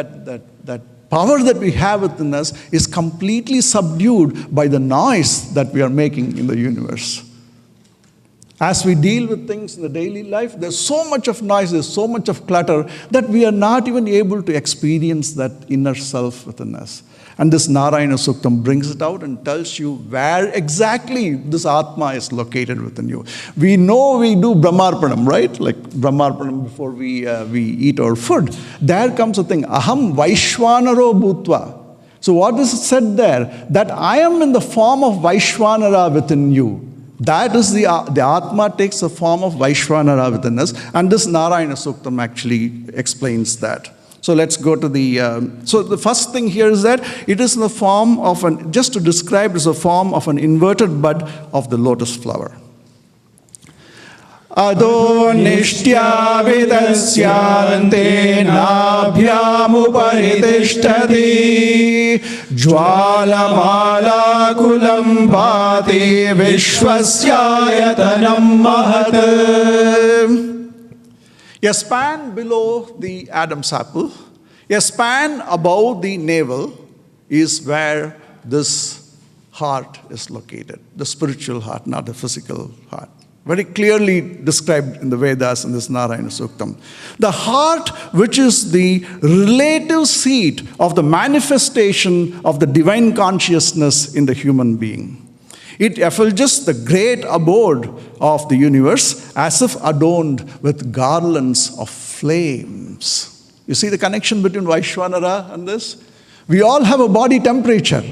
power that we have within us is completely subdued by the noise that we are making in the universe. As we deal with things in the daily life, there's so much of noise, there's so much of clutter that we are not even able to experience that inner self within us. And this Narayana Suktam brings it out and tells you where exactly this Atma is located within you. We know we do Brahmarpanam, right? Like Brahmarpanam before we eat our food. There comes a thing, Aham Vaishwanaro Bhutva. So what is said there? That I am in the form of Vaishwanara within you. That is the Atma takes the form of Vaishwanara within us. And this Narayana Suktam actually explains that. So let's go to so the first thing here is that it is in the form of just to describe it as a form of an inverted bud of the lotus flower. Ado nishtya vidasyante nabhyamuparitishthati jwalamala kulam bhati vishwasyayatanam mahat. A span below the Adam's apple, a span above the navel is where this heart is located, the spiritual heart, not the physical heart. very clearly described in the Vedas in this Narayana Suktam. The heart, which is the relative seat of the manifestation of the divine consciousness in the human being. It effulges the great abode of the universe as if adorned with garlands of flames. You see the connection between Vaishwanara and this? We all have a body temperature.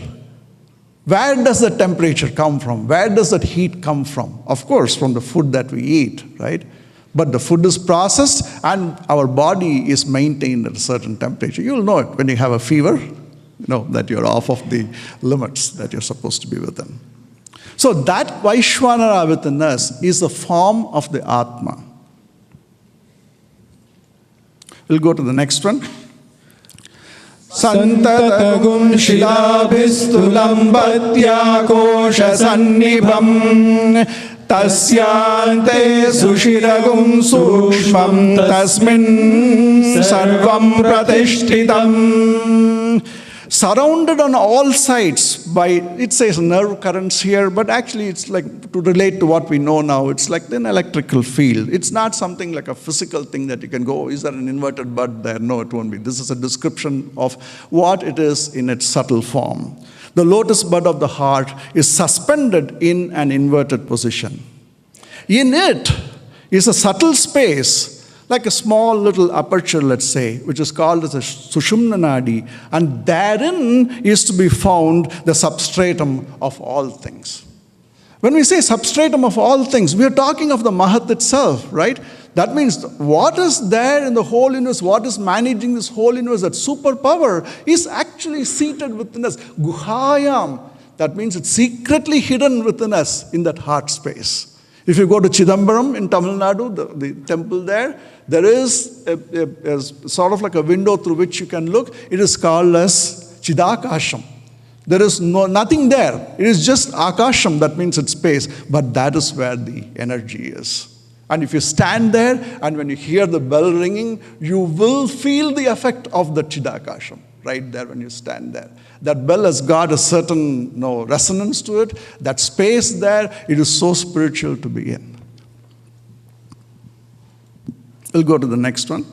Where does that temperature come from? Where does that heat come from? Of course, from the food that we eat, right? But the food is processed and our body is maintained at a certain temperature. You'll know it when you have a fever, you know that you're off of the limits that you're supposed to be within. So that Vaishwanara within us is the form of the Atma. We'll go to the next one. Santatagum shilabhistulambatya sannibham tasyante sushiragum sushmam tasmin sarvam pratishtitam. Surrounded on all sides by, it says nerve currents here, but actually it's like, to relate to what we know now, it's like an electrical field. It's not something like a physical thing that you can go, is there an inverted bud there? No, it won't be. This is a description of what it is in its subtle form. The lotus bud of the heart is suspended in an inverted position. In it is a subtle space, like a small little aperture, let's say, which is called as a Sushumna Nadi, and therein is to be found the substratum of all things. When we say substratum of all things, we are talking of the Mahat itself, right? That means what is there in the whole universe, what is managing this whole universe, that superpower is actually seated within us. Guhayam, that means it's secretly hidden within us in that heart space. If you go to Chidambaram in Tamil Nadu, the temple there is a sort of like a window through which you can look. It is called as Chidakasham. There is nothing there. It is just Akasham, that means it's space, but that is where the energy is. And if you stand there and when you hear the bell ringing, you will feel the effect of the Chidakasham right there when you stand there. That bell has got a certain resonance to it. That space there, it is so spiritual to be in. We'll go to the next one.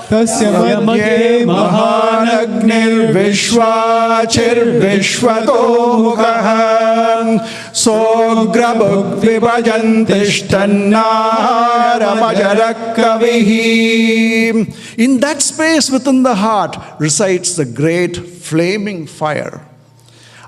Tasya madhye mahanagnir vishvachir vishvato mukhahan sograbhuk vibhajantishtannaramajarakavihi. In that space within the heart resides the great flaming fire,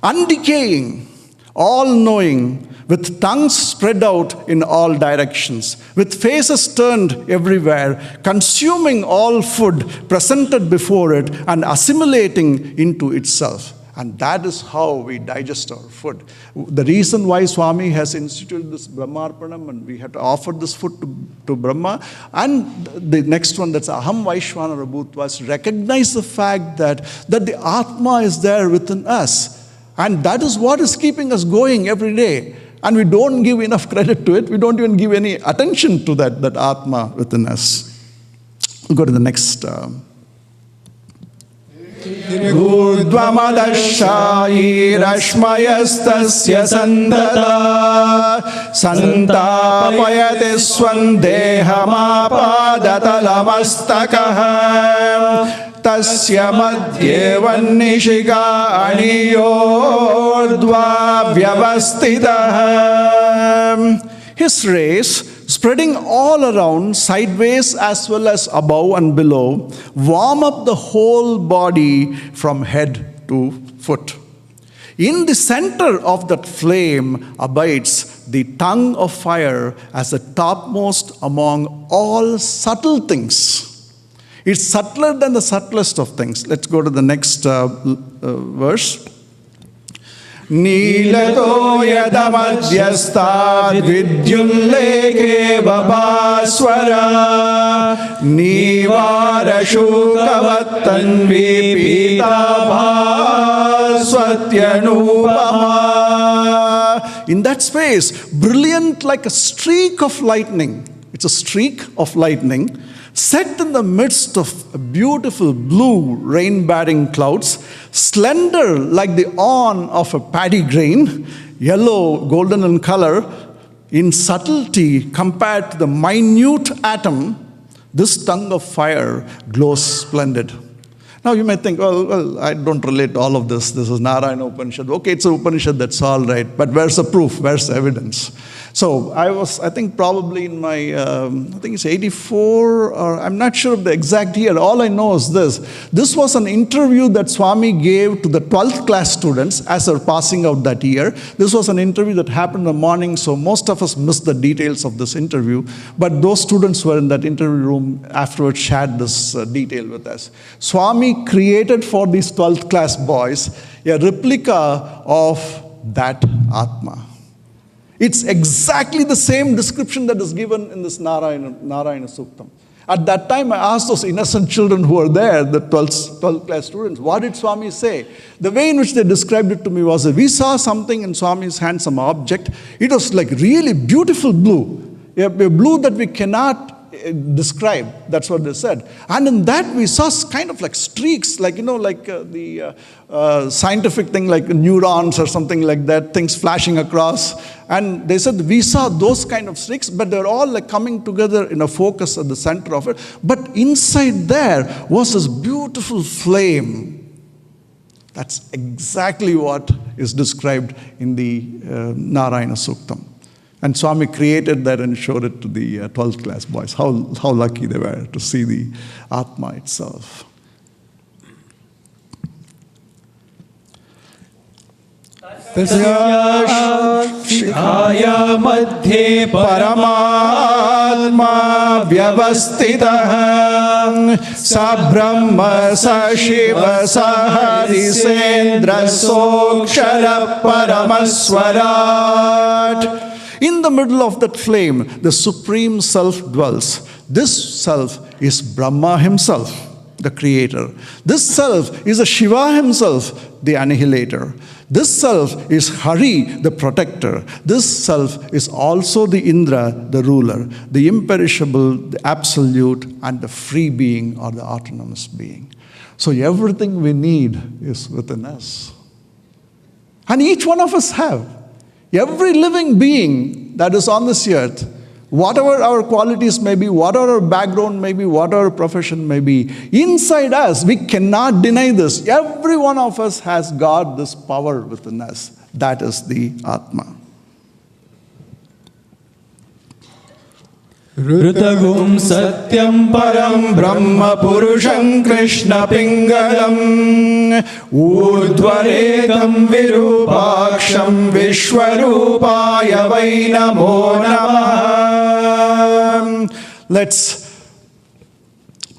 undecaying, all-knowing, with tongues spread out in all directions, with faces turned everywhere, consuming all food presented before it and assimilating into itself. And that is how we digest our food. The reason why Swami has instituted this Brahmarpanam and we have to offer this food to Brahma, and the next one, that's Aham Vaishwanara Bhutva, is recognize the fact that the Atma is there within us. And that is what is keeping us going every day. And we don't give enough credit to it. We don't even give any attention to that Atma within us. We'll go to the next. Urdhvamadashayirashmayastasya sandata santapayati swandehamapadatalamastakaha tasya madhye vannishika aniyordhva vyavastitaha. His rays, spreading all around, sideways as well as above and below, warm up the whole body from head to foot. In the center of that flame abides the tongue of fire as the topmost among all subtle things. It's subtler than the subtlest of things. Let's go to the next verse. Nilato yadamadhyastad vidyulleke babaswara nivarashukavattan vipita In that space, brilliant like a streak of lightning. It's a streak of lightning set in the midst of beautiful blue rain-bearing clouds, slender like the awn of a paddy grain, yellow, golden in color, in subtlety compared to the minute atom, this tongue of fire glows splendid. Now you may think, well, I don't relate to all of this. This is Narayana Upanishad. Okay, it's an Upanishad, that's all right. But where's the proof? Where's the evidence? So I think probably in my, I think it's 84, or I'm not sure of the exact year. All I know is this. This was an interview that Swami gave to the 12th class students as they were passing out that year. This was an interview that happened in the morning, so most of us missed the details of this interview. But those students who were in that interview room afterwards shared this detail with us. Swami created for these 12th class boys a replica of that Atma. It's exactly the same description that is given in this Narayana Suktam. At that time, I asked those innocent children who were there, the 12th class students, what did Swami say? The way in which they described it to me was that we saw something in Swami's hand, some object. It was like really beautiful blue, a blue that we cannot describe. That's what they said. And in that we saw kind of like streaks, like, like the scientific thing, like neurons or something like that, things flashing across. And they said we saw those kind of streaks, but they're all like coming together in a focus at the center of it. But inside there was this beautiful flame. That's exactly what is described in the Narayana Suktam. And Swami created that and showed it to the 12th class boys. How lucky they were to see the Atma itself. शिखाया मध्ये परमात्मा व्यवस्थितः स ब्रह्म स शिव स हरिसेन्द्र सोऽक्षर परमस्वराट्. In the middle of that flame, the Supreme Self dwells. This Self is Brahma himself, the creator. This Self is a Shiva himself, the annihilator. This Self is Hari, the protector. This Self is also the Indra, the ruler, the imperishable, the absolute, and the free being or the autonomous being. So everything we need is within us. And each one of us have. Every living being that is on this earth, whatever our qualities may be, whatever our background may be, whatever our profession may be, inside us, we cannot deny this. Every one of us has got this power within us. That is the Atma. ऋतगुं सत्यं परं ब्रह्म पुरुषं कृष्ण पिङ्गलम् ऊर्ध्वरेकं विरूपाक्षं विश्वरूपाय वै नमो नमः. Let's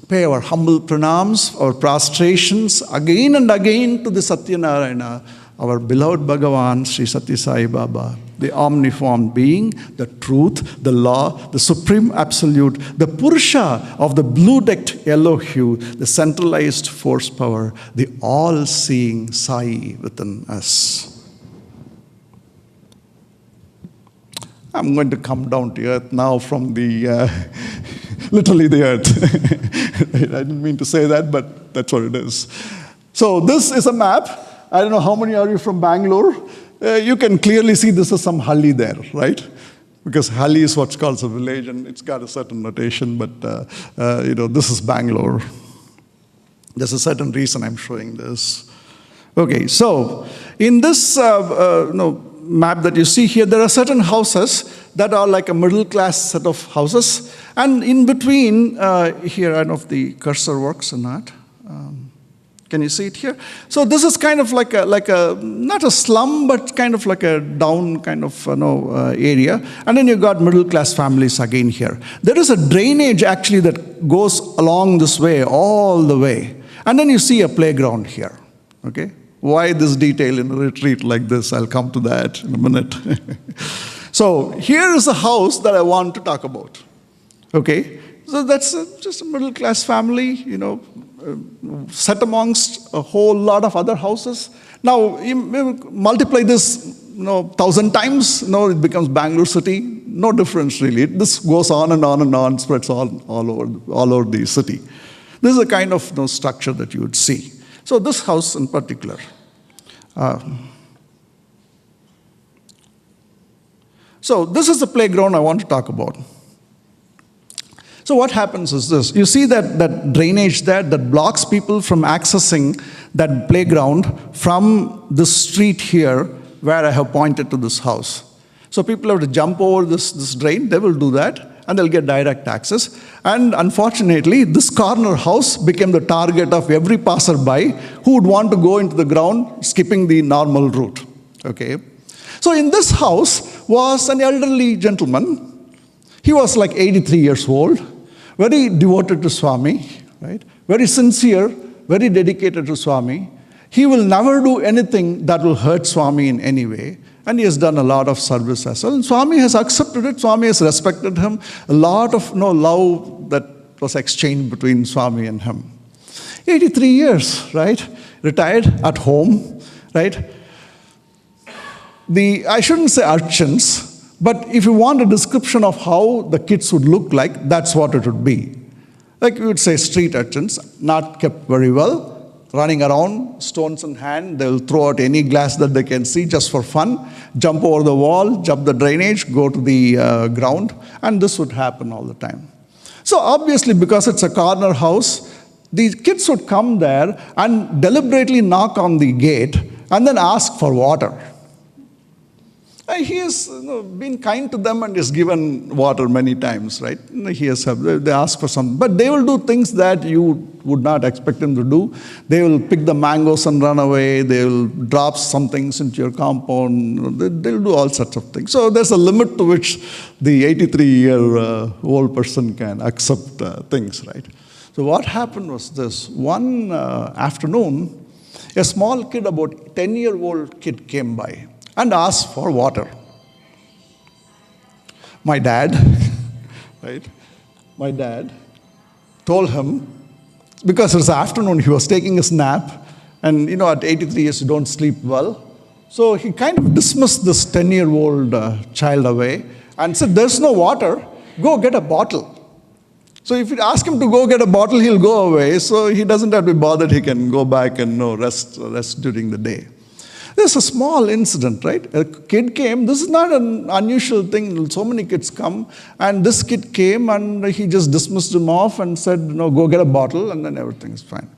pay our humble pranams, our prostrations again and again to the Satyanarayana, our beloved Bhagavan, Sri Satya Sai Baba, the omniform being, the truth, the law, the supreme absolute, the Purusha of the blue-decked yellow hue, the centralized force power, the all-seeing Sai within us. I'm going to come down to earth now from the, literally the earth. I didn't mean to say that, but that's what it is. So this is a map. I don't know how many are you from Bangalore. You can clearly see this is some Halli there, right? Because Halli is what's called a village and it's got a certain notation, but this is Bangalore. There's a certain reason I'm showing this. Okay, so in this map that you see here, there are certain houses that are like a middle class set of houses. And in between, here, I don't know if the cursor works or not. Can you see it here? So this is kind of like a not a slum, but kind of like a down kind of area. And then you've got middle class families again here. There is a drainage actually that goes along this way, all the way. And then you see a playground here. Okay? Why this detail in a retreat like this? I'll come to that in a minute. So here is a house that I want to talk about. Okay? So that's just a middle class family, set amongst a whole lot of other houses. Now, you multiply this 1,000 times, it becomes Bangalore city. No difference really. This goes on and on and on, spreads all over the city. This is a kind of structure that you would see. So this house in particular. So this is the playground I want to talk about. So what happens is this. You see that drainage there that blocks people from accessing that playground from the street here where I have pointed to this house. So people have to jump over this drain. They will do that, and they'll get direct access. And unfortunately, this corner house became the target of every passerby who would want to go into the ground, skipping the normal route. Okay. So in this house was an elderly gentleman. He was like 83 years old, very devoted to Swami, right? Very sincere, very dedicated to Swami. He will never do anything that will hurt Swami in any way. And he has done a lot of service as well. And Swami has accepted it. Swami has respected him. A lot of love that was exchanged between Swami and him. 83 years, right? Retired at home, right? I shouldn't say urchins, but if you want a description of how the kids would look like, that's what it would be. Like we would say street urchins, not kept very well, running around, stones in hand. They'll throw out any glass that they can see just for fun, jump over the wall, jump the drainage, go to the ground, and this would happen all the time. So obviously, because it's a corner house, the kids would come there and deliberately knock on the gate and then ask for water. And he has been kind to them and has given water many times, right? They ask for something. But they will do things that you would not expect them to do. They will pick the mangoes and run away. They will drop some things into your compound. They'll do all sorts of things. So there's a limit to which the 83-year-old person can accept things, right? So what happened was this. One afternoon, a small kid, about 10-year-old kid, came by and asked for water. My dad, right? My dad told him, because it was afternoon, he was taking his nap, and at 83 years, you don't sleep well. So he kind of dismissed this 10-year-old child away and said, there's no water, go get a bottle. So if you ask him to go get a bottle, he'll go away, so he doesn't have to be bothered, he can go back and rest during the day. There's a small incident, right? A kid came. This is not an unusual thing. So many kids come. And this kid came and he just dismissed him off and said, go get a bottle, and then everything is fine.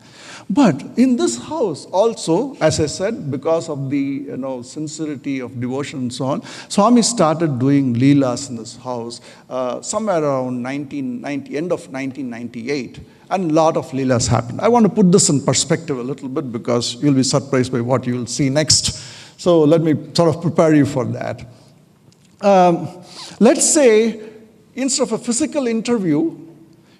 But in this house also, as I said, because of the sincerity of devotion and so on, Swami started doing leelas in this house somewhere around end of 1998. And a lot of leelas happened. I want to put this in perspective a little bit because you'll be surprised by what you will see next. So let me sort of prepare you for that. Let's say instead of a physical interview,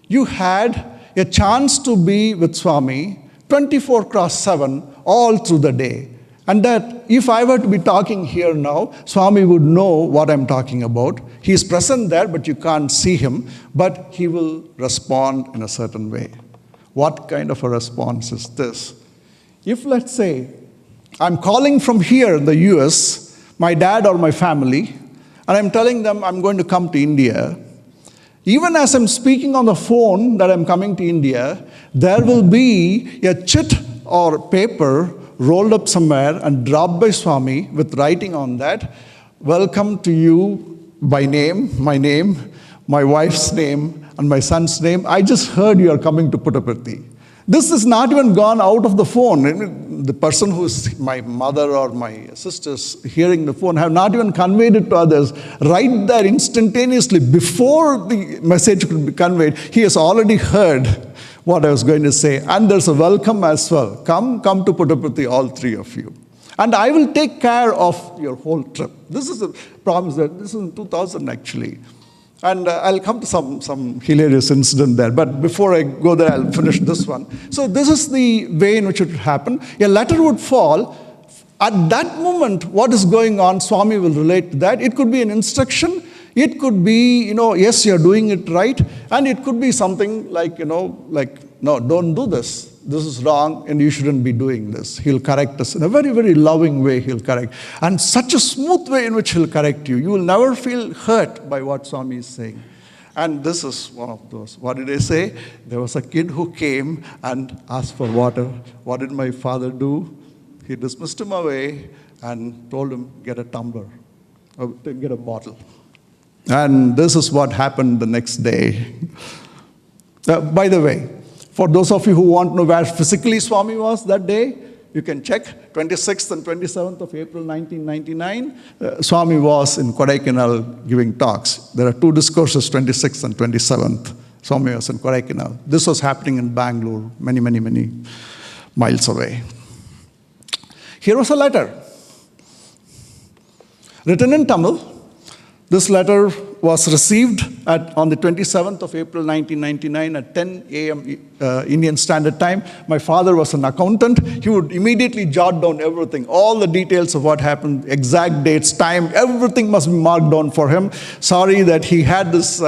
you had a chance to be with Swami 24/7 all through the day. And that if I were to be talking here now, Swami would know what I'm talking about. He is present there, but you can't see him, but he will respond in a certain way. What kind of a response is this? If, let's say, I'm calling from here in the US, my dad or my family, and I'm telling them I'm going to come to India, even as I'm speaking on the phone that I'm coming to India, there will be a chit or paper rolled up somewhere and dropped by Swami with writing on that, welcome to you by name, my wife's name, and my son's name. I just heard you are coming to Puttaparthi. This is not even gone out of the phone. The person who's my mother or my sisters hearing the phone have not even conveyed it to others. Right there instantaneously, before the message could be conveyed, he has already heard what I was going to say. And there's a welcome as well. Come to Puttaparthi, all three of you. And I will take care of your whole trip. This is a promise that this is in 2000 actually. And I'll come to some hilarious incident there. But before I go there, I'll finish this one. So this is the way in which it would happen. A letter would fall. At that moment, what is going on, Swami will relate to that. It could be an instruction. It could be, yes, you're doing it right. And it could be something like, no, don't do this. This is wrong and you shouldn't be doing this. He'll correct us in a very, very loving way. He'll correct. And such a smooth way in which he'll correct you. You will never feel hurt by what Swami is saying. And this is one of those. What did I say? There was a kid who came and asked for water. What did my father do? He dismissed him away and told him, get a tumbler. to get a bottle. And this is what happened the next day. By the way, for those of you who want to know where physically Swami was that day, you can check 26th and 27th of April 1999. Swami was in Kodaikanal giving talks. There are two discourses, 26th and 27th. Swami was in Kodaikanal. This was happening in Bangalore, many, many, many miles away. Here was a letter written in Tamil. This letter was received on the 27th of April 1999 at 10 a.m. Indian Standard Time. My father was an accountant. He would immediately jot down everything, all the details of what happened, exact dates, time, everything must be marked down for him. Sorry that he had this, he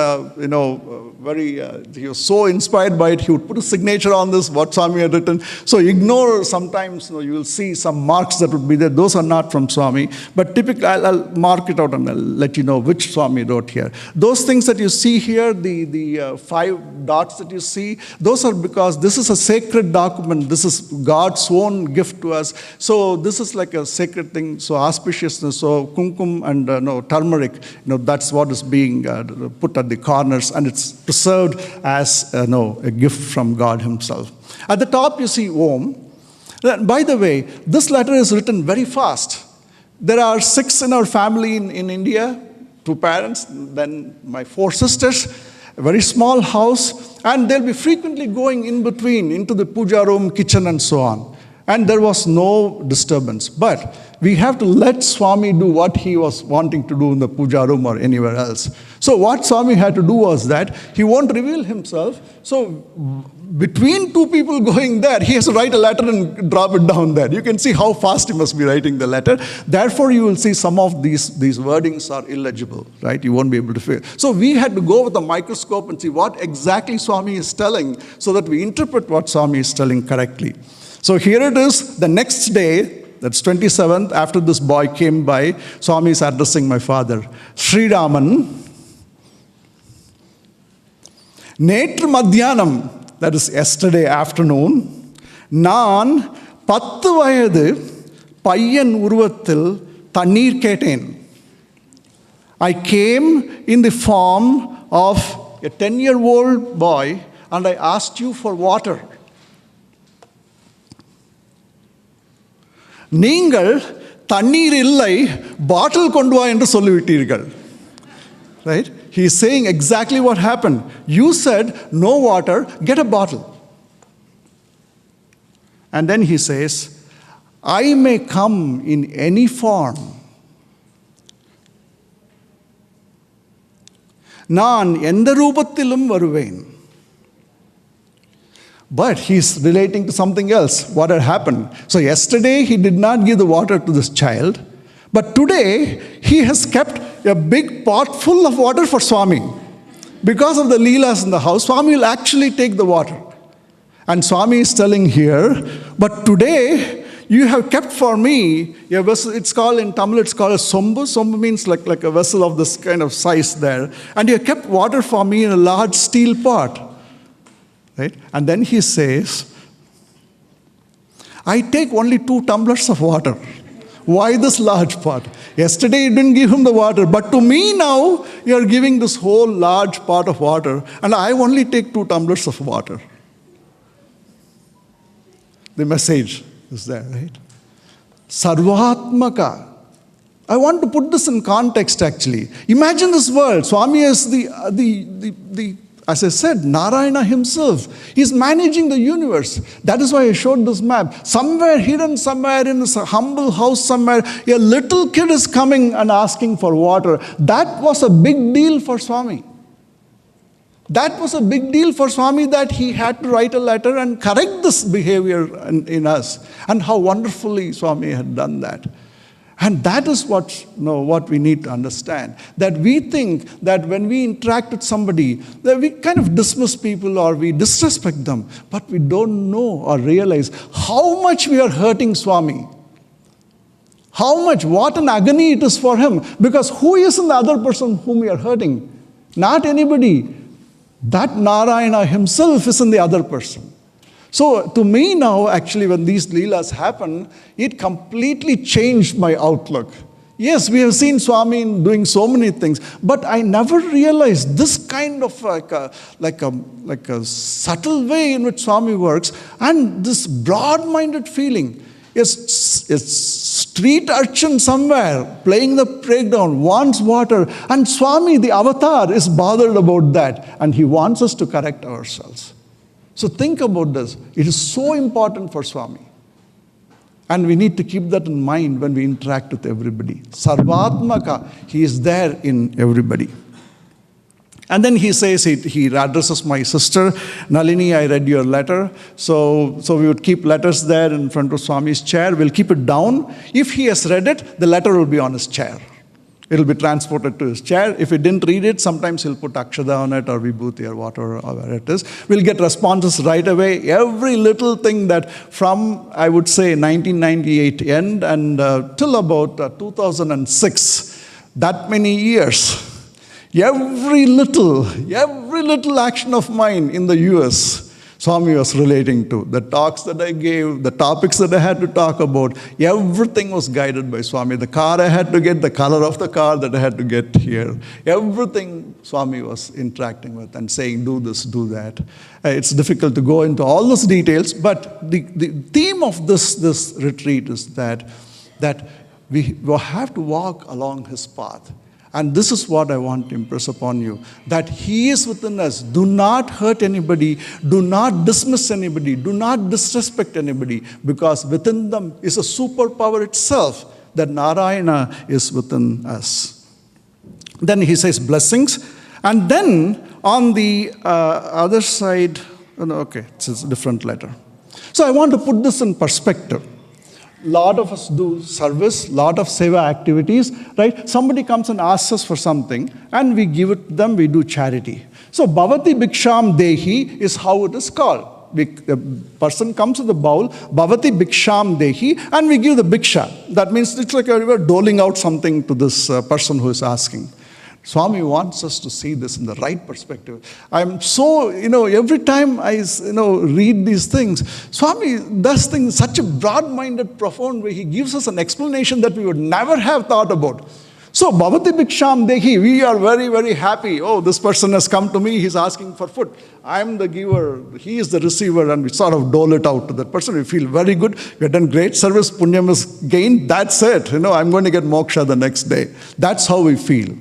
was so inspired by it, he would put a signature on this, what Swami had written. So ignore sometimes, you will see some marks that would be there. Those are not from Swami. But typically, I'll mark it out and I'll let you know which Swami wrote here. Those things that you see here, the 5 dots that you see, those are because this is a sacred document. This is God's own gift to us. So this is like a sacred thing. So auspiciousness, so kumkum and turmeric, that's what is being put at the corners, and it's preserved as a gift from God himself. At the top you see Om. By the way, this letter is written very fast. There are 6 in our family in India, 2 parents, then my 4 sisters, a very small house, and they'll be frequently going in between into the puja room, kitchen, and so on. And there was no disturbance. But we have to let Swami do what he was wanting to do in the puja room or anywhere else. So what Swami had to do was that he won't reveal himself. So between 2 people going there, he has to write a letter and drop it down there. You can see how fast he must be writing the letter. Therefore, you will see some of these wordings are illegible, right? You won't be able to figure. So we had to go with a microscope and see what exactly Swami is telling so that we interpret what Swami is telling correctly. So here it is, the next day, that's 27th, after this boy came by, Swami is addressing my father. Sri Raman, Netru Madhyanam, that is yesterday afternoon, Naan 10 vayadu payyan uruvathil tannir keten. I came in the form of a 10-year-old boy and I asked you for water. நீங்கள் தண்ணீர் இல்லை பாட்டில் கொண்டு வா என்று சொல்லிவிட்டீர்கள். Right? He is saying exactly what happened. You said no water, get a bottle. And then he says, I may come in any form. நான் எந்த ரூபத்திலும் வருவேன். But he's relating to something else, what had happened. So yesterday he did not give the water to this child, but today he has kept a big pot full of water for Swami. Because of the leelas in the house, Swami will actually take the water. And Swami is telling here, but today you have kept for me a vessel. It's called, in Tamil, it's called a sombu. Sombu means like a vessel of this kind of size there. And you have kept water for me in a large steel pot. Right? And then he says, I take only 2 tumblers of water. Why this large pot? Yesterday you didn't give him the water, but to me now you are giving this whole large pot of water, and I only take 2 tumblers of water. The message is there, right? Sarvatmaka. I want to put this in context actually. Imagine this world. Swami is as I said, Narayana himself. He's managing the universe. That is why I showed this map. Somewhere hidden, somewhere in a humble house somewhere, a little kid is coming and asking for water. That was a big deal for Swami. That was a big deal for Swami, that he had to write a letter and correct this behavior in us. And how wonderfully Swami had done that. And that is what we need to understand. That we think that when we interact with somebody, that we kind of dismiss people or we disrespect them. But we don't know or realize how much we are hurting Swami. How much, what an agony it is for him. Because who is in the other person whom we are hurting? Not anybody. That Narayana himself is in the other person. So to me now, actually, when these leelas happen, it completely changed my outlook. Yes, we have seen Swami doing so many things, but I never realized this kind of like a subtle way in which Swami works, and this broad-minded feeling. Yes, street urchin somewhere playing the playground wants water, and Swami, the avatar, is bothered about that, and he wants us to correct ourselves. So think about this. It is so important for Swami. And we need to keep that in mind when we interact with everybody. Sarvatmaka, he is there in everybody. And then he says, he addresses my sister, Nalini, I read your letter. So we would keep letters there in front of Swami's chair. We'll keep it down. If he has read it, the letter will be on his chair. It'll be transported to his chair. If he didn't read it, sometimes he'll put Akshada on it or Vibhuti or whatever it is. We'll get responses right away. Every little thing that from, I would say, 1998 end and till about 2006, that many years, every little action of mine in the US, Swami was relating to. The talks that I gave, the topics that I had to talk about, everything was guided by Swami. The car I had to get, the color of the car that I had to get here, everything Swami was interacting with and saying, do this, do that. It's difficult to go into all those details, but the theme of this retreat is that we will have to walk along his path. And this is what I want to impress upon you, that he is within us. Do not hurt anybody. Do not dismiss anybody. Do not disrespect anybody, because within them is a superpower itself, that Narayana is within us. Then he says blessings. And then on the other side, okay, it's a different letter. So I want to put this in perspective. Lot of us do service, lot of seva activities, right? Somebody comes and asks us for something, and we give it to them, we do charity. So Bhavati Bhiksham Dehi is how it is called. The person comes with the bowl, Bhavati Bhiksham Dehi, and we give the Bhiksha. That means it's like we're doling out something to this person who is asking. Swami wants us to see this in the right perspective. I'm so, every time I, read these things, Swami does things in such a broad-minded, profound way. He gives us an explanation that we would never have thought about. So, Bhavati Bhiksham Dehi, we are very, very happy. Oh, this person has come to me, he's asking for food. I'm the giver, he is the receiver, and we sort of dole it out to that person. We feel very good, we have done great service, punyam is gained, that's it. I'm going to get moksha the next day. That's how we feel.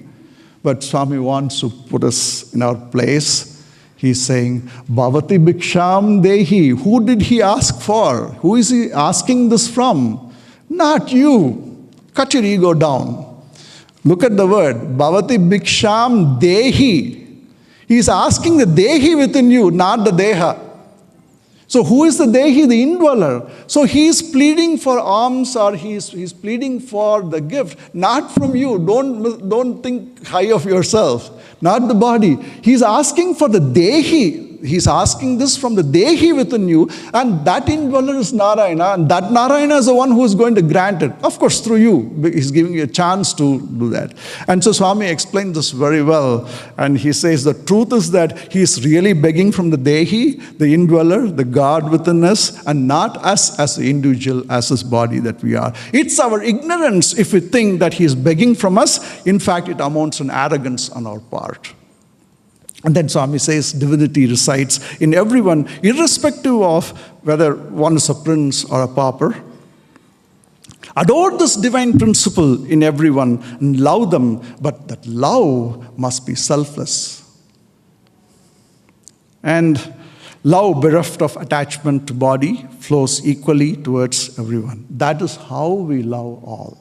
But Swami wants to put us in our place. He's saying, Bhavati Bhiksham Dehi. Who did he ask for? Who is he asking this from? Not you. Cut your ego down. Look at the word, Bhavati Bhiksham Dehi. He's asking the Dehi within you, not the Deha. So who is the Dehi? The indweller. So he is pleading for alms, or he's pleading for the gift, not from you. Don't think high of yourself, not the body. He's asking for the Dehi. He's asking this from the Dehi within you, and that indweller is Narayana, and that Narayana is the one who is going to grant it. Of course, through you. He's giving you a chance to do that. And so Swami explained this very well, and he says the truth is that he is really begging from the Dehi, the indweller, the God within us, and not us as the individual, as his body that we are. It's our ignorance if we think that he is begging from us. In fact, it amounts to arrogance on our part. And then Swami says divinity resides in everyone, irrespective of whether one is a prince or a pauper. Adore this divine principle in everyone and love them, but that love must be selfless. And love bereft of attachment to body flows equally towards everyone. That is how we love all.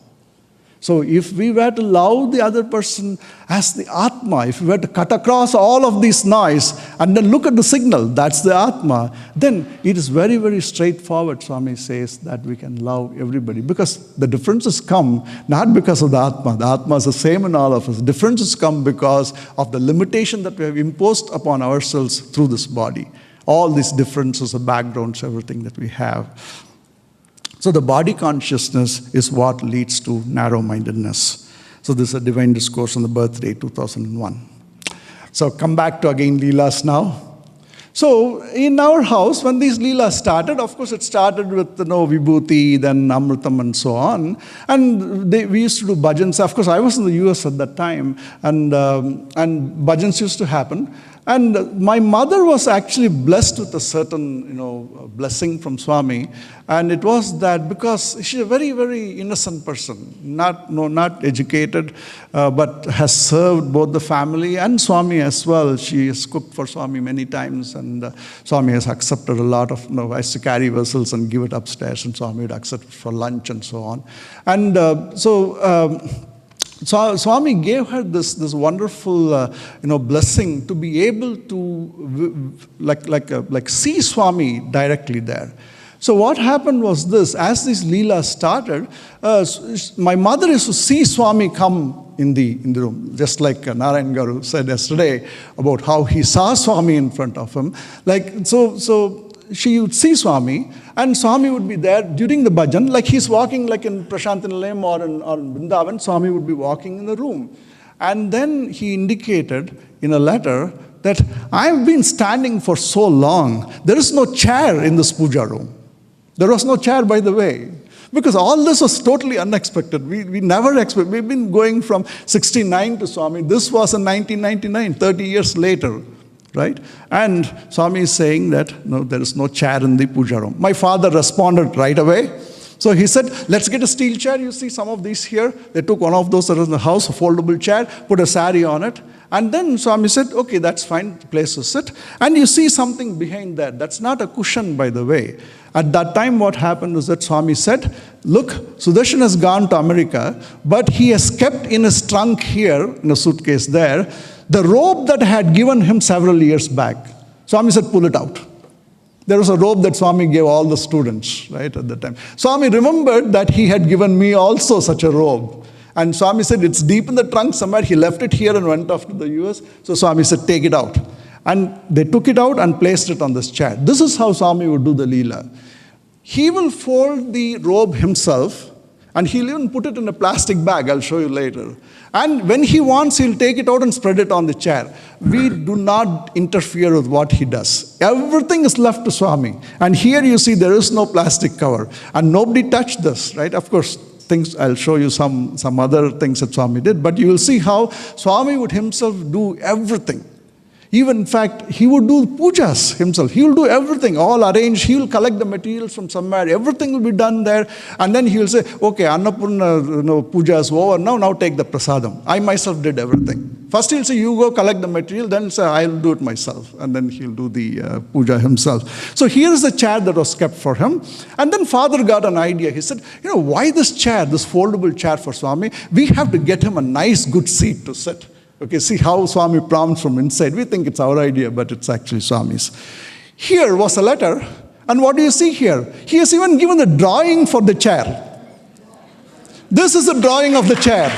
So if we were to love the other person as the Atma, if we were to cut across all of this noise and then look at the signal, that's the Atma, then it is very, very straightforward, Swami says, that we can love everybody. Because the differences come not because of the Atma. The Atma is the same in all of us. Differences come because of the limitation that we have imposed upon ourselves through this body. All these differences, the backgrounds, everything that we have. So the body consciousness is what leads to narrow-mindedness. So this is a divine discourse on the birthday, 2001. So come back to again Leelas now. So in our house, when these leelas started, of course it started with Vibhuti, then Amritam and so on. And we used to do bhajans. Of course, I was in the US at that time, and bhajans used to happen. And my mother was actually blessed with a certain, blessing from Swami. And it was that because she's a very, very innocent person, not educated, but has served both the family and Swami as well. She has cooked for Swami many times, and Swami has accepted a lot of, I used to carry vessels and give it upstairs, and Swami would accept it for lunch and so on. And so Swami gave her this wonderful, blessing to be able to like see Swami directly there. So what happened was this: as these leelas started, my mother used to see Swami come in the room, just like Narayana Garu said yesterday about how he saw Swami in front of him. So she would see Swami, and Swami would be there during the bhajan, like he's walking like in Prashanthinalayam or in Vrindavan. Swami would be walking in the room. And then he indicated in a letter that I've been standing for so long, there is no chair in this puja room. There was no chair, by the way, because all this was totally unexpected. We never expected. We've been going from 69 to Swami. This was in 1999, 30 years later. Right? And Swami is saying that, no, there is no chair in the puja room. My father responded right away. So he said, let's get a steel chair. You see some of these here. They took one of those that was in the house, a foldable chair, put a sari on it. And then Swami said, okay, that's fine, place to sit. And you see something behind that. That's not a cushion, by the way. At that time, what happened was that Swami said, look, Sudarshan has gone to America, but he has kept in his trunk here, in a suitcase there, the robe that I had given him several years back. Swami said, pull it out. There was a robe that Swami gave all the students, right, at the time. Swami remembered that he had given me also such a robe. And Swami said, it's deep in the trunk somewhere. He left it here and went off to the US. So Swami said, take it out. And they took it out and placed it on this chair. This is how Swami would do the Leela. He will fold the robe himself, and he'll even put it in a plastic bag. I'll show you later. And when he wants, he'll take it out and spread it on the chair. We do not interfere with what he does. Everything is left to Swami. And here you see there is no plastic cover. And nobody touched this, right? Of course, I'll show you some other things that Swami did. But you will see how Swami would himself do everything. Even, in fact, he would do pujas himself. He will do everything, all arranged. He will collect the materials from somewhere. Everything will be done there. And then he will say, okay, Annapurna puja is over. Now take the prasadam. I myself did everything. First he'll say, you go collect the material. Then he'll say, I'll do it myself. And then he'll do the puja himself. So here is the chair that was kept for him. And then Father got an idea. He said, why this chair, this foldable chair for Swami? We have to get him a nice, good seat to sit. Okay, see how Swami prompts from inside. We think it's our idea, but it's actually Swami's. Here was a letter, and what do you see here? He has even given the drawing for the chair. This is the drawing of the chair.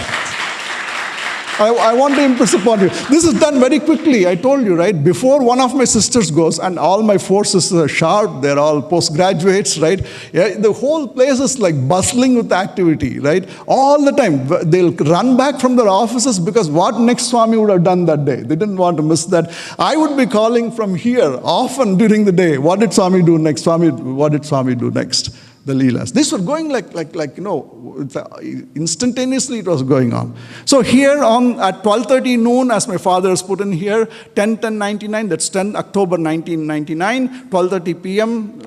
I want to impress upon you. This is done very quickly. I told you, right? Before one of my sisters goes, and all my four sisters are sharp, they're all postgraduates, right? Yeah, the whole place is like bustling with activity, right? All the time. They'll run back from their offices because what next Swami would have done that day? They didn't want to miss that. I would be calling from here often during the day. What did Swami do next? What did Swami do next? The Leelas. These were going instantaneously it was going on. So here at 12:30 noon, as my father has put in here, 10/10/99, that's 10 October 1999, 12:30 p.m.,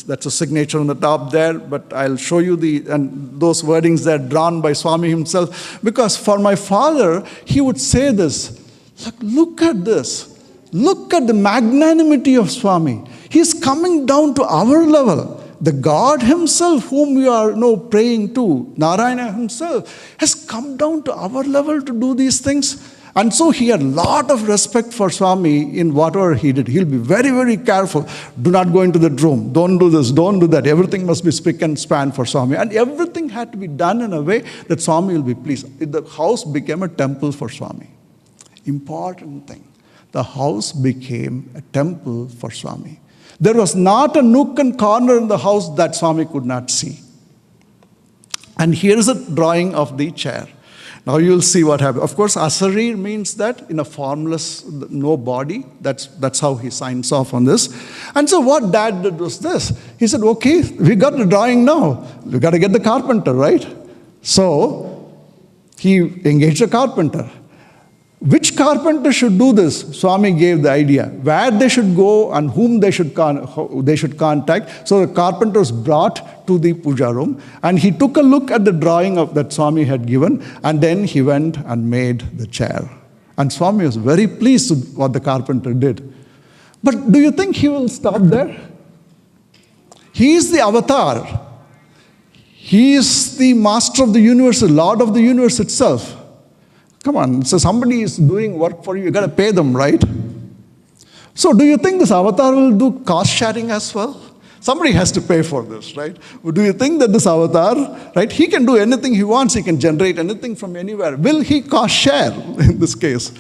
that's a signature on the top there, but I'll show you those wordings that are drawn by Swami himself, because for my father, he would say this, look at this. Look at the magnanimity of Swami. He's coming down to our level. The God himself whom we are praying to, Narayana himself, has come down to our level to do these things. And so he had a lot of respect for Swami in whatever he did. He'll be very, very careful. Do not go into the room. Don't do this. Don't do that. Everything must be spick and span for Swami. And everything had to be done in a way that Swami will be pleased. The house became a temple for Swami. Important thing. The house became a temple for Swami. There was not a nook and corner in the house that Swami could not see. And here is a drawing of the chair. Now you'll see what happened. Of course, asarir means that in a formless, no body. That's how he signs off on this. And so what Dad did was this. He said, okay, we got the drawing now. We got to get the carpenter, right? So he engaged a carpenter. Which carpenter should do this? Swami gave the idea. Where they should go and whom they should contact. So the carpenter was brought to the puja room and he took a look at the drawing of that Swami had given and then he went and made the chair. And Swami was very pleased with what the carpenter did. But do you think he will stop there? He is the avatar. He is the master of the universe, the Lord of the universe itself. Come on, so somebody is doing work for you, you got to pay them, right? So do you think this avatar will do cost sharing as well? Somebody has to pay for this, right? Do you think that this avatar, right, he can do anything he wants, he can generate anything from anywhere. Will he cost share in this case?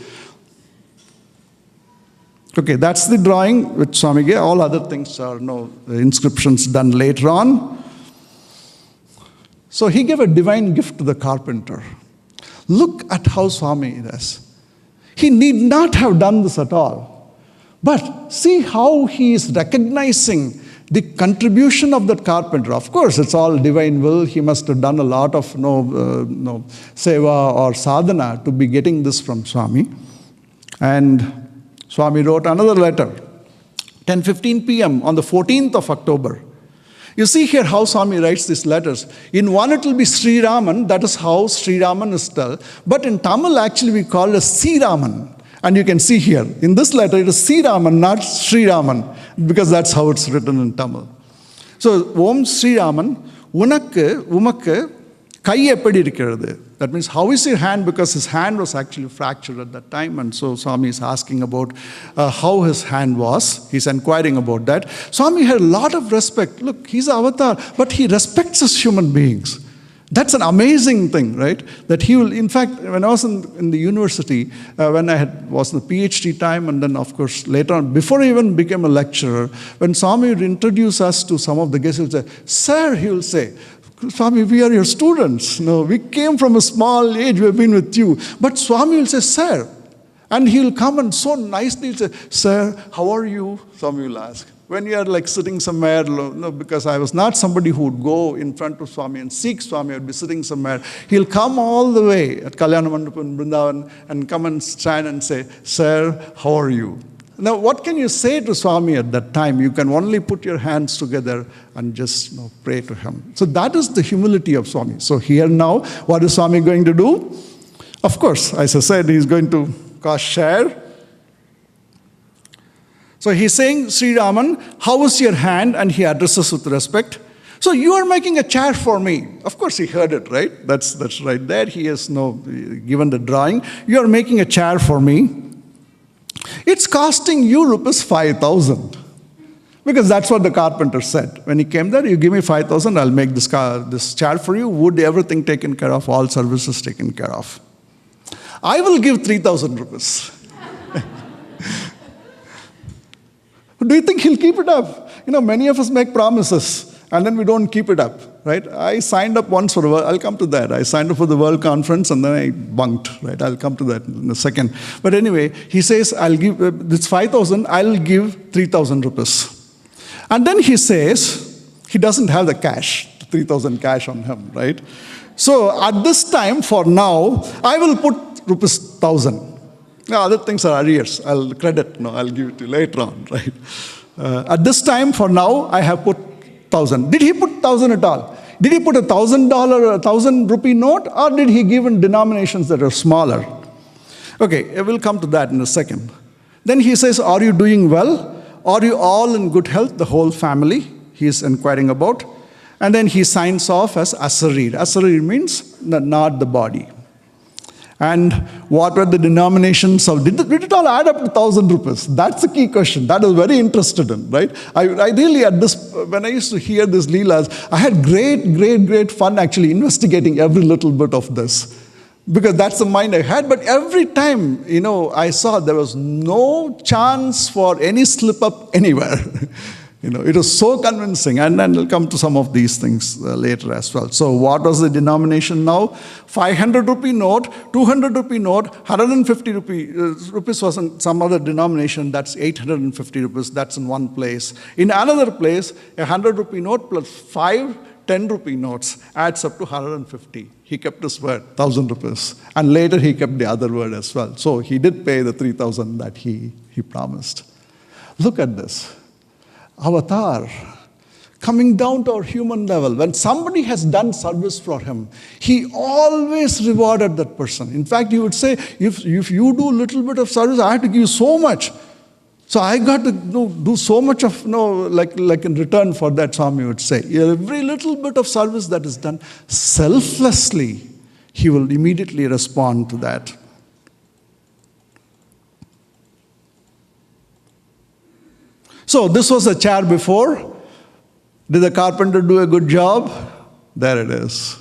Okay, that's the drawing which Swami gave. All other things are inscriptions done later on. So he gave a divine gift to the carpenter. Look at how Swami does. He need not have done this at all. But see how he is recognizing the contribution of that carpenter. Of course, it's all divine will. He must have done a lot of seva or sadhana to be getting this from Swami. And Swami wrote another letter, 10:15 p.m. on the 14th of October. You see here how Swami writes these letters. In one it will be Sri Raman, that is how Sri Raman is spelled. But in Tamil actually we call it as Si Raman. And you can see here, in this letter it is Si Raman, not Sri Raman, because that's how it's written in Tamil. So, Om Sri Raman, umakku kai eppadi irukkirathu. That means, how is your hand? Because his hand was actually fractured at that time. And so Swami is asking about how his hand was. He's inquiring about that. Swami had a lot of respect. Look, he's an avatar, but he respects us human beings. That's an amazing thing, right? That he will, in fact, when I was in the university, when I was in the PhD time, and then, of course, later on, before I even became a lecturer, when Swami would introduce us to some of the guests, he would say, "Sir," he will say, "Swami, we are your students. No, we came from a small age, we have been with you." But Swami will say, "Sir." And he will come and so nicely say, "Sir, how are you?" Swami will ask. When you are like sitting somewhere, because I was not somebody who would go in front of Swami and seek Swami, I would be sitting somewhere. He'll come all the way at Kalyana Mandapa in Vrindavan and come and stand and say, "Sir, how are you?" Now, what can you say to Swami at that time? You can only put your hands together and just pray to him. So that is the humility of Swami. So here now, what is Swami going to do? Of course, as I said, he's going to cause share. So he's saying, "Sri Raman, how is your hand?" And he addresses with respect. "So you are making a chair for me." Of course, he heard it, right? That's right there. He has given the drawing. "You are making a chair for me. It's costing you rupees 5,000. Because that's what the carpenter said. When he came there, "You give me 5,000, I'll make this chair for you. Wood, everything taken care of, all services taken care of. I will give 3,000 rupees. Do you think he'll keep it up? Many of us make promises and then we don't keep it up, right? I signed up once for I'll come to that. I signed up for the World Conference and then I bunked, right? I'll come to that in a second. But anyway, he says, "I'll give this 5,000, I'll give 3,000 rupees. And then he says, he doesn't have the cash, 3,000 cash on him, right? So at this time, for now, I will put rupees 1,000. Now, other things are arrears. I'll credit. No, I'll give it to you later on, right? At this time, for now, I have put 1,000. Did he put 1,000 at all? Did he put $1,000, 1,000 rupee note, or did he give in denominations that are smaller? Okay, we'll come to that in a second. Then he says, "Are you doing well? Are you all in good health?" The whole family he is inquiring about. And then he signs off as asarir. Asarir means not the body. And what were the denominations of, did it all add up to 1,000 rupees? That's the key question. That I was very interested in, right? I really, when I used to hear these leelas, I had great fun actually investigating every little bit of this. Because that's the mind I had. But every time, I saw there was no chance for any slip up anywhere. It was so convincing. And then we'll come to some of these things later as well. So what was the denomination now? 500 rupee note, 200 rupee note, 150 rupees was in some other denomination. That's 850 rupees. That's in one place. In another place, 100 rupee note plus 5 10 rupee notes adds up to 150. He kept his word, 1,000 rupees. And later he kept the other word as well. So he did pay the 3,000 that he promised. Look at this. Avatar, coming down to our human level. When somebody has done service for him, he always rewarded that person. In fact, he would say, if you do a little bit of service, I have to give you so much. So I got to do so much of, like in return for that, Swami would say. Every little bit of service that is done selflessly, he will immediately respond to that. So this was a chair before. Did the carpenter do a good job? There it is.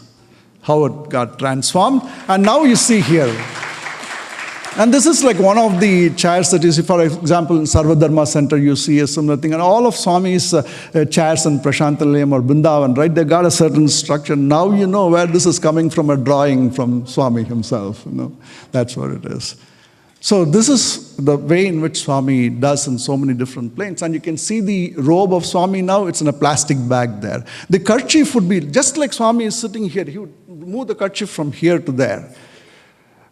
How it got transformed. And now you see here. And this is like one of the chairs that you see, for example, in Sarvadharma Center, you see a similar thing. And all of Swami's chairs in Prashantalayam or Vrindavan, right, they got a certain structure. Now you know where this is coming from, a drawing from Swami himself. That's what it is. So this is the way in which Swami does in so many different planes. And you can see the robe of Swami now, it's in a plastic bag there. The kerchief would be, just like Swami is sitting here, he would move the kerchief from here to there.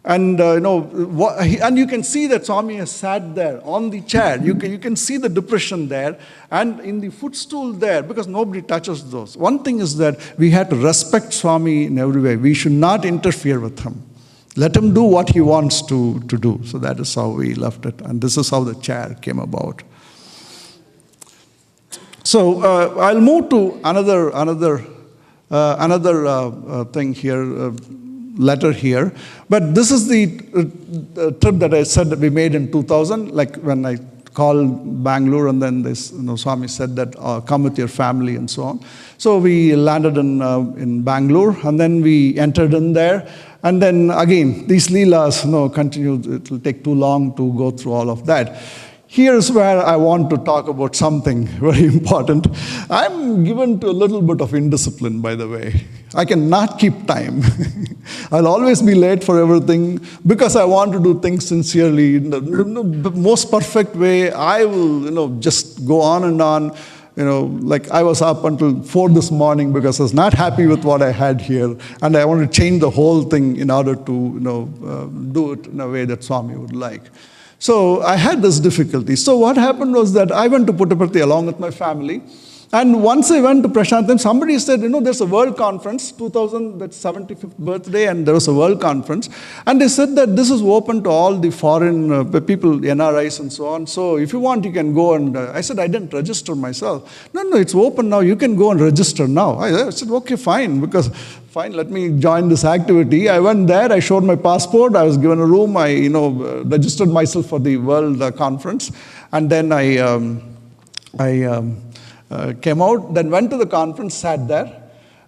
And and you can see that Swami has sat there on the chair. You can see the depression there, and in the footstool there, because nobody touches those. One thing is that we have to respect Swami in every way. We should not interfere with him. Let him do what he wants to do. So that is how we left it, and this is how the chair came about. So I'll move to another thing here. Letter here, but this is the trip that I said that we made in 2000, like when I called Bangalore, and then this, Swami said that come with your family and so on. So we landed in Bangalore, and then we entered in there, and then again these leelas continue. It will take too long to go through all of that. Here's where I want to talk about something very important. I'm given to a little bit of indiscipline, by the way. I cannot keep time. I'll always be late for everything because I want to do things sincerely. In the most perfect way, I will, just go on and on. Like I was up until 4 this morning because I was not happy with what I had here. And I want to change the whole thing in order to, do it in a way that Swami would like. So I had this difficulty. So what happened was that I went to Puttaparthi along with my family. And once I went to Prashantam, somebody said, there's a world conference, 2000, that's 75th birthday, and there was a world conference. And they said that this is open to all the foreign people, NRIs and so on. So if you want, you can go. And I said, I didn't register myself. No, it's open now. You can go and register now. I said, okay, fine, let me join this activity. I went there, I showed my passport, I was given a room, I registered myself for the world conference, and then I came out, then went to the conference, sat there.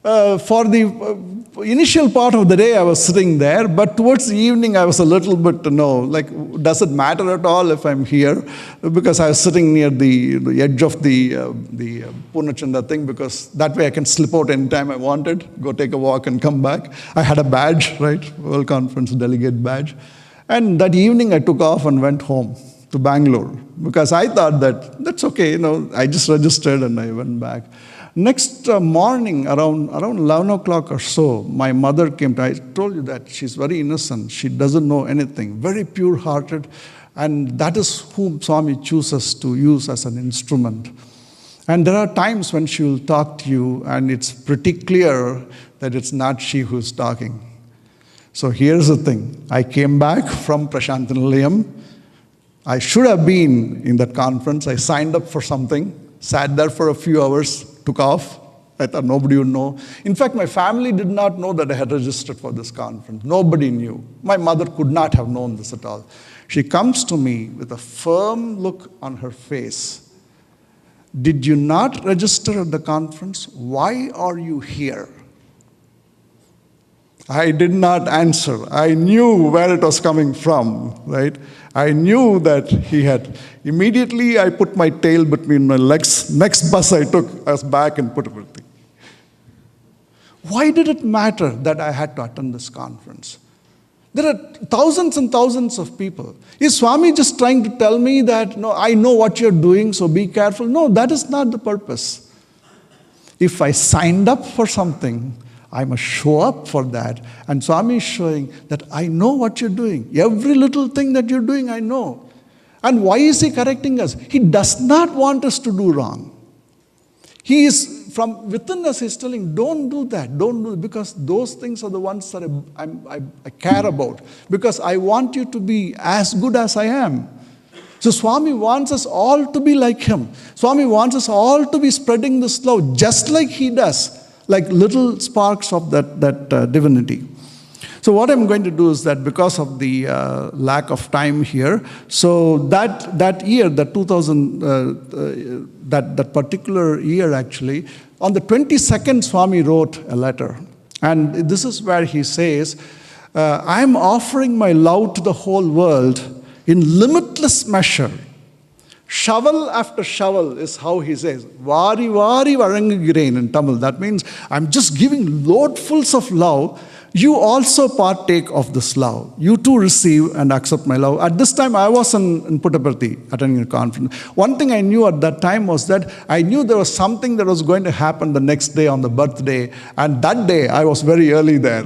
For the initial part of the day, I was sitting there, but towards the evening, I was a little bit, does it matter at all if I'm here? Because I was sitting near the edge of the Purnachanda thing, because that way I can slip out anytime I wanted, go take a walk and come back. I had a badge, right, World Conference delegate badge. And that evening, I took off and went home to Bangalore, because I thought that's okay, I just registered and I went back. Next morning, around 11 o'clock or so, my mother came to, I told you that she's very innocent, she doesn't know anything, very pure-hearted, and that is whom Swami chooses to use as an instrument. And there are times when she will talk to you, and it's pretty clear that it's not she who's talking. So here's the thing, I came back from Prashantalayam. I should have been in that conference. I signed up for something, sat there for a few hours, took off. I thought nobody would know. In fact, my family did not know that I had registered for this conference. Nobody knew. My mother could not have known this at all. She comes to me with a firm look on her face. Did you not register at the conference? Why are you here? I did not answer. I knew where it was coming from, right? I knew that he had. Immediately, I put my tail between my legs. Next bus I took, I was back in Puttaparthi. Why did it matter that I had to attend this conference? There are thousands and thousands of people. Is Swami just trying to tell me that, no, I know what you're doing, so be careful? No, that is not the purpose. If I signed up for something, I must show up for that. And Swami is showing that I know what you're doing. Every little thing that you're doing, I know. And why is he correcting us? He does not want us to do wrong. He is, from within us, he's telling, don't do that, don't do it, because those things are the ones that I care about. Because I want you to be as good as I am. So Swami wants us all to be like him. Swami wants us all to be spreading this love just like he does, like little sparks of that divinity. So what I'm going to do is that because of the lack of time here, so that year, that 2000, that particular year actually, on the 22nd, Swami wrote a letter. And this is where he says, I'm offering my love to the whole world in limitless measure. Shovel after shovel is how he says. Vari vari varangirain in Tamil. That means I'm just giving loadfuls of love. You also partake of this love. You too receive and accept my love. At this time, I was in Puttaparthi attending a conference. One thing I knew at that time was that I knew there was something that was going to happen the next day on the birthday. And that day, I was very early there,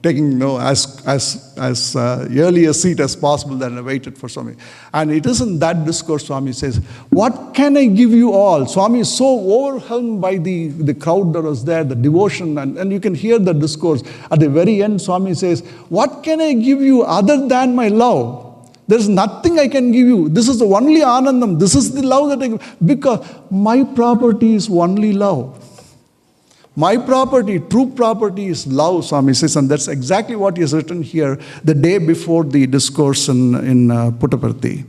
taking as early a seat as possible. Then I waited for Swami. And it is in that discourse Swami says, what can I give you all? Swami is so overwhelmed by the crowd that was there, the devotion, and you can hear the discourse. At the very end, Swami says, what can I give you other than my love? There's nothing I can give you. This is the only anandam. This is the love that I give. Because my property is only love. My property, true property is love, Swami says, and that's exactly what he has written here the day before the discourse in Puttaparthi.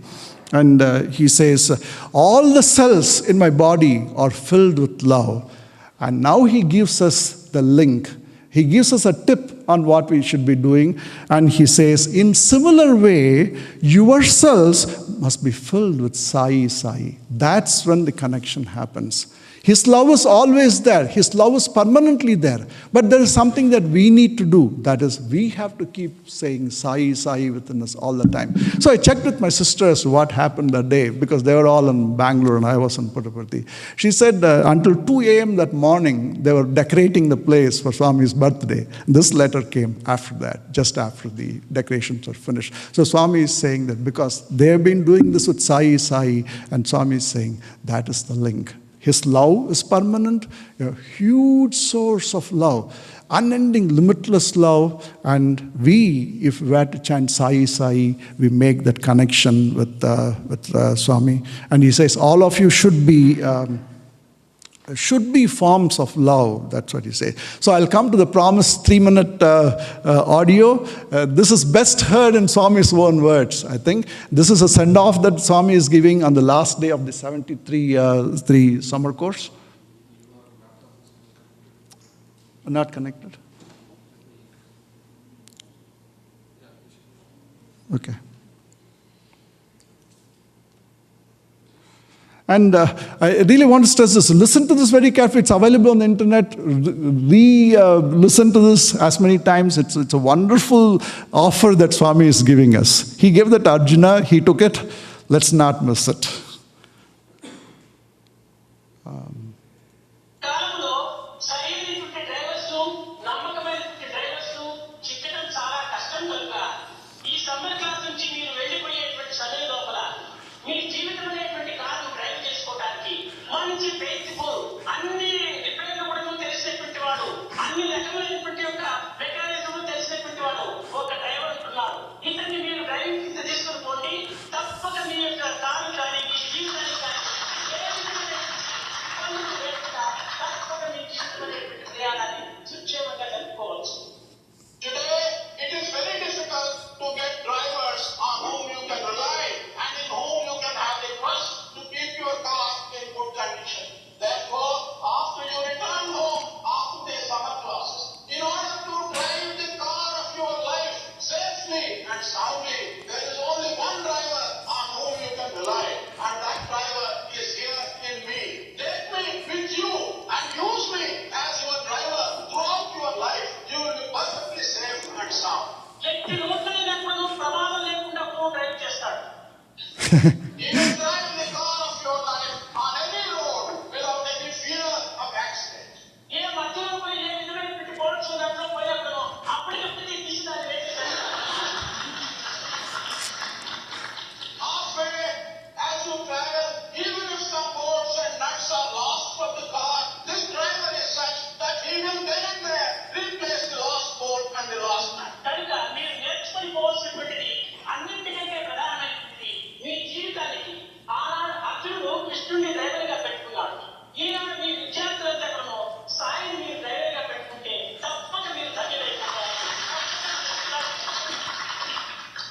And he says, all the cells in my body are filled with love. And now he gives us the link. He gives us a tip on what we should be doing. And he says, in similar way, your cells must be filled with Sai Sai. That's when the connection happens. His love is always there. His love is permanently there. But there is something that we need to do. That is, we have to keep saying Sai, Sai within us all the time. So I checked with my sister as to what happened that day, because they were all in Bangalore and I was in Puttaparthi. She said until 2 a.m. that morning, they were decorating the place for Swami's birthday. This letter came after that, just after the decorations were finished. So Swami is saying that because they have been doing this with Sai, Sai, and Swami is saying that is the link. His love is permanent, a huge source of love, unending, limitless love. And we, if we were to chant Sai Sai, we make that connection with Swami. And he says, all of you should be forms of love. That's what he says. So I'll come to the promised 3-minute audio. This is best heard in Swami's own words, I think. This is a send-off that Swami is giving on the last day of the 73 summer course. Not connected? Okay. And I really want to stress this. Listen to this very carefully. It's available on the internet. Listen to this as many times. It's a wonderful offer that Swami is giving us. He gave that to Arjuna. He took it. Let's not miss it. Even drive the car of your life on any road without any fear of accident. Halfway, as you travel, even if some bolts and nuts are lost from the car, this driver is such that he will then and there replace the lost bolt and the lost nut. మీ జీవితానికి ఆనాడు అర్జునుడు కృష్ణుడిని డ్రైవర్గా పెట్టుకున్నాడు. ఈనాడు మీ విద్యార్థులంతా కూడా సాయిని మీరు డ్రైవర్గా పెట్టుకుంటే తప్పక మీరు ధన్యులైపోతారు.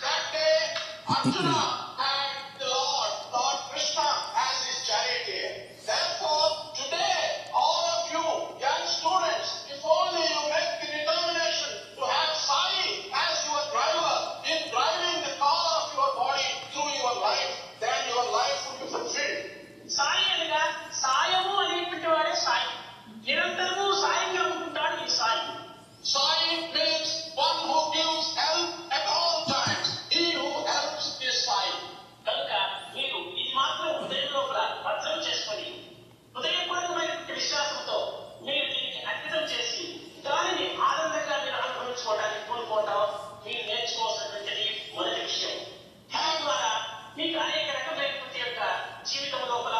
That day, Arjuna had the Lord Krishna as his charioteer. Therefore, today, all of you young students, if only you make the determination to have Sai as your driver in driving the car of your body through your life, then your life will be fulfilled. Sai అనగా సాయము అనేటువంటి వాడే సాయి. నిరంతరము సాయంగా ఉంటుంటాడు ఈ Sai. Sai means one who gives help at all times. He who helps is Sai. కనుక మీరు ఇది మాత్రం హృదయం లోపల భద్రం చేసుకొని హృదయపూర్వకమైనటువంటి విశ్వాసంతో మీరు దీనికి అంకితం చేసి దానిని ఆనందంగా మీరు అనుభవించుకోవడానికి కోరుకోవటం మీరు నేర్చుకోవాల్సినటువంటిది మొదటి విషయం. దాని ద్వారా మీకు అనేక రకమైనటువంటి యొక్క జీవితం లోపల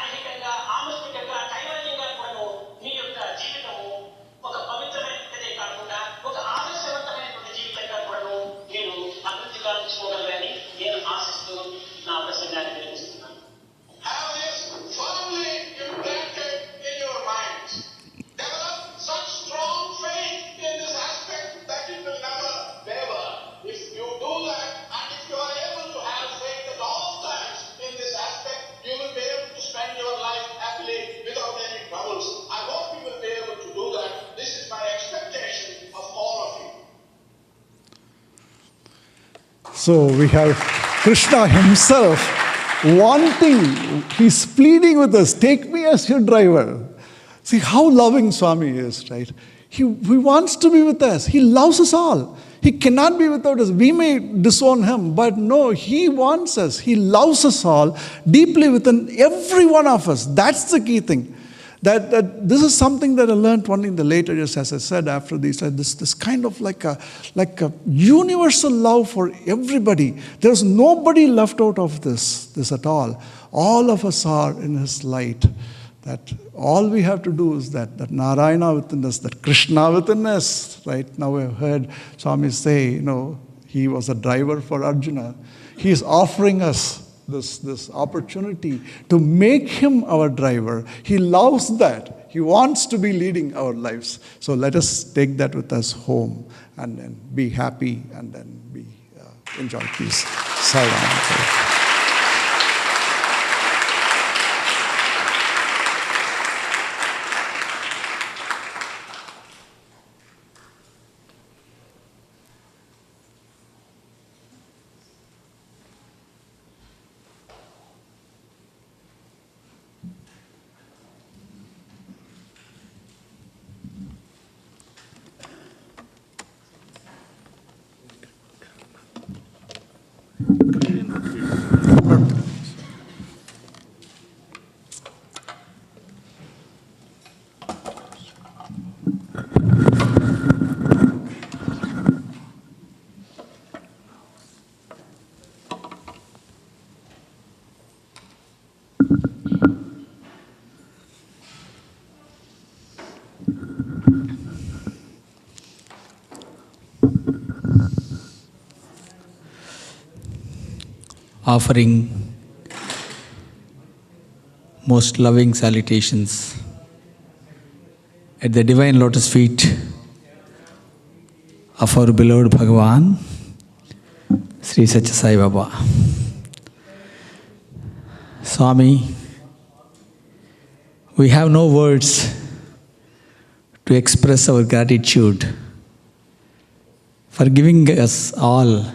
ఐహికంగా ఆముష్మికంగా కైవల్యంగా కూడా మీ యొక్క జీవితము ఒక పవిత్రమైనదే కాకుండా ఒక ఆదర్శవంతమైనటువంటి జీవితంగా కూడా మీరు అభివృద్ధి కావించుకోగలరని నేను ఆశిస్తూ నా ప్రసంగాన్ని వినిపిస్తున్నాను. Have this firmly implanted in your minds. Develop such strong faith in this aspect that it will never waver. If you do that, and if you are able to have faith at all times in this aspect, you will be able to spend your life happily without any troubles. I hope you will be able to do that. This is my expectation of all of you. So we have Krishna himself wanting, he's pleading with us, take me as your driver. See how loving Swami is, right? He wants to be with us. He loves us all. He cannot be without us. We may disown him, but no, he wants us. He loves us all deeply within every one of us. That's the key thing. That this is something that I learned only in the later years, as I said, after this kind of like a universal love for everybody. There's nobody left out of this at all. All of us are in his light. That all we have to do is that Narayana within us, that Krishna within us, right? Now we have heard Swami say, he was a driver for Arjuna. He is offering us this opportunity to make him our driver. He loves that. He wants to be leading our lives. So let us take that with us home and then be happy and then enjoy peace. Sai Gayatri. Offering most loving salutations at the divine lotus feet of our beloved Bhagavan, Sri Satya Sai Baba. Swami, we have no words to express our gratitude for giving us all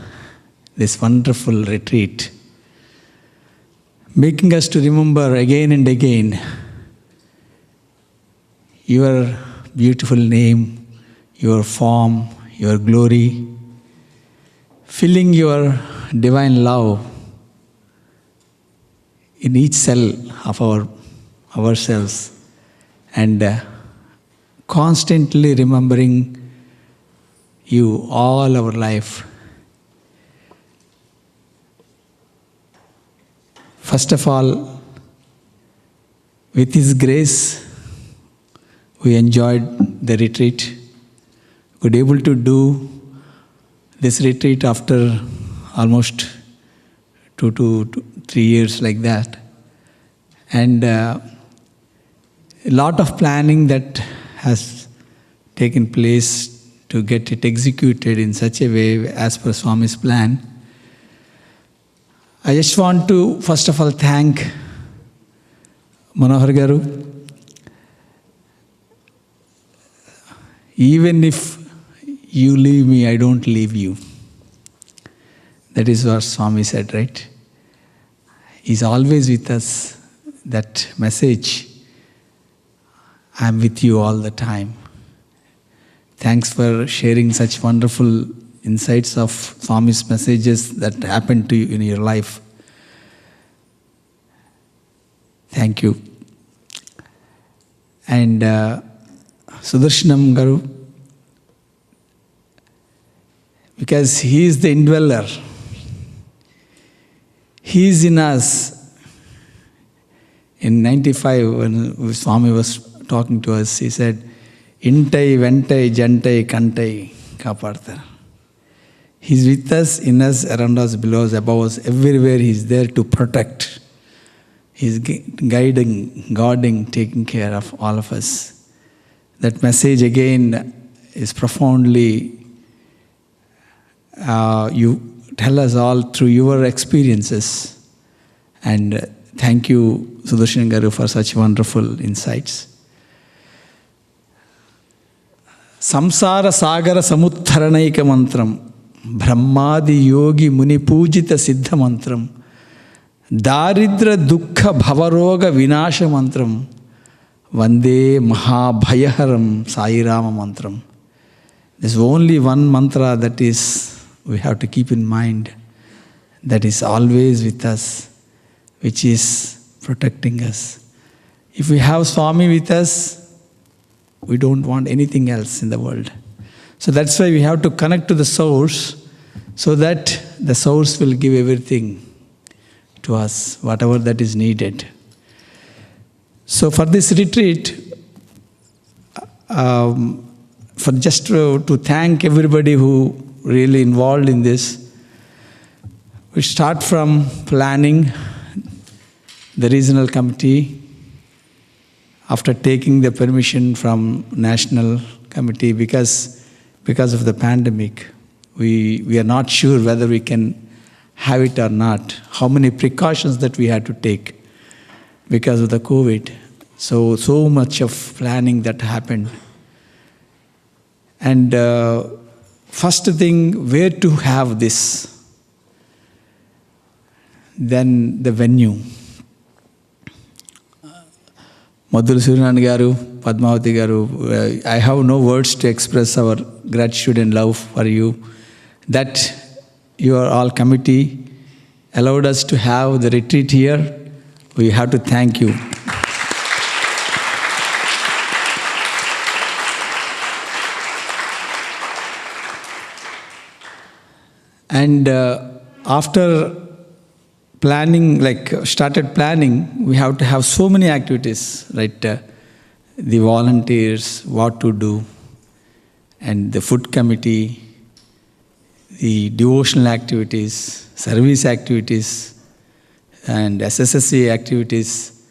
this wonderful retreat, making us to remember again and again your beautiful name, your form, your glory, feeling your divine love in each cell of ourselves, and constantly remembering you all our life. First of all, with His grace, we enjoyed the retreat. We were able to do this retreat after almost 2 to 3 years like that. And a lot of planning that has taken place to get it executed in such a way as per Swami's plan. I just want to first of all thank Manohar Garu. Even if you leave me, I don't leave you. That is what Swami said, right? He's always with us. That message, I'm with you all the time. Thanks for sharing such wonderful insights of Swami's messages that happened to you in your life. Thank you. And Sudarshanam Garu, because he is the indweller. He is in us. In 95, when Swami was talking to us, he said, Intai, Ventai, Jantai, Kantai, Kapartha. He's with us, in us, around us, below us, above us, everywhere He's there to protect. He's guiding, guarding, taking care of all of us. That message again is profoundly, you tell us all through your experiences. And thank you, Sudarshan Garu, for such wonderful insights. Samsara Sagara Samuttharanaika Mantram, Brahmadi Yogi Muni Pujita Siddha Mantram, Daridra Dukkha Bhavaroga Vinasha Mantram, Vande Mahabhayaharam Sai Rama Mantram. There's only one mantra that is, we have to keep in mind, that is always with us, which is protecting us. If we have Swami with us, we don't want anything else in the world. So that's why we have to connect to the source, so that the source will give everything to us, whatever that is needed. So for this retreat, for just to thank everybody who really involved in this, we start from planning, the regional committee, after taking the permission from national committee, because of the pandemic, we are not sure whether we can have it or not. How many precautions that we had to take because of the COVID. So much of planning that happened. And first thing, where to have this? Then the venue. Madhur Suryan Garu, Padmavati Garu, I have no words to express our gratitude and love for you, that your all committee allowed us to have the retreat here. We have to thank you. And after planning, started planning, we have to have so many activities, right? The volunteers, what to do, and the food committee, the devotional activities, service activities, and SSSGC activities.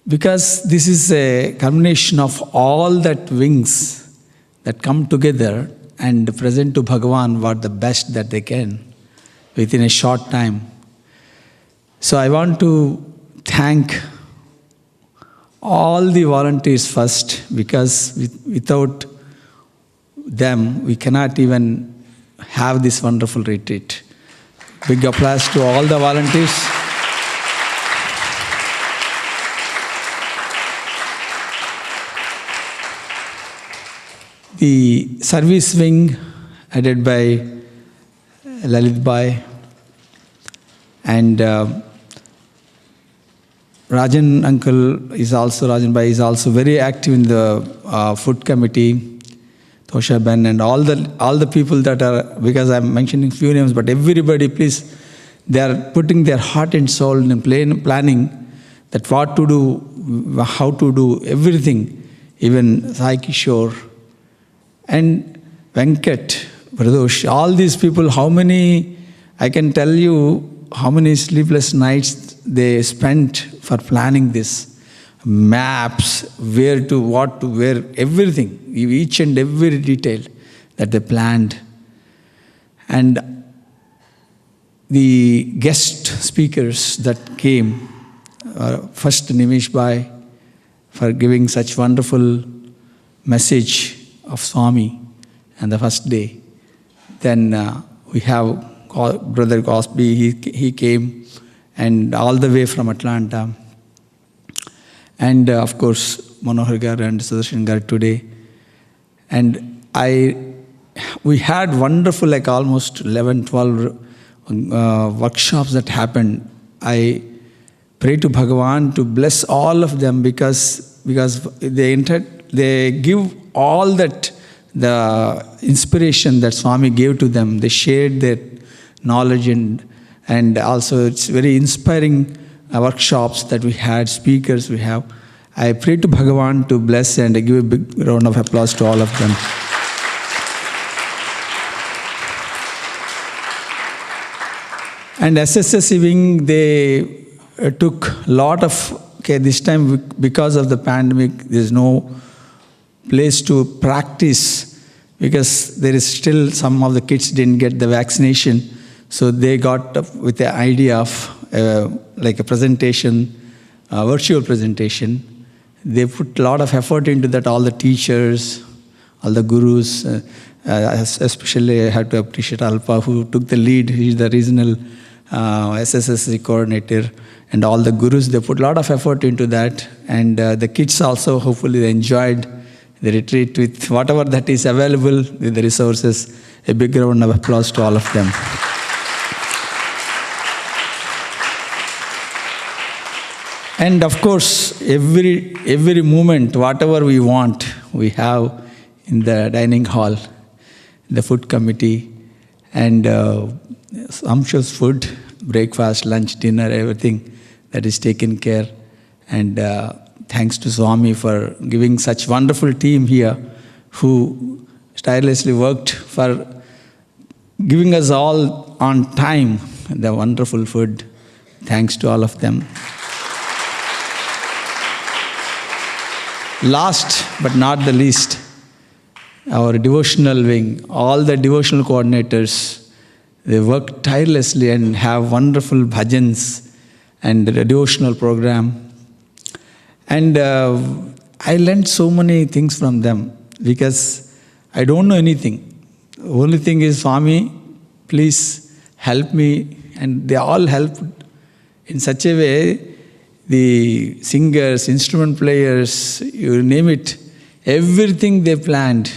Because this is a combination of all that wings that come together and present to Bhagavan what the best that they can within a short time. So I want to thank all the volunteers first, because without them we cannot even have this wonderful retreat. Big applause to all the volunteers. The service wing headed by Lalit Bhai, and Rajan uncle is also, Rajan Bhai is also very active in the food committee, Tosha Ben, and all the people that are, because I'm mentioning few names, but everybody, please, they are putting their heart and soul in planning that what to do, how to do, everything. Even Sai Kishore and Venkat, Pradosh, all these people, how many, I can tell you how many sleepless nights they spent for planning this. Maps, where to, what to, where, everything, each and every detail that they planned. And the guest speakers that came, first Nimish Bhai, for giving such wonderful message of Swami on the first day. Then we have Brother Gosby, he came, and all the way from Atlanta. And of course, Manohar Gar and Sudarshanam Gar today. And we had wonderful, like almost 11, 12 workshops that happened. I pray to Bhagavan to bless all of them because they give all that, the inspiration that Swami gave to them. They shared their knowledge and also it's very inspiring workshops that we had, speakers we have. I pray to Bhagavan to bless and give a big round of applause to all of them. And SSSC wing, they took a lot of, this time because of the pandemic, there's no place to practice because there is still some of the kids didn't get the vaccination. So they got up with the idea of like a presentation, a virtual presentation. They put a lot of effort into that, all the teachers, all the gurus, especially I have to appreciate Alpa who took the lead. He's the regional SSSC coordinator, and all the gurus, they put a lot of effort into that. And the kids also, hopefully they enjoyed the retreat with whatever that is available with the resources. A big round of applause to all of them. And of course, every moment, whatever we want, we have in the dining hall, the food committee, and sumptuous food, breakfast, lunch, dinner, everything that is taken care. And thanks to Swami for giving such wonderful team here who tirelessly worked for giving us all on time the wonderful food. Thanks to all of them. Last but not the least, our devotional wing, all the devotional coordinators, they work tirelessly and have wonderful bhajans and the devotional program. And I learned so many things from them because I don't know anything. The only thing is, Swami, please help me. And they all helped in such a way. The singers, instrument players, you name it, everything they planned.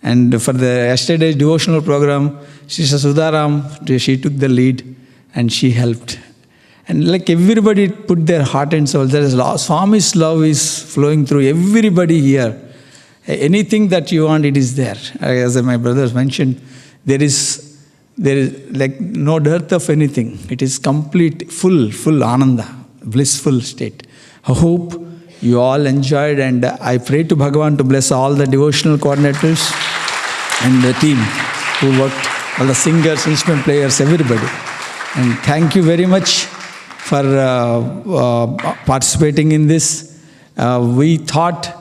And for the yesterday's devotional program, Sister Sudaram, she took the lead and she helped. And like everybody put their heart and soul. There is Swami's love is flowing through everybody here. Anything that you want, it is there. As my brothers mentioned, there is like no dearth of anything. It is complete, full ananda. Blissful state. I hope you all enjoyed, and I pray to Bhagavan to bless all the devotional coordinators and the team who worked, all the singers, instrument players, everybody. And thank you very much for participating in this. We thought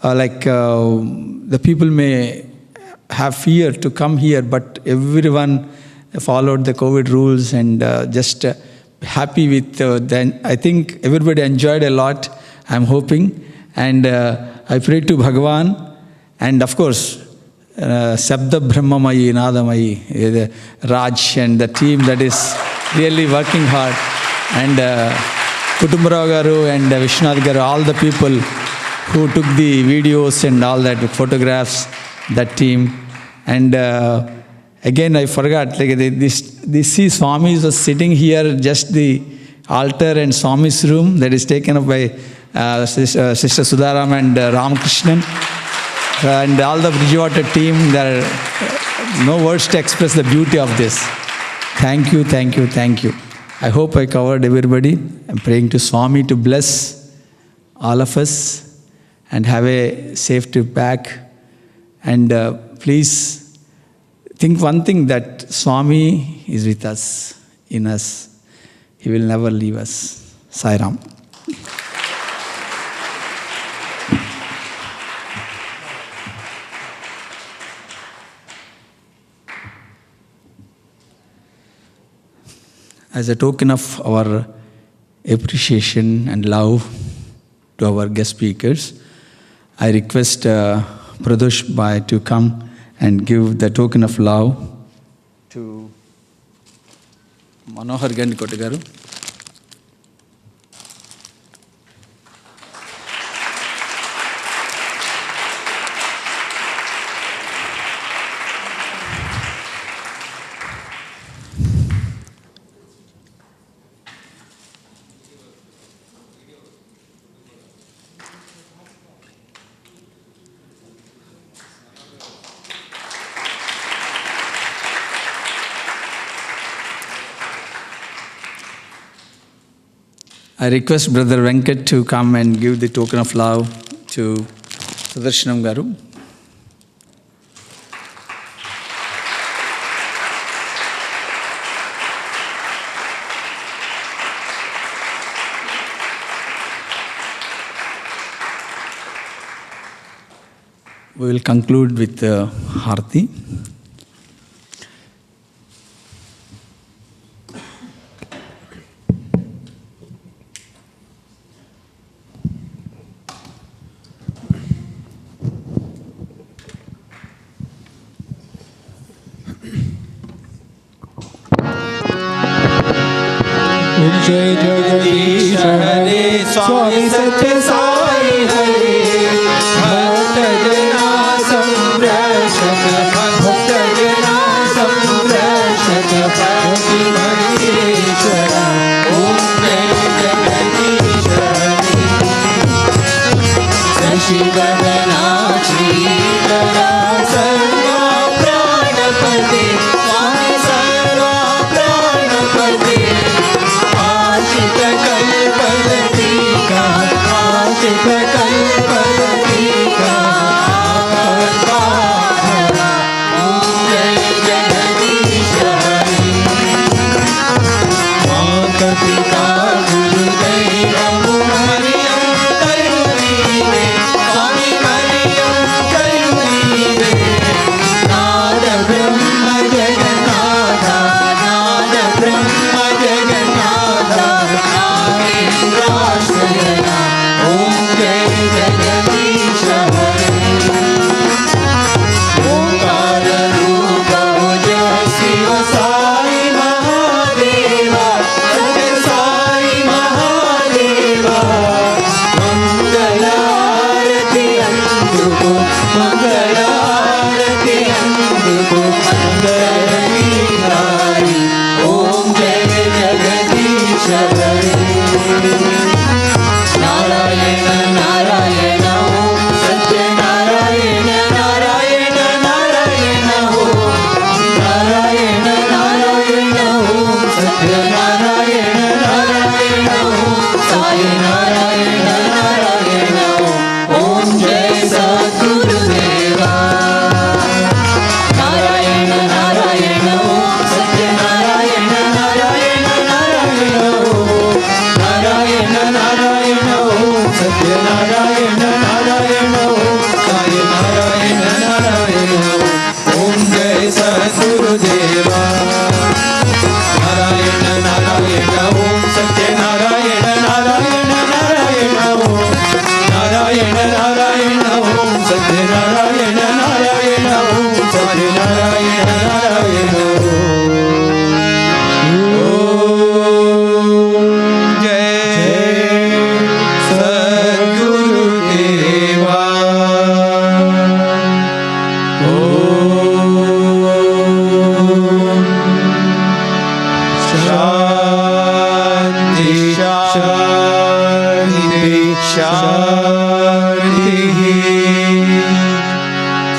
the people may have fear to come here, but everyone followed the COVID rules and just happy with then. I think everybody enjoyed a lot, I'm hoping. And I pray to Bhagavan, and of course, Sabda Brahmamayi, Nadamayi, Raj and the team that is really working hard. And Kutumbarao Garu and Vishwanath Garu, all the people who took the videos and all that, photographs, that team. And again, I forgot, like this Swami was sitting here just the altar and Swami's room that is taken up by Sister Sudaram and Ramakrishnan. And all the Bridgewater team, there are no words to express the beauty of this. Thank you, thank you, thank you. I hope I covered everybody. I'm praying to Swami to bless all of us and have a safe trip back. And please think one thing, that Swami is with us, in us. He will never leave us. Sai Ram. As a token of our appreciation and love to our guest speakers, I request Pradosh Bhai to come and give the token of love to Manohar Gandikota garu. I request Brother Venkat to come and give the token of love to Sudarshanam garu. We will conclude with Harti. जय जगदीश हरे स्वामी सत्य साई हरे भक्त जना संरक्षक भक्त जना संरक्षक पति महेश्वर ओम जय जगदीश हरे शशि वदना श्रीधरा सर्वा प्राणपते स्वामी सर्वा प्राणपते आशित कल्पलतिका आशित कल्पलतिका कल्पाधरा ओम जय जगदीश हरे माता पिता गुरुदैव मरियम करुणीवे स्वामी मरियम करुणीवे नाद ब्रह्म जगन्नाथ नाद ब्रह्म जगन्नाथ नागेन्द्राश्रयना ओम जय जगदीश हरे ओंकार रूप जय शिव साई महादेवा सत्य साई महादेवा मंगल आरती अंधुको मंगल आरती अंधुको मंगल गिराई ओम जय जगदीश हरे नारायण नारायण ओम सत्य नारायण नारायण नारायण ओम नारायण नारायण ओम सत्य नारायण नारायण ओम साई नारायण नारायण ओम जय सद्गुरुदेवा नारायण नारायण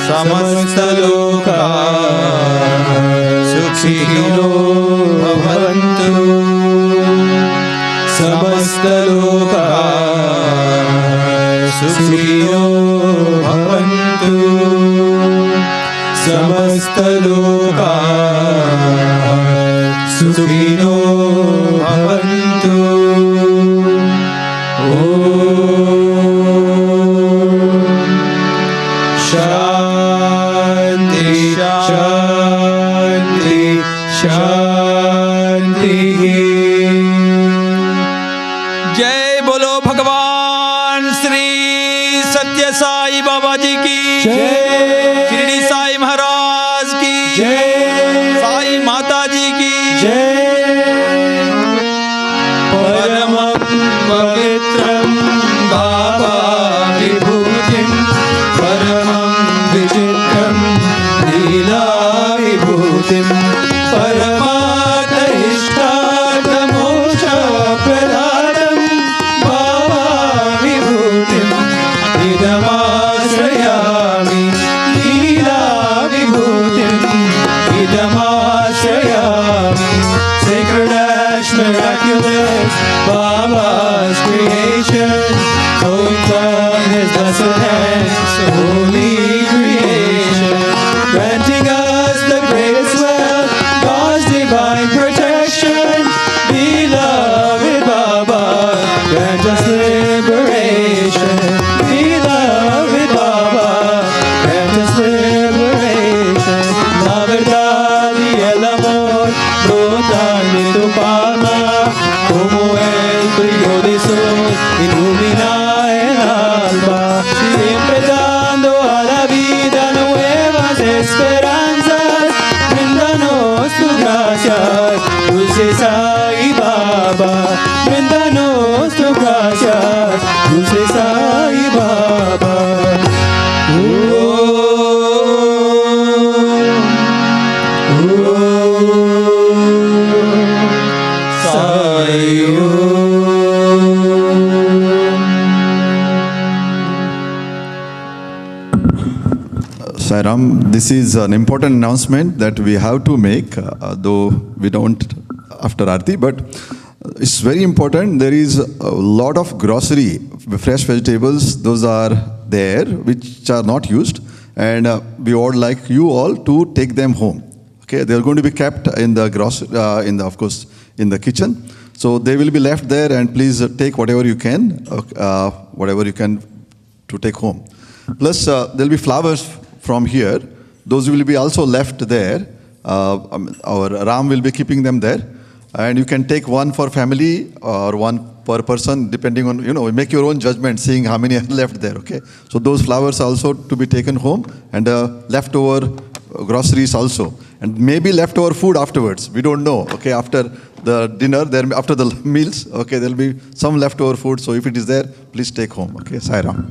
समस्तलोका सुखिनो भवन्तु समस्तलोका सुखिनो भवन्तु समस्तलोका सुखिनो भवन्तु शांति शांति शांति। जय बोलो भगवान श्री सत्य साई बाबा जी की जय, शिरडी साई महाराज की जय, साई माता जी की जय। परमं पवित्रं बाबा विभूतिं परमं विचित्रं लीला विभूतिं परमार्थइष्टार्थमोक्षप्रदानं बाबा विभूतिम् इदमाश्रयामि लीला विभूतिम् इदमाश्रयामि। Sacred ash miraculous Baba's creation, flowing from his blessed hands, holy creation, granting us the greatest wealth, God's divine protection. Beloved Baba, grant us liberation. Beloved Baba, grant us liberation. La verdad y el amor brotan de tu palma, como el brillo de sol ilumina el alma, siempre dando a la vida nuevas esperanzas. Brindanos tu gracia, dulce Sai Baba. Brindanos tu gracia, dulce Sai Baba. Sai Ram, this is an important announcement that we have to make, though we don't after Aarti, but it's very important. There is a lot of grocery, fresh vegetables, those are there, which are not used, and we would like you all to take them home. Okay, they are going to be kept in the of course, in the kitchen. So they will be left there, and please take whatever you can to take home. Plus, there will be flowers from here. Those will be also left there. Our Ram will be keeping them there. And you can take one for family or one per person, depending on, make your own judgment, seeing how many are left there, okay? So those flowers also to be taken home, and leftover groceries also. And maybe leftover food afterwards. We don't know, okay? After the dinner, after the meals, okay, there will be some leftover food. So if it is there, please take home, okay? Sai Ram.